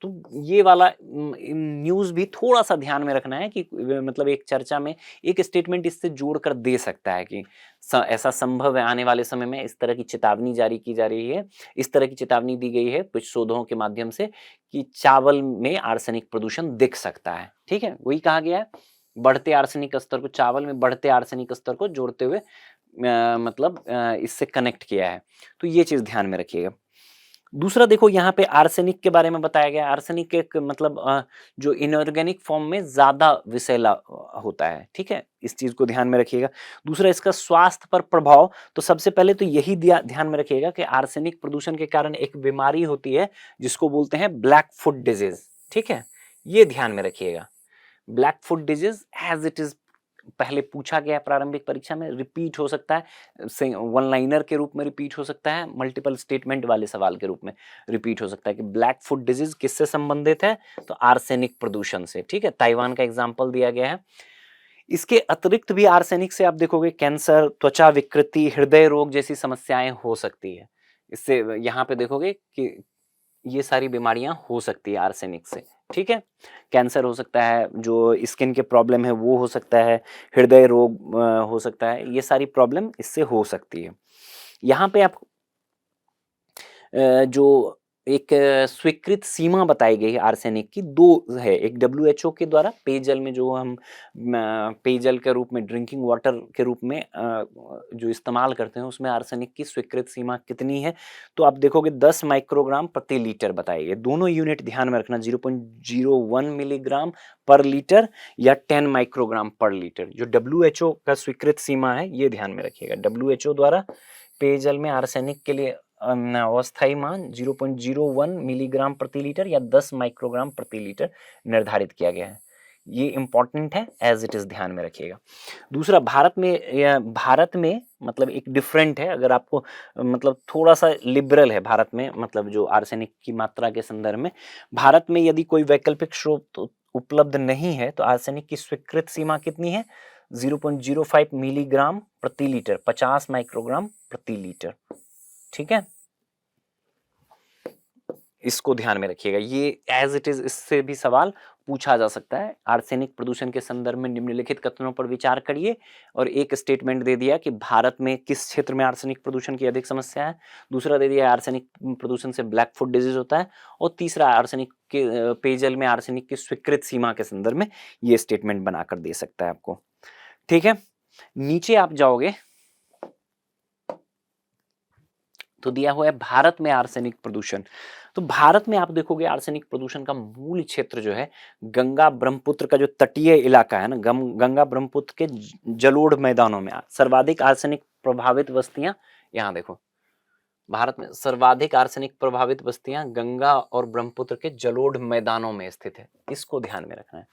तो ये वाला न्यूज़ भी थोड़ा सा ध्यान में रखना है कि मतलब एक चर्चा में एक स्टेटमेंट इससे जोड़कर दे सकता है कि ऐसा संभव है आने वाले समय में, इस तरह की चेतावनी जारी की जा रही है, इस तरह की चेतावनी दी गई है कुछ शोधों के माध्यम से कि चावल में आर्सेनिक प्रदूषण दिख सकता है। ठीक है, वही कहा गया है, बढ़ते आर्सेनिक स्तर को, चावल में बढ़ते आर्सेनिक स्तर को जोड़ते हुए मतलब इससे कनेक्ट किया है, तो ये चीज ध्यान में रखिएगा। दूसरा देखो यहाँ पे आर्सेनिक के बारे में बताया गया, आर्सेनिक एक मतलब जो इनऑर्गेनिक फॉर्म में ज्यादा विषैला होता है। ठीक है, इस चीज को ध्यान में रखिएगा। दूसरा इसका स्वास्थ्य पर प्रभाव, तो सबसे पहले तो यही ध्यान में रखिएगा कि आर्सेनिक प्रदूषण के कारण एक बीमारी होती है जिसको बोलते हैं ब्लैक फुट डिजीज। ठीक है, ये ध्यान में रखिएगा, black foot disease as it is पहले पूछा गया प्रारंभिक परीक्षा में, रिपीट हो सकता है, वन लाइनर के रूप में रिपीट हो सकता है, मल्टीपल स्टेटमेंट वाले सवाल के रूप में रिपीट हो सकता है कि ब्लैक फुट डिजीज किससे संबंधित है, तो आर्सेनिक प्रदूषण से। ठीक है, ताइवान का एग्जाम्पल दिया गया है। इसके अतिरिक्त भी आर्सेनिक से आप देखोगे कैंसर, त्वचा विकृति, हृदय रोग जैसी समस्याएं हो सकती है। इससे यहाँ पे देखोगे कि ये सारी बीमारियां हो सकती है आर्सेनिक से। ठीक है, कैंसर हो सकता है, जो स्किन के प्रॉब्लम है वो हो सकता है, हृदय रोग हो सकता है, ये सारी प्रॉब्लम इससे हो सकती है। यहाँ पे आप जो एक स्वीकृत सीमा बताई गई है आर्सेनिक की, दो है, एक डब्ल्यूएचओ के द्वारा पेयजल में जो हम पेयजल के रूप में ड्रिंकिंग वाटर के रूप में जो इस्तेमाल करते हैं उसमें आर्सेनिक की स्वीकृत सीमा कितनी है, तो आप देखोगे 10 माइक्रोग्राम प्रति लीटर बताई गई। दोनों यूनिट ध्यान में रखना, 0.01 मिलीग्राम पर लीटर या 10 माइक्रोग्राम पर लीटर, जो डब्ल्यूएचओ का स्वीकृत सीमा है ये ध्यान में रखिएगा। डब्ल्यूएचओ द्वारा पेयजल में आर्सेनिक के लिए अस्थायी मान 0.01 मिलीग्राम प्रति लीटर या 10 माइक्रोग्राम प्रति लीटर निर्धारित किया गया है। ये इंपॉर्टेंट है, एज इट इज ध्यान में रखिएगा। दूसरा, भारत में मतलब एक डिफरेंट है, अगर आपको मतलब थोड़ा सा लिबरल है भारत में, मतलब जो आर्सेनिक की मात्रा के संदर्भ में भारत में यदि कोई वैकल्पिक स्रोत उपलब्ध नहीं है तो आर्सेनिक की स्वीकृत सीमा कितनी है, 0.05 मिलीग्राम प्रति लीटर, 50 माइक्रोग्राम प्रति लीटर। ठीक है, इसको ध्यान में रखिएगा, ये एज इट इज इससे भी सवाल पूछा जा सकता है। आर्सेनिक प्रदूषण के संदर्भ में निम्नलिखित कथनों पर विचार करिए, और एक स्टेटमेंट दे दिया कि भारत में किस क्षेत्र में आर्सेनिक प्रदूषण की अधिक समस्या है, दूसरा दे दिया आर्सेनिक प्रदूषण से ब्लैक फुट डिजीज होता है, और तीसरा आर्सेनिक के पेयजल में आर्सेनिक की स्वीकृत सीमा के संदर्भ में ये स्टेटमेंट बनाकर दे सकता है आपको। ठीक है, नीचे आप जाओगे तो दिया हुआ है भारत में आर्सेनिक प्रदूषण। तो भारत में आप देखोगे आर्सेनिक प्रदूषण का मूल क्षेत्र जो है गंगा ब्रह्मपुत्र का जो तटीय इलाका है ना, गंगा ब्रह्मपुत्र के जलोढ़ मैदानों में सर्वाधिक आर्सेनिक प्रभावित बस्तियां, यहाँ देखो भारत में सर्वाधिक आर्सेनिक प्रभावित बस्तियां गंगा और ब्रह्मपुत्र के जलोढ़ मैदानों में स्थित है, इसको ध्यान में रखना है।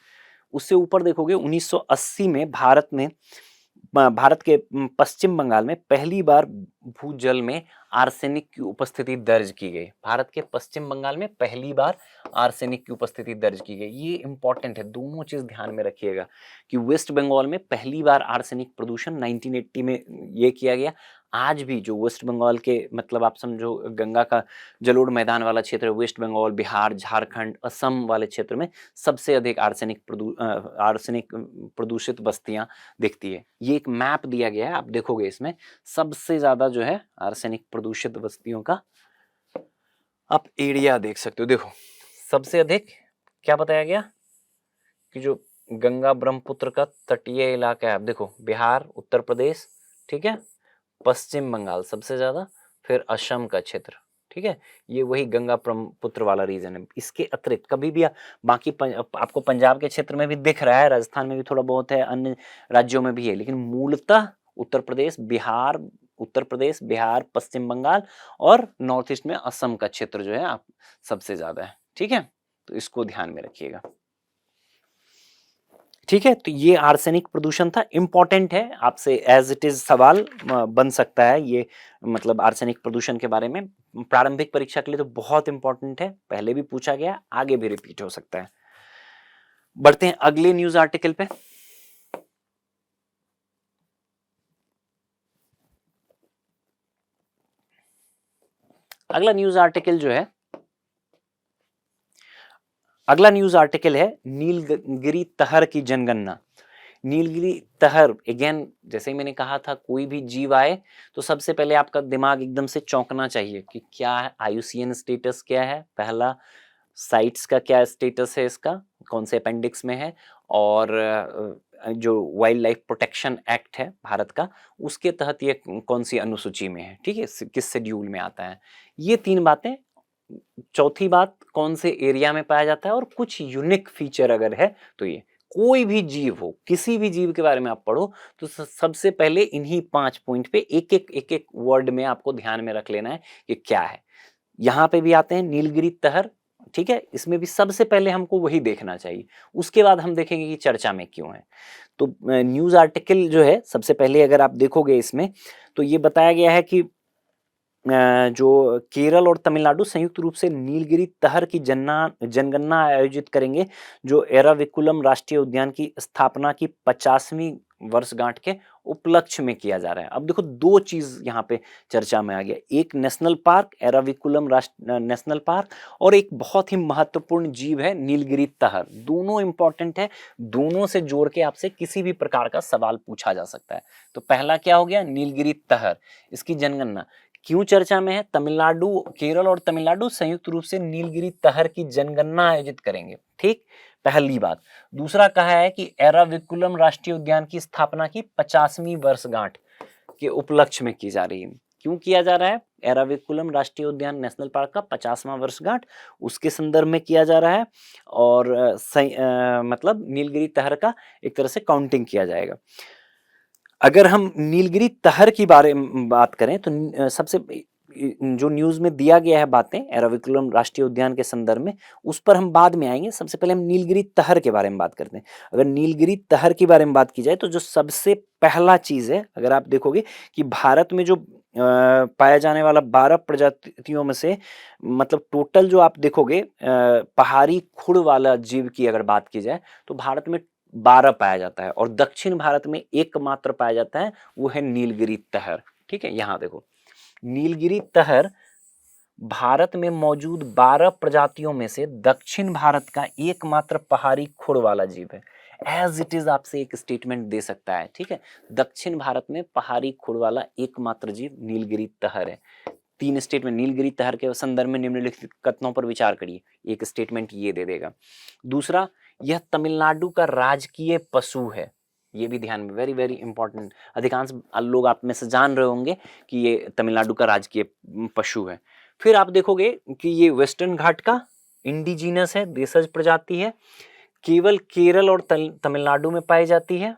उससे ऊपर देखोगे 1980 में भारत के पश्चिम बंगाल में पहली बार भूजल में आर्सेनिक की उपस्थिति दर्ज की गई। भारत के पश्चिम बंगाल में पहली बार आर्सेनिक की उपस्थिति दर्ज की गई। ये इंपॉर्टेंट है, दोनों चीज ध्यान में रखिएगा कि वेस्ट बंगाल में पहली बार आर्सेनिक प्रदूषण 1980 में ये किया गया। आज भी जो वेस्ट बंगाल के मतलब आप समझो गंगा का जलोढ़ मैदान वाला क्षेत्र, वेस्ट बंगाल, बिहार, झारखंड, असम वाले क्षेत्र में सबसे अधिक आर्सेनिक प्रदूषित बस्तियां दिखती है। ये एक मैप दिया गया है, आप देखोगे इसमें सबसे ज्यादा जो है आर्सेनिक प्रदूषित बस्तियों का आप एरिया देख सकते हो। देखो सबसे अधिक क्या बताया गया कि जो गंगा ब्रह्मपुत्र का तटीय इलाका है, आप देखो बिहार, उत्तर प्रदेश, ठीक है, पश्चिम बंगाल सबसे ज्यादा, फिर असम का क्षेत्र, ठीक है, ये वही गंगा ब्रह्मपुत्र वाला रीजन है। इसके अतिरिक्त कभी भी बाकी आपको पंजाब के क्षेत्र में भी दिख रहा है, राजस्थान में भी थोड़ा बहुत है, अन्य राज्यों में भी है, लेकिन मूलतः उत्तर प्रदेश, बिहार, पश्चिम बंगाल और नॉर्थ ईस्ट में असम का क्षेत्र जो है आप सबसे ज्यादा है, ठीक है, तो इसको ध्यान में रखिएगा। ठीक है, तो ये आर्सेनिक प्रदूषण था, इंपॉर्टेंट है, आपसे एज इट इज सवाल बन सकता है ये, मतलब आर्सेनिक प्रदूषण के बारे में प्रारंभिक परीक्षा के लिए तो बहुत इंपॉर्टेंट है, पहले भी पूछा गया, आगे भी रिपीट हो सकता है। बढ़ते हैं अगले न्यूज आर्टिकल पे। अगला न्यूज आर्टिकल है नीलगिरी तहर की जनगणना। नीलगिरी तहर, अगेन जैसे ही मैंने कहा था, कोई भी जीव आए तो सबसे पहले आपका दिमाग एकदम से चौंकना चाहिए कि क्या है, IUCN स्टेटस क्या है, पहला साइट्स का क्या स्टेटस है, इसका कौन से अपेंडिक्स में है, और जो वाइल्ड लाइफ प्रोटेक्शन एक्ट है भारत का, उसके तहत ये कौन सी अनुसूची में है, ठीक है, किस शेड्यूल में आता है, ये 3 बातें। चौथी बात, कौन से एरिया में पाया जाता है, और कुछ यूनिक फीचर अगर है तो ये। कोई भी जीव हो, किसी भी जीव के बारे में आप पढ़ो तो सबसे पहले इन्हीं 5 पॉइंट पे एक एक वर्ड में आपको ध्यान में रख लेना है कि क्या है। यहाँ पे भी आते हैं नीलगिरी तहर, ठीक है, इसमें भी सबसे पहले हमको वही देखना चाहिए, उसके बाद हम देखेंगे कि चर्चा में क्यों है। तो न्यूज आर्टिकल जो है सबसे पहले अगर आप देखोगे इसमें, तो ये बताया गया है कि जो केरल और तमिलनाडु संयुक्त रूप से नीलगिरी तहर की जनगणना आयोजित करेंगे, जो एराविकुलम राष्ट्रीय उद्यान की स्थापना की 50वीं वर्षगांठ के उपलक्ष्य में किया जा रहा है। अब देखो 2 चीज यहाँ पे चर्चा में आ गया, एक national park, Eravikulam national park, और एक बहुत ही महत्वपूर्ण जीव है नीलगिरी तहर। दोनों इंपॉर्टेंट है, दोनों से जोड़ के आपसे किसी भी प्रकार का सवाल पूछा जा सकता है। तो पहला क्या हो गया, नीलगिरी तहर, इसकी जनगणना क्यों चर्चा में है, तमिलनाडु, केरल और तमिलनाडु संयुक्त रूप से नीलगिरी तहर की जनगणना आयोजित करेंगे, ठीक, पहली बात। दूसरा कहा है कि एराविकुलम राष्ट्रीय उद्यान की स्थापना की 50वीं वर्षगांठ के उपलक्ष्य में की जा रही है। क्यों किया जा रहा है, एराविकुलम राष्ट्रीय उद्यान नेशनल पार्क का 50वां वर्षगांठ, उसके संदर्भ में किया जा रहा है, और मतलब नीलगिरी तहर का एक तरह से काउंटिंग किया जाएगा। अगर हम नीलगिरी तहर की बारे में बात करें तो सबसे जो न्यूज में दिया गया है बातें एराविकुलम राष्ट्रीय उद्यान के संदर्भ में, उस पर हम बाद में आएंगे। सबसे पहले हम नीलगिरी तहर के बारे में बात करते हैं। अगर नीलगिरी तहर के बारे में बात की जाए तो जो सबसे पहला चीज है, अगर आप देखोगे कि भारत में जो पाया जाने वाला 12 प्रजातियों में से, मतलब टोटल जो आप देखोगे पहाड़ी खुर वाला जीव की अगर बात की जाए तो भारत में 12 पाया जाता है, और दक्षिण भारत में एकमात्र पाया जाता है, वो है नीलगिरी तहर, ठीक है। यहां देखो नीलगिरी तहर भारत में मौजूद 12 प्रजातियों में से दक्षिण भारत का एकमात्र पहाड़ी खुर वाला जीव है। एज इट इज आपसे एक स्टेटमेंट दे सकता है, ठीक है, दक्षिण भारत में पहाड़ी खुर वाला एकमात्र जीव नीलगिरी तहर है। 3 स्टेटमेंट नीलगिरी तहर के संदर्भ में निम्नलिखित कथनों पर विचार करिए, एक स्टेटमेंट ये दे देगा। दूसरा, यह तमिलनाडु का राजकीय पशु है, ये भी ध्यान में, वेरी वेरी इंपॉर्टेंट, अधिकांश लोग आप में से जान रहे होंगे कि ये तमिलनाडु का राजकीय पशु है। फिर आप देखोगे कि ये वेस्टर्न घाट का इंडिजीनस है, देशज प्रजाति है, केवल केरल और तमिलनाडु में पाई जाती है।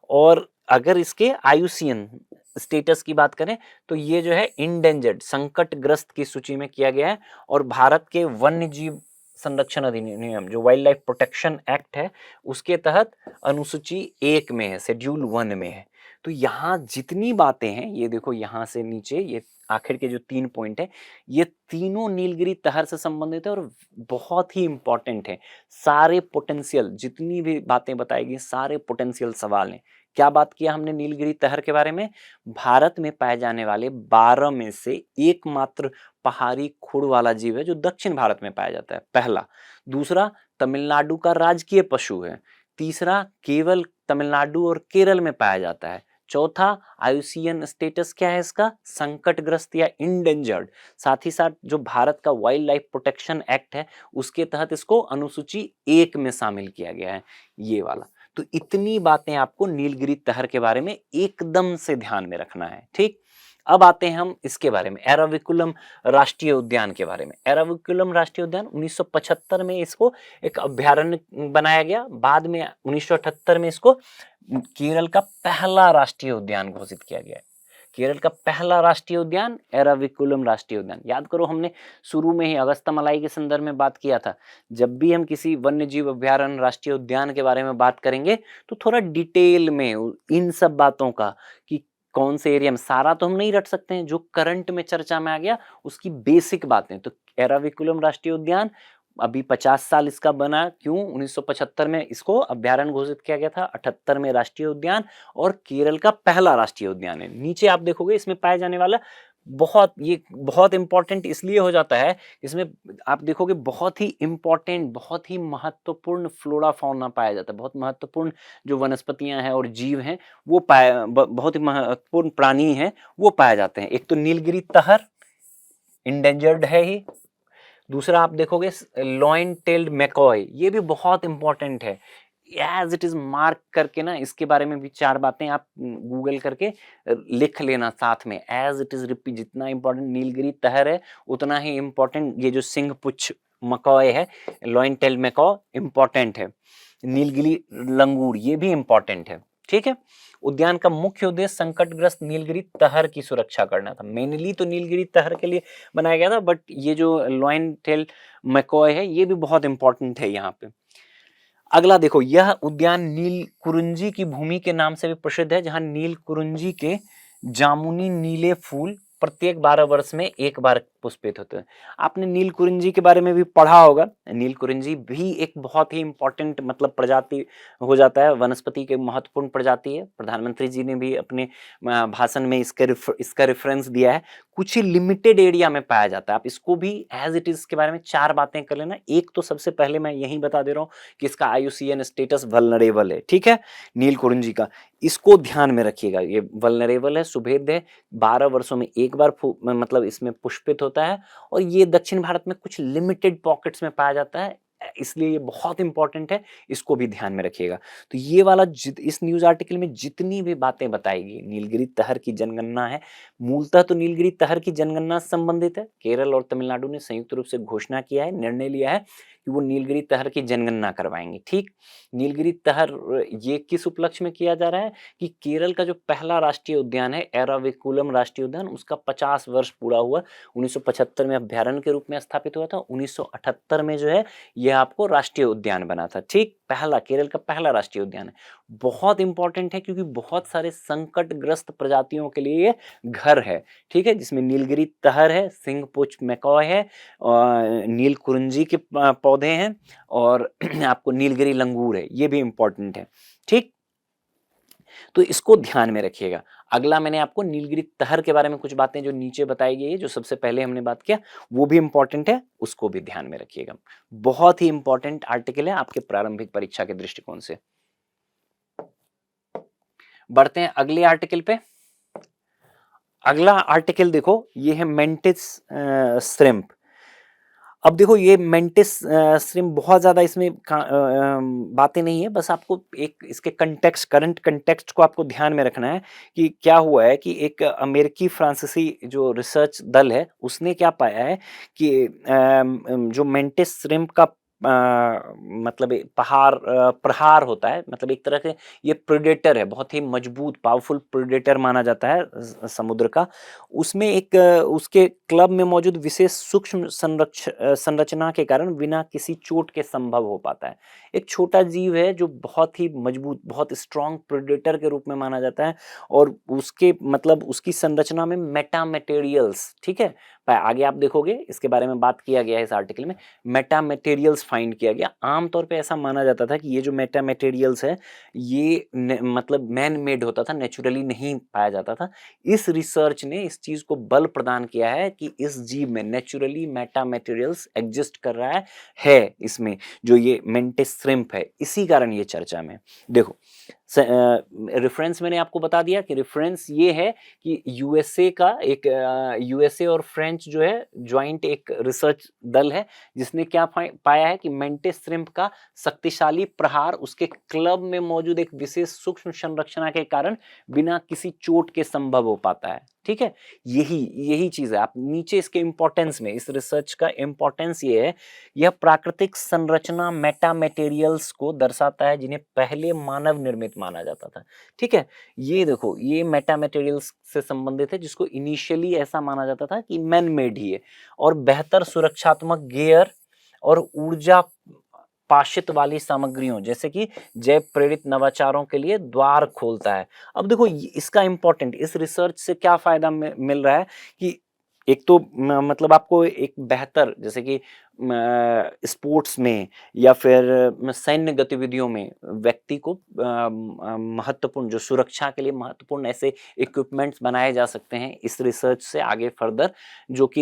और अगर इसके आयुसीएन स्टेटस की बात करें तो ये जो है इंडेंजर्ड, संकटग्रस्त की सूची में किया गया है। और भारत के वन्य जीव संरक्षण अधिनियम जो वाइल्ड लाइफ प्रोटेक्शन एक्ट है उसके तहत अनुसूची 1 में है, शेड्यूल 1 में है। तो यहाँ जितनी बातें हैं ये देखो, यहाँ से नीचे ये आखिर के जो 3 पॉइंट है ये तीनों नीलगिरी तहर से संबंधित है और बहुत ही इंपॉर्टेंट है। सारे पोटेंशियल जितनी भी बातें बताएगी सारे पोटेंशियल सवाल हैं। क्या बात किया हमने नीलगिरी तहर के बारे में? भारत में पाए जाने वाले 12 में से एकमात्र पहाड़ी खुर वाला जीव है जो दक्षिण भारत में पाया जाता है, पहला। दूसरा, तमिलनाडु का राजकीय पशु है। तीसरा, केवल तमिलनाडु और केरल में पाया जाता है। चौथा, आईयूसीएन स्टेटस क्या है इसका? संकटग्रस्त या इंडेंजर्ड। साथ ही साथ जो भारत का वाइल्ड लाइफ प्रोटेक्शन एक्ट है उसके तहत इसको अनुसूची 1 में शामिल किया गया है, ये वाला। तो इतनी बातें आपको नीलगिरी तहर के बारे में एकदम से ध्यान में रखना है, ठीक। अब आते हैं हम इसके बारे में, एराविकुलम राष्ट्रीय उद्यान के बारे में। एराविकुलम राष्ट्रीय उद्यान 1975 में इसको एक अभ्यारण्य बनाया गया। बाद में 1978 में इसको केरल का पहला राष्ट्रीय उद्यान घोषित किया गया है। केरल का पहला राष्ट्रीय उद्यान एराविकुलम राष्ट्रीय उद्यान। याद करो हमने शुरू में ही अगस्त्यमलाई के संदर्भ में बात किया था। जब भी हम किसी वन्य जीव अभ्यारण्य राष्ट्रीय उद्यान के बारे में बात करेंगे तो थोड़ा डिटेल में इन सब बातों का, कि कौन से एरिया में, सारा तो हम नहीं रट सकते हैं, जो करंट में चर्चा में आ गया उसकी बेसिक बातें। तो एराविकुलम राष्ट्रीय उद्यान अभी 50 साल इसका बना, क्यों? 1975 में इसको अभ्यारण्य घोषित किया गया था, 78 में राष्ट्रीय उद्यान, और केरल का पहला राष्ट्रीय उद्यान है। नीचे आप देखोगे इसमें पाया जाने वाला ये बहुत इंपॉर्टेंट इसलिए हो जाता है, इसमें आप देखोगे बहुत ही इंपॉर्टेंट, बहुत ही महत्वपूर्ण फ्लोरा फौना पाया जाता है। बहुत महत्वपूर्ण जो वनस्पतियां हैं और जीव हैं वो बहुत ही महत्वपूर्ण प्राणी हैं वो पाए जाते हैं। एक तो नीलगिरी तहर इंडेंजर्ड है ही। दूसरा आप देखोगे लॉइन टेल्ड मैकॉय, ये भी बहुत इंपॉर्टेंट है। एज इट इज मार्क करके ना, इसके बारे में भी 4 बातें आप गूगल करके लिख लेना साथ में। एज इट इज रिपीट, जितना इंपॉर्टेंट नीलगिरी तहर है उतना ही इंपॉर्टेंट ये जो सिंह पुच्छ मकॉय है, लॉइन टेल्ड मैकॉय, इंपॉर्टेंट है। नीलगिरी लंगूर ये भी इंपॉर्टेंट है, ठीक है। उद्यान का मुख्य उद्देश्य संकटग्रस्त नीलगिरी तहर की सुरक्षा करना था। मेनली तो नीलगिरी तहर के लिए बनाया गया था, बट ये जो लॉइन टेल मैकॉय है ये भी बहुत इंपॉर्टेंट है यहाँ पे। अगला देखो, यह उद्यान नील कुरुंजी की भूमि के नाम से भी प्रसिद्ध है, जहां नील कुरुंजी के जामुनी नीले फूल प्रत्येक 12 वर्ष में एक बार पुष्पित होते हैं। आपने नील कुरिंजी के बारे में भी पढ़ा होगा। नील कुरिंजी भी एक बहुत ही इंपॉर्टेंट मतलब प्रजाति हो जाता है, वनस्पति के महत्वपूर्ण प्रजाति है। प्रधानमंत्री जी ने भी अपने भाषण में इसका रेफरेंस दिया है। कुछ ही लिमिटेड एरिया में पाया जाता है। आप इसको भी एज इट इज के बारे में 4 बातें कर लेना। एक तो सबसे पहले मैं यही बता दे रहा हूँ कि इसका आईयूसीएन स्टेटस वल्नरेबल है, ठीक है, नील कुरिंजी का। इसको ध्यान में रखिएगा, ये वल्नरेबल है, सुभेद्य है, 12 वर्षों में एक बार मतलब इसमें पुष्पित होता है, और ये दक्षिण भारत में कुछ लिमिटेड पॉकेट्स में पाया जाता है, इसलिए ये बहुत इंपॉर्टेंट है, इसको भी ध्यान में रखिएगा। तो ये वाला इस न्यूज आर्टिकल में जितनी भी बातें बताएगी नीलगिरी तहर की जनगणना है। मूलतः तो नीलगिरी तहर की जनगणना संबंधित है। केरल और तमिलनाडु ने संयुक्त रूप से घोषणा किया है, निर्णय लिया है कि वो नीलगिरी तहर की जनगणना करवाएंगे, ठीक। नीलगिरी तहर ये किस उपलक्ष्य में किया जा रहा है कि केरल का जो पहला राष्ट्रीय उद्यान है एराविकुलम राष्ट्रीय उद्यान, उसका 50 वर्ष पूरा हुआ। 1975 में अभ्यारण्य के रूप में स्थापित हुआ था, 1978 में जो है यह आपको राष्ट्रीय उद्यान बना था, ठीक। पहला, केरल का पहला राष्ट्रीय उद्यान है। बहुत इंपॉर्टेंट है क्योंकि बहुत सारे संकटग्रस्त प्रजातियों के लिए ये घर है, ठीक है, जिसमें नीलगिरी तहर है, सिंहपुच्छ मैकॉय है, नील कुरिंजी के पौधे हैं, और आपको नीलगिरी लंगूर है, ये भी इंपॉर्टेंट है, ठीक। तो इसको ध्यान में रखिएगा। अगला मैंने आपको नीलगिरी तहर के बारे में कुछ बातें जो नीचे बताई गई है, जो सबसे पहले हमने बात किया वो भी इंपॉर्टेंट है, उसको भी ध्यान में रखिएगा। बहुत ही इंपॉर्टेंट आर्टिकल है आपके प्रारंभिक परीक्षा के दृष्टिकोण से। बढ़ते हैं अगले आर्टिकल पे। अगला आर्टिकल देखो, ये है मेंटिस श्रिम्प। अब देखो ये मेंटिस श्रिम्प बहुत ज़्यादा इसमें बातें नहीं है, बस आपको एक इसके कंटेक्स्ट, करंट कंटेक्स्ट को आपको ध्यान में रखना है कि क्या हुआ है कि एक अमेरिकी फ्रांसीसी जो रिसर्च दल है, उसने क्या पाया है कि जो मेंटिस श्रिम्प का मतलब प्रहार होता है, मतलब एक तरह से ये प्रेडेटर है, बहुत ही मजबूत पावरफुल प्रेडेटर माना जाता है समुद्र का। उसमें एक उसके क्लब में मौजूद विशेष सूक्ष्म संरचना के कारण बिना किसी चोट के संभव हो पाता है। एक छोटा जीव है जो बहुत ही मजबूत, बहुत स्ट्रॉन्ग प्रेडेटर के रूप में माना जाता है, और उसके मतलब उसकी संरचना में मेटा मटेरियल्स, ठीक है, आगे आप देखोगे इसके बारे में बात किया गया है इस आर्टिकल में, मेटा मटेरियल्स फाइंड किया गया। आमतौर पे ऐसा माना जाता था कि ये जो मेटा मटेरियल्स है ये मतलब मैन मेड होता था, नेचुरली नहीं पाया जाता था। इस रिसर्च ने इस चीज को बल प्रदान किया है कि इस जीव में नेचुरली मेटा मटेरियल्स एग्जिस्ट कर रहा है इसमें, जो ये मेंटिस श्रिम्प है, इसी कारण ये चर्चा में। देखो रेफरेंस मैंने आपको बता दिया कि रेफरेंस ये है कि यूएसए का एक यूएसए और फ्रेंच जो है ज्वाइंट एक रिसर्च दल है, जिसने क्या पाया है कि मेंटिस श्रिम्प का शक्तिशाली प्रहार उसके क्लब में मौजूद एक विशेष सूक्ष्म संरचना के कारण बिना किसी चोट के संभव हो पाता है। ठीक है, यही यही चीज है। आप नीचे इसके इंपॉर्टेंस में, इस रिसर्च का इंपॉर्टेंस ये है, यह प्राकृतिक संरचना मेटा मटेरियल्स को दर्शाता है जिन्हें पहले मानव निर्मित माना जाता था। ठीक है, ये देखो ये मेटा मटेरियल्स से संबंधित है जिसको इनिशियली ऐसा माना जाता था कि मैन मेड ही है, और बेहतर सुरक्षात्मक गियर और ऊर्जा पाशित वाली सामग्रियों जैसे कि जैव प्रेरित नवाचारों के लिए द्वार खोलता है। अब देखो इसका इंपॉर्टेंट, इस रिसर्च से क्या फायदा मिल रहा है कि एक तो मतलब आपको एक बेहतर, जैसे कि स्पोर्ट्स में या फिर सैन्य गतिविधियों में व्यक्ति को महत्वपूर्ण, जो सुरक्षा के लिए महत्वपूर्ण ऐसे इक्विपमेंट्स बनाए जा सकते हैं इस रिसर्च से आगे फर्दर, जो कि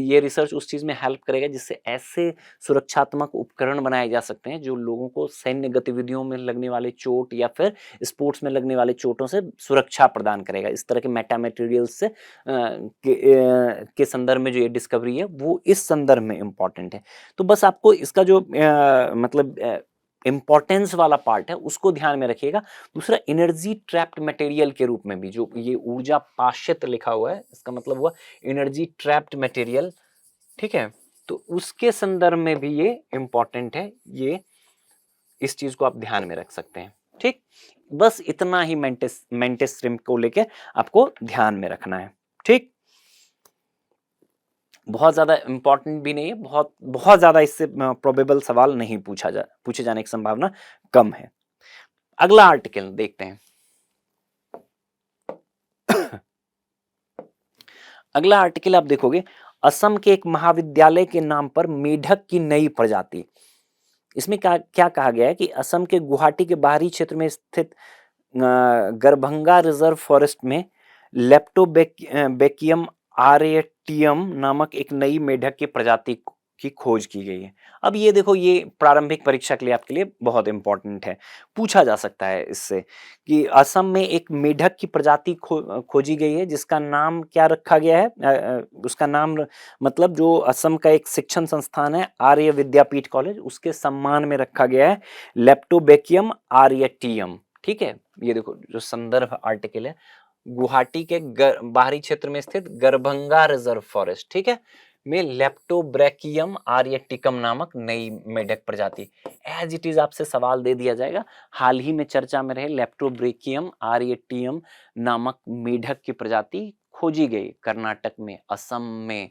ये रिसर्च उस चीज़ में हेल्प करेगा जिससे ऐसे सुरक्षात्मक उपकरण बनाए जा सकते हैं जो लोगों को सैन्य गतिविधियों में लगने वाले चोट या फिर स्पोर्ट्स में लगने वाले चोटों से सुरक्षा प्रदान करेगा। इस तरह के मेटा मटेरियल्स से के संदर्भ में जो ये डिस्कवरी है वो इस संदर्भ में इंपॉर्टेंट है। तो बस आपको इसका जो मतलब इंपॉर्टेंस वाला पार्ट है उसको ध्यान में रखिएगा। दूसरा, एनर्जी ट्रैप्ड मटेरियल के रूप में भी जो ये ऊर्जा पाशित लिखा हुआ है, इसका मतलब हुआ एनर्जी ट्रैप्ड मटेरियल। ठीक है, तो उसके संदर्भ में भी ये इंपॉर्टेंट है, ये इस चीज को आप ध्यान में रख सकते हैं। ठीक, बस इतना ही मेंटिस श्रिम्प को लेके आपको ध्यान में रखना है। ठीक, बहुत ज्यादा इंपॉर्टेंट भी नहीं है, बहुत बहुत ज्यादा इससे प्रोबेबल सवाल नहीं पूछे जाने की संभावना कम है। अगला आर्टिकल देखते हैं। अगला आर्टिकल आप देखोगे, असम के एक महाविद्यालय के नाम पर मेढक की नई प्रजाति। इसमें क्या कहा गया है कि असम के गुवाहाटी के बाहरी क्षेत्र में स्थित गरभंगा रिजर्व फॉरेस्ट में लेप्टोबेकियम आरेटियम नामक एक नई मेढक की प्रजाति की खोज की गई है। अब ये देखो, ये प्रारंभिक परीक्षा के लिए आपके लिए बहुत इंपॉर्टेंट है, पूछा जा सकता है इससे कि असम में एक मेढक की प्रजाति खोजी गई है जिसका नाम क्या रखा गया है। उसका नाम मतलब जो असम का एक शिक्षण संस्थान है आर्य विद्यापीठ कॉलेज, उसके सम्मान में रखा गया है लेप्टोबेकियम आर्यटियम। ठीक है, ये देखो जो संदर्भ आर्टिकल है, गुवाहाटी के बाहरी क्षेत्र में स्थित गरभंगा रिजर्व फॉरेस्ट, ठीक है, में लेप्टोब्रेकियम आर्यटिकम नामक नई मेढक प्रजाति। एज इट इज आपसे सवाल दे दिया जाएगा, हाल ही में चर्चा में रहे लेप्टोब्रेकियम आर्यटियम नामक मेढक की प्रजाति खोजी गई कर्नाटक में, असम में,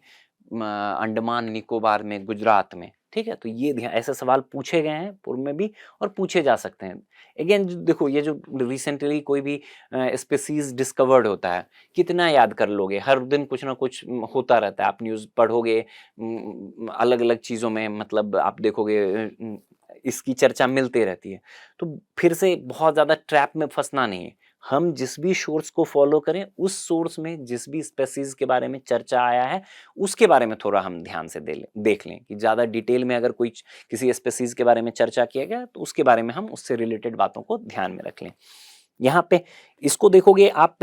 अंडमान निकोबार में, गुजरात में। ठीक है, तो ये ऐसे सवाल पूछे गए हैं पूर्व में भी और पूछे जा सकते हैं। अगेन देखो, ये जो रिसेंटली कोई भी स्पीसीज डिस्कवर्ड होता है, कितना याद कर लोगे, हर दिन कुछ ना कुछ होता रहता है, आप न्यूज़ पढ़ोगे, अलग अलग चीज़ों में मतलब आप देखोगे इसकी चर्चा मिलती रहती है। तो फिर से बहुत ज़्यादा ट्रैप में फंसना नहीं है, हम जिस भी सोर्स को फॉलो करें, उस सोर्स में जिस भी स्पेसीज के बारे में चर्चा आया है उसके बारे में थोड़ा हम ध्यान से देख लें कि ज़्यादा डिटेल में अगर कोई किसी स्पेसीज के बारे में चर्चा किया गया तो उसके बारे में हम उससे रिलेटेड बातों को ध्यान में रख लें। यहाँ पे इसको देखोगे आप,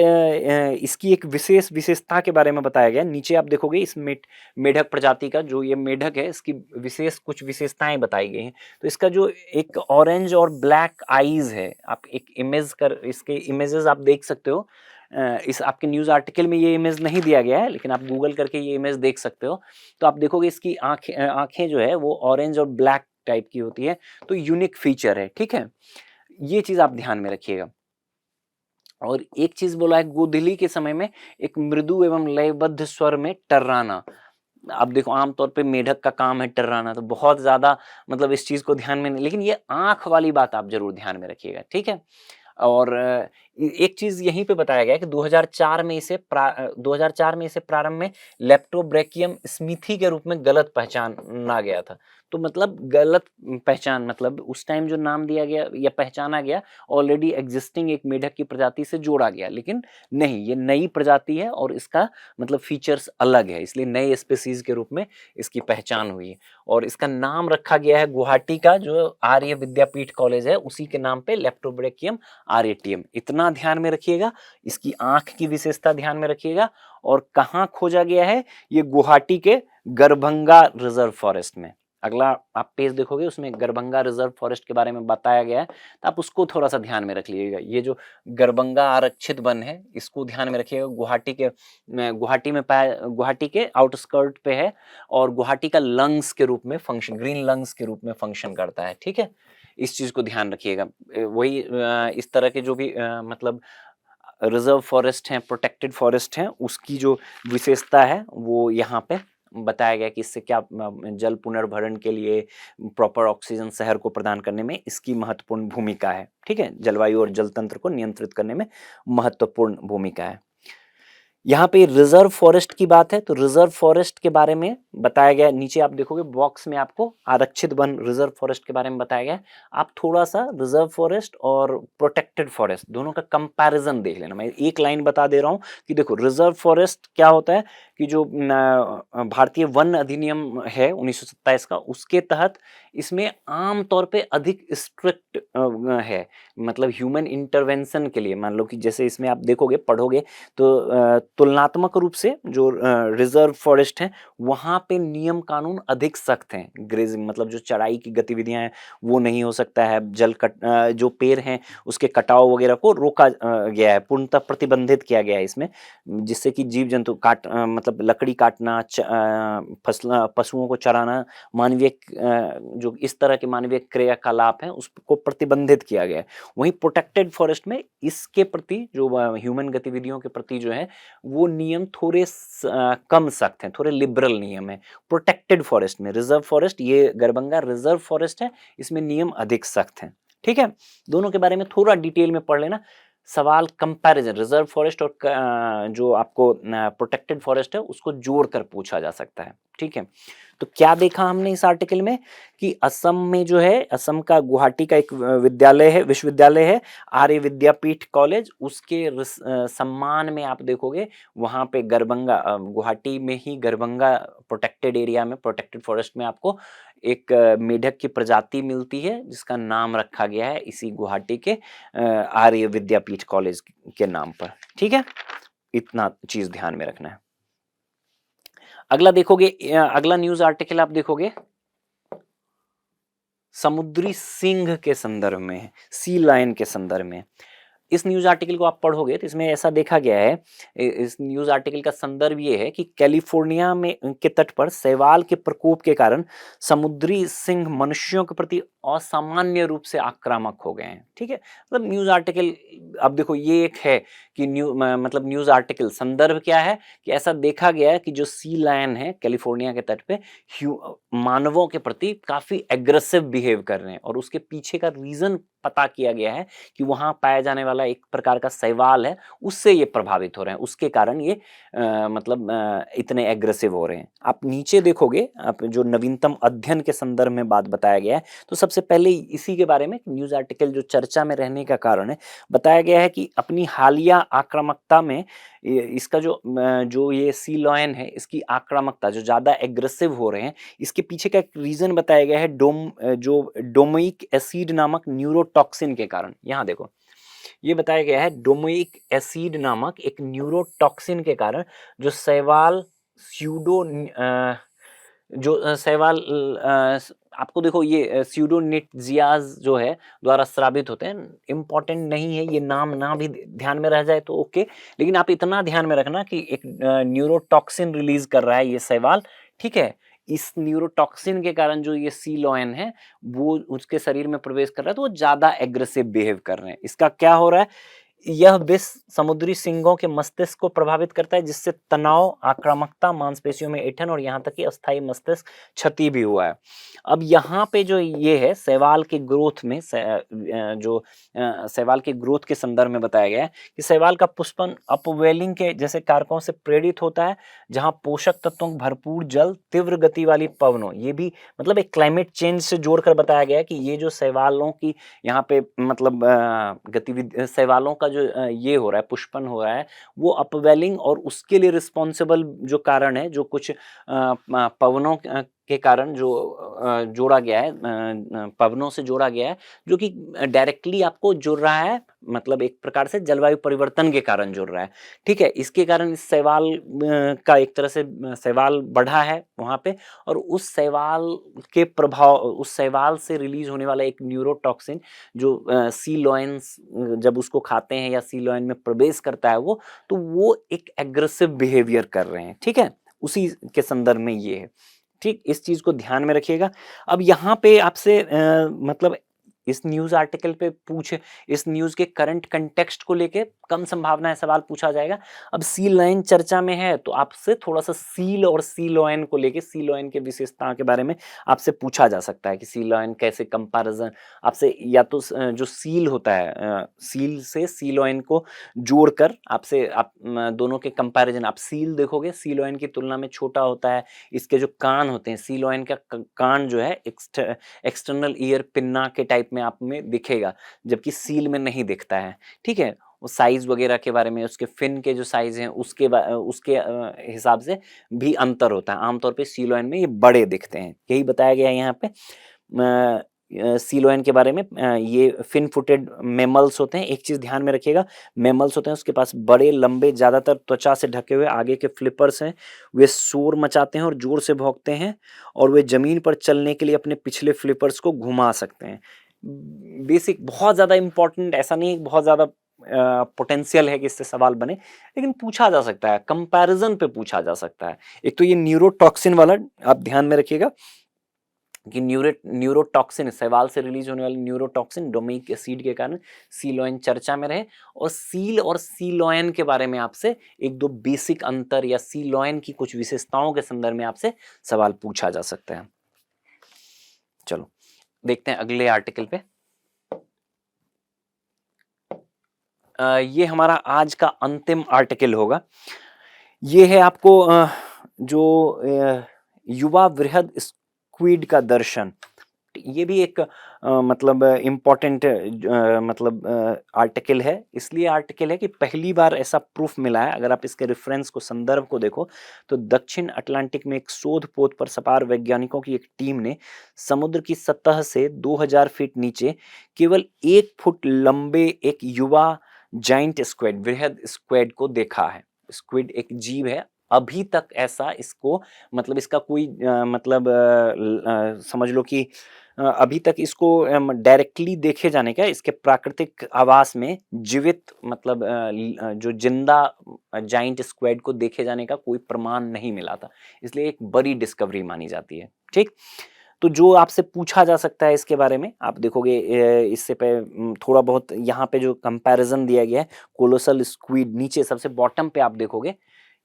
इसकी एक विशेष विशेषता के बारे में बताया गया है। नीचे आप देखोगे इस मेढक प्रजाति का जो ये मेढक है, इसकी विशेष कुछ विशेषताएं बताई गई हैं। तो इसका जो एक ऑरेंज और ब्लैक आईज है, आप एक इमेज कर इसके इमेजेस आप देख सकते हो। इस आपके न्यूज़ आर्टिकल में ये इमेज नहीं दिया गया है, लेकिन आप गूगल करके ये इमेज देख सकते हो। तो आप देखोगे इसकी आंखें जो है वो ऑरेंज और ब्लैक टाइप की होती है। तो यूनिक फीचर है, ठीक है। ये चीज आप ध्यान में रखिएगा। और एक चीज बोला है, गोधूली के समय में एक मृदु एवं लयबद्ध स्वर में टर्राना। अब देखो आमतौर पे मेढक का काम है टर्राना, तो बहुत ज्यादा मतलब इस चीज को ध्यान में नहीं, लेकिन ये आंख वाली बात आप जरूर ध्यान में रखिएगा, ठीक है। और एक चीज यहीं पे बताया गया है कि 2004 में इसे प्रारंभ में लेप्टोब्रेकियम स्मिथी के रूप में गलत पहचाना गया था। तो मतलब गलत पहचान, मतलब उस टाइम जो नाम दिया गया या पहचाना गया ऑलरेडी एग्जिस्टिंग एक मेढक की प्रजाति से जोड़ा गया, लेकिन नहीं, ये नई प्रजाति है और इसका मतलब फीचर्स अलग है, इसलिए नए स्पीसीज के रूप में इसकी पहचान हुई है। और इसका नाम रखा गया है गुवाहाटी का जो आर्य विद्यापीठ कॉलेज है उसी के नाम पे, लेप्टोब्रेकियम आरएटीएम। इतना ध्यान में रखिएगा, इसकी आंख की विशेषता ध्यान में रखिएगा। और कहाँ खोजा गया है, ये गुवाहाटी के गरभंगा रिजर्व फॉरेस्ट में। अगला आप पेज देखोगे उसमें गरभंगा रिजर्व फॉरेस्ट के बारे में बताया गया है, तो आप उसको थोड़ा सा ध्यान में रख लीजिएगा। ये जो गरभंगा आरक्षित वन है इसको ध्यान में रखिएगा। गुवाहाटी के आउटस्कर्ट पे है और गुवाहाटी का लंग्स के रूप में फंक्शन, ग्रीन लंग्स के रूप में फंक्शन करता है, ठीक है। इस चीज को ध्यान रखिएगा। वही इस तरह के जो भी मतलब रिजर्व फॉरेस्ट हैं, प्रोटेक्टेड फॉरेस्ट हैं, उसकी जो विशेषता है वो यहाँ पे बताया गया कि इससे क्या जल पुनर्भरण के लिए, प्रॉपर ऑक्सीजन शहर को प्रदान करने में इसकी महत्वपूर्ण भूमिका है, ठीक है। जलवायु और जल तंत्र को नियंत्रित करने में महत्वपूर्ण भूमिका है। यहाँ पे रिजर्व फॉरेस्ट की बात है, तो रिजर्व फॉरेस्ट के बारे में बताया गया, नीचे आप देखोगे बॉक्स में आपको आरक्षित वन रिजर्व फॉरेस्ट के बारे में बताया गया है। आप थोड़ा सा रिजर्व फॉरेस्ट और प्रोटेक्टेड फॉरेस्ट दोनों का कंपैरिजन देख लेना। मैं एक लाइन बता दे रहा हूँ कि देखो रिजर्व फॉरेस्ट क्या होता है कि जो भारतीय वन अधिनियम है 1927 का, उसके तहत इसमें आमतौर पे अधिक स्ट्रिक्ट है, मतलब ह्यूमन इंटरवेंशन के लिए। मान लो कि जैसे इसमें आप देखोगे पढ़ोगे तो तुलनात्मक रूप से जो रिजर्व फॉरेस्ट हैं वहाँ पे नियम कानून अधिक सख्त हैं। ग्रेजिंग मतलब जो चराई की गतिविधियां हैं वो नहीं हो सकता है, जो पेड़ हैं उसके कटाव वगैरह को रोका गया है, पूर्णतः प्रतिबंधित किया गया है इसमें, जिससे कि जीव जंतु मतलब लकड़ी काटना, पशुओं को चराना, मानवीय जो इस तरह के मानवीय क्रियाकलाप हैं उसको प्रतिबंधित किया गया है। वहीं प्रोटेक्टेड फॉरेस्ट में इसके प्रति जो ह्यूमन गतिविधियों के प्रति जो है वो नियम थोड़े कम सख्त हैं, थोड़े लिबरल नियम है प्रोटेक्टेड फॉरेस्ट में। रिजर्व फॉरेस्ट, ये गरबंगा रिजर्व फॉरेस्ट है, इसमें नियम अधिक सख्त हैं, ठीक है। दोनों के बारे में थोड़ा डिटेल में पढ़ लेना। सवाल कंपैरिजन रिजर्व फॉरेस्ट और जो आपको प्रोटेक्टेड फॉरेस्ट है उसको जोड़कर पूछा जा सकता है, ठीक है। तो क्या देखा हमने इस आर्टिकल में कि असम में जो है, असम का गुवाहाटी का एक विद्यालय है, विश्वविद्यालय है आर्य विद्यापीठ कॉलेज, उसके सम्मान में आप देखोगे वहां पे गरबंगा, गुवाहाटी में ही गरबंगा प्रोटेक्टेड एरिया में, प्रोटेक्टेड फॉरेस्ट में आपको एक मेढक की प्रजाति मिलती है जिसका नाम रखा गया है इसी गुवाहाटी के आर्य विद्यापीठ कॉलेज के नाम पर, ठीक है। इतना चीज ध्यान में रखना है। अगला देखोगे, अगला न्यूज आर्टिकल आप देखोगे समुद्री सिंह के संदर्भ में, सी लायन के संदर्भ में। इस न्यूज आर्टिकल को आप पढ़ोगे तो इसमें ऐसा देखा गया है, इस न्यूज आर्टिकल का संदर्भ ये है कि कैलिफोर्निया में के तट पर शैवाल के प्रकोप के कारण समुद्री सिंह मनुष्यों के प्रति असामान्य रूप से आक्रामक हो गए हैं, ठीक है। मतलब न्यूज आर्टिकल, अब देखो ये एक है कि मतलब न्यूज आर्टिकल संदर्भ क्या है कि ऐसा देखा गया है कि जो सी लायन है कैलिफोर्निया के तट पे मानवों के प्रति काफी एग्रेसिव बिहेव कर रहे हैं, और उसके पीछे का रीजन पता किया गया है कि वहां पाया जाने वाला एक प्रकार का शैवाल है, उससे ये प्रभावित हो रहे हैं, उसके कारण ये मतलब इतने एग्रेसिव हो रहे हैं। आप नीचे देखोगे, आप जो नवीनतम अध्ययन के संदर्भ में बात बताया गया है, तो सबसे पहले इसी के बारे में न्यूज आर्टिकल जो चर्चा में रहने का कारण है, बताया गया है कि अपनी हालिया आक्रामकता में इसका जो ये सी लॉयन है, इसकी आक्रामकता जो ज्यादा एग्रेसिव हो रहे हैं, इसके पीछे का एक रीजन बताया गया है जो डोमोइक एसिड नामक न्यूरोटॉक्सिन के कारण। यहाँ देखो, ये बताया गया है डोमोइक एसिड नामक एक न्यूरोटॉक्सिन के कारण जो शैवाल स्यूडो जो शैवाल आपको देखो ये स्यूडोनिटजियाज जो है द्वारा स्रावित होते हैं। इम्पोर्टेंट नहीं है, ये नाम ना भी ध्यान में रह जाए तो ओके, लेकिन आप इतना ध्यान में रखना कि एक न्यूरोटॉक्सिन रिलीज कर रहा है ये शैवाल, ठीक है। इस न्यूरोटॉक्सिन के कारण जो ये सी लॉयन है वो उसके शरीर में प्रवेश कर रहा है, तो वो ज्यादा एग्रेसिव बिहेव कर रहे हैं। इसका क्या हो रहा है, यह विष समुद्री सिंहों के मस्तिष्क को प्रभावित करता है, जिससे तनाव, आक्रामकता, मांसपेशियों में ऐंठन और यहाँ तक कि अस्थायी मस्तिष्क क्षति भी हुआ है। अब यहाँ पे जो ये है शैवाल के ग्रोथ में शैवाल के ग्रोथ के संदर्भ में बताया गया है कि शैवाल का पुष्पन अपवेलिंग के जैसे कारकों से प्रेरित होता है, जहाँ पोषक तत्वों का भरपूर जल, तीव्र गति वाली पवनों, ये भी मतलब एक क्लाइमेट चेंज से जोड़कर बताया गया है कि ये जो शैवालों की यहाँ पे मतलब गतिविधि शैवालों का जो ये हो रहा है, पुष्पन हो रहा है, वो अपवेलिंग और उसके लिए रिस्पॉन्सिबल जो कारण है, जो कुछ पवनों के कारण जो जोड़ा गया है, पवनों से जोड़ा गया है, जो कि डायरेक्टली आपको जुड़ रहा है, मतलब एक प्रकार से जलवायु परिवर्तन के कारण जुड़ रहा है, ठीक है। इसके कारण इस शैवाल का एक तरह से शैवाल बढ़ा है वहां पे, और उस शैवाल के प्रभाव, उस शैवाल से रिलीज होने वाला एक न्यूरोटॉक्सिन जो सी लॉयंस जब उसको खाते हैं या सी लॉयन में प्रवेश करता है वो, तो वो एक एग्रेसिव बिहेवियर कर रहे हैं, ठीक है। उसी के संदर्भ में ये है, ठीक। इस चीज को ध्यान में रखिएगा। अब यहाँ पे आपसे मतलब इस न्यूज आर्टिकल पे इस न्यूज के करंट कंटेक्स्ट को लेके कम संभावना है सवाल पूछा जाएगा। अब सी लॉयन चर्चा में है तो आपसे थोड़ा सा सील और सी लॉयन को लेके, सी लॉयन के विशेषताओं के बारे में आपसे पूछा जा सकता है कि सी लॉयन कैसे कंपैरिजन आपसे, या तो जो सील होता है सील से सी लॉयन को जोड़कर आपसे आप दोनों के कंपैरिजन, आप सील देखोगे सी लॉयन की तुलना में छोटा होता है, इसके जो कान होते हैं, सी लॉयन का कान जो है एक्सटर्नल ईयर पिन्ना के टाइप में आप में दिखेगा, जबकि सील में नहीं दिखता है, ठीक है। वो साइज वगैरह के बारे में, उसके फिन के जो साइज हैं उसके हिसाब से भी अंतर होता है। आमतौर पे सी लॉयन में ये बड़े दिखते हैं, यही बताया गया है यहाँ पे सी लॉयन के बारे में। ये फिन फुटेड मैमल्स होते हैं। एक चीज ध्यान में रखिएगा, मैमल्स होते हैं उसके पास बड़े लंबे ज्यादातर त्वचा से ढके हुए आगे के फ्लिपर्स हैं, वे शोर मचाते हैं और जोर से भौंकते हैं, और वे जमीन पर चलने के लिए अपने पिछले फ्लिपर्स को घुमा सकते हैं। बेसिक, बहुत ज्यादा इंपॉर्टेंट ऐसा नहीं, बहुत ज्यादा पोटेंशियल है कि इससे सवाल बने, लेकिन पूछा जा सकता है, कंपैरिजन पे पूछा जा सकता है। एक तो ये न्यूरोटॉक्सिन वाला आप ध्यान में रखिएगा कि न्यूरोटॉक्सिन, शैवाल से रिलीज होने वाली न्यूरोटॉक्सिन डोमेइक एसिड के कारण सी लॉयन चर्चा में रहे, और सील और सी लॉयन के बारे में आपसे एक दो बेसिक अंतर या सी लॉयन की कुछ विशेषताओं के संदर्भ में आपसे सवाल पूछा जा सकता है। चलो देखते हैं अगले आर्टिकल पे। ये हमारा आज का अंतिम आर्टिकल होगा। ये है आपको जो युवा वृहद स्क्विड का दर्शन। ये भी एक मतलब इम्पोर्टेंट मतलब आर्टिकल है। इसलिए आर्टिकल है कि पहली बार ऐसा प्रूफ मिला है, अगर आप इसके रेफरेंस को, संदर्भ को देखो तो दक्षिण अटलांटिक में एक शोध पोत पर सवार वैज्ञानिकों की एक टीम ने समुद्र की सतह से 2000 फीट नीचे केवल 1 फुट लंबे एक युवा जाइंट स्क्विड, वृहद स्क्विड को देखा है। स्क्विड एक जीव है, अभी तक ऐसा इसको मतलब इसका कोई मतलब समझ लो कि अभी तक इसको डायरेक्टली देखे जाने का, इसके प्राकृतिक आवास में जीवित मतलब जो जिंदा जाइंट स्क्विड को देखे जाने का कोई प्रमाण नहीं मिला था, इसलिए एक बड़ी डिस्कवरी मानी जाती है, ठीक। तो जो आपसे पूछा जा सकता है इसके बारे में, आप देखोगे इससे पे थोड़ा बहुत यहाँ पे जो कंपैरिजन दिया गया है कोलोसल स्क्विड, नीचे सबसे बॉटम पे आप देखोगे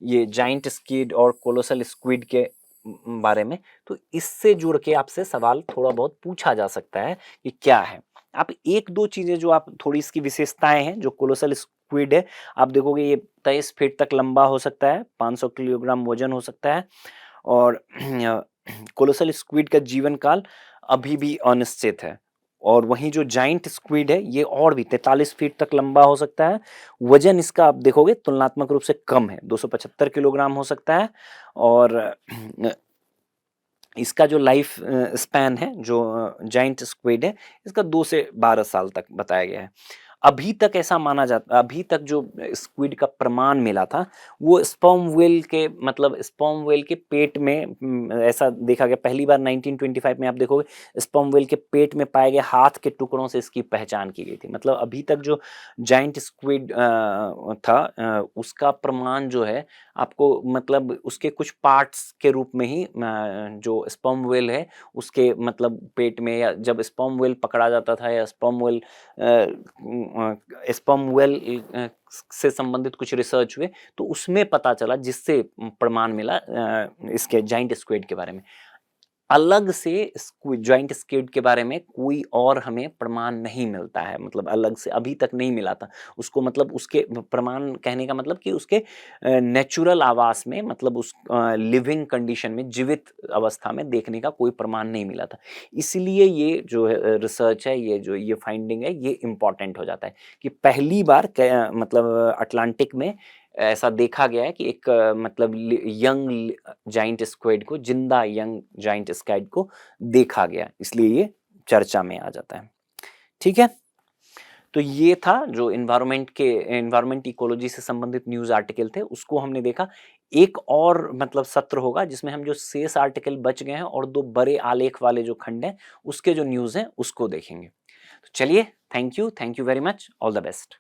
ये जाइंट स्क्विड और कोलोसल स्क्विड के बारे में, तो इससे जुड़ के आपसे सवाल थोड़ा बहुत पूछा जा सकता है कि क्या है। आप एक दो चीजें जो आप थोड़ी इसकी विशेषताएं हैं, जो कोलोसल स्क्विड है, आप देखोगे ये 23 फीट तक लंबा हो सकता है, 500 किलोग्राम वजन हो सकता है, और कोलोसल स्क्विड का जीवन काल अभी भी अनिश्चित है। और वहीं जो जाइंट स्क्विड है ये और भी 43 फीट तक लंबा हो सकता है, वजन इसका आप देखोगे तुलनात्मक रूप से कम है, 275 किलोग्राम हो सकता है, और इसका जो लाइफ स्पैन है, जो जाइंट स्क्विड है, इसका 2 से 12 साल तक बताया गया है। अभी तक ऐसा माना जाता, अभी तक जो स्क्विड का प्रमाण मिला था वो स्पर्म व्हेल के, मतलब स्पर्म व्हेल के पेट में ऐसा देखा गया। पहली बार 1925 में आप देखोगे स्पर्म व्हेल के पेट में पाए गए हाथ के टुकड़ों से इसकी पहचान की गई थी। मतलब अभी तक जो जाइंट स्क्विड था उसका प्रमाण जो है आपको, मतलब उसके कुछ पार्ट्स के रूप में ही जो स्पर्म व्हेल है उसके मतलब पेट में, या जब स्पर्म व्हेल पकड़ा जाता था या स्पर्म व्हेल से संबंधित कुछ रिसर्च हुए तो उसमें पता चला, जिससे प्रमाण मिला इसके जाइंट स्क्विड के बारे में। अलग से जॉइंट स्क्विड के बारे में कोई और हमें प्रमाण नहीं मिलता है, मतलब अलग से अभी तक नहीं मिला था उसको। मतलब उसके प्रमाण कहने का मतलब कि उसके नेचुरल आवास में, मतलब उस लिविंग कंडीशन में, जीवित अवस्था में देखने का कोई प्रमाण नहीं मिला था। इसलिए ये जो रिसर्च है, ये जो ये फाइंडिंग है, ये इम्पॉर्टेंट हो जाता है कि पहली बार मतलब अटलांटिक में ऐसा देखा गया है कि एक मतलब यंग जाइंट स्क्विड को, जिंदा यंग जाइंट स्क्विड को देखा गया, इसलिए ये चर्चा में आ जाता है। ठीक है, तो ये था जो एनवायरमेंट इकोलॉजी से संबंधित न्यूज आर्टिकल थे, उसको हमने देखा। एक और मतलब सत्र होगा जिसमें हम जो शेष आर्टिकल बच गए हैं और दो बड़े आलेख वाले जो खंड हैं उसके जो न्यूज हैं उसको देखेंगे। तो चलिए, thank you very much, all the best.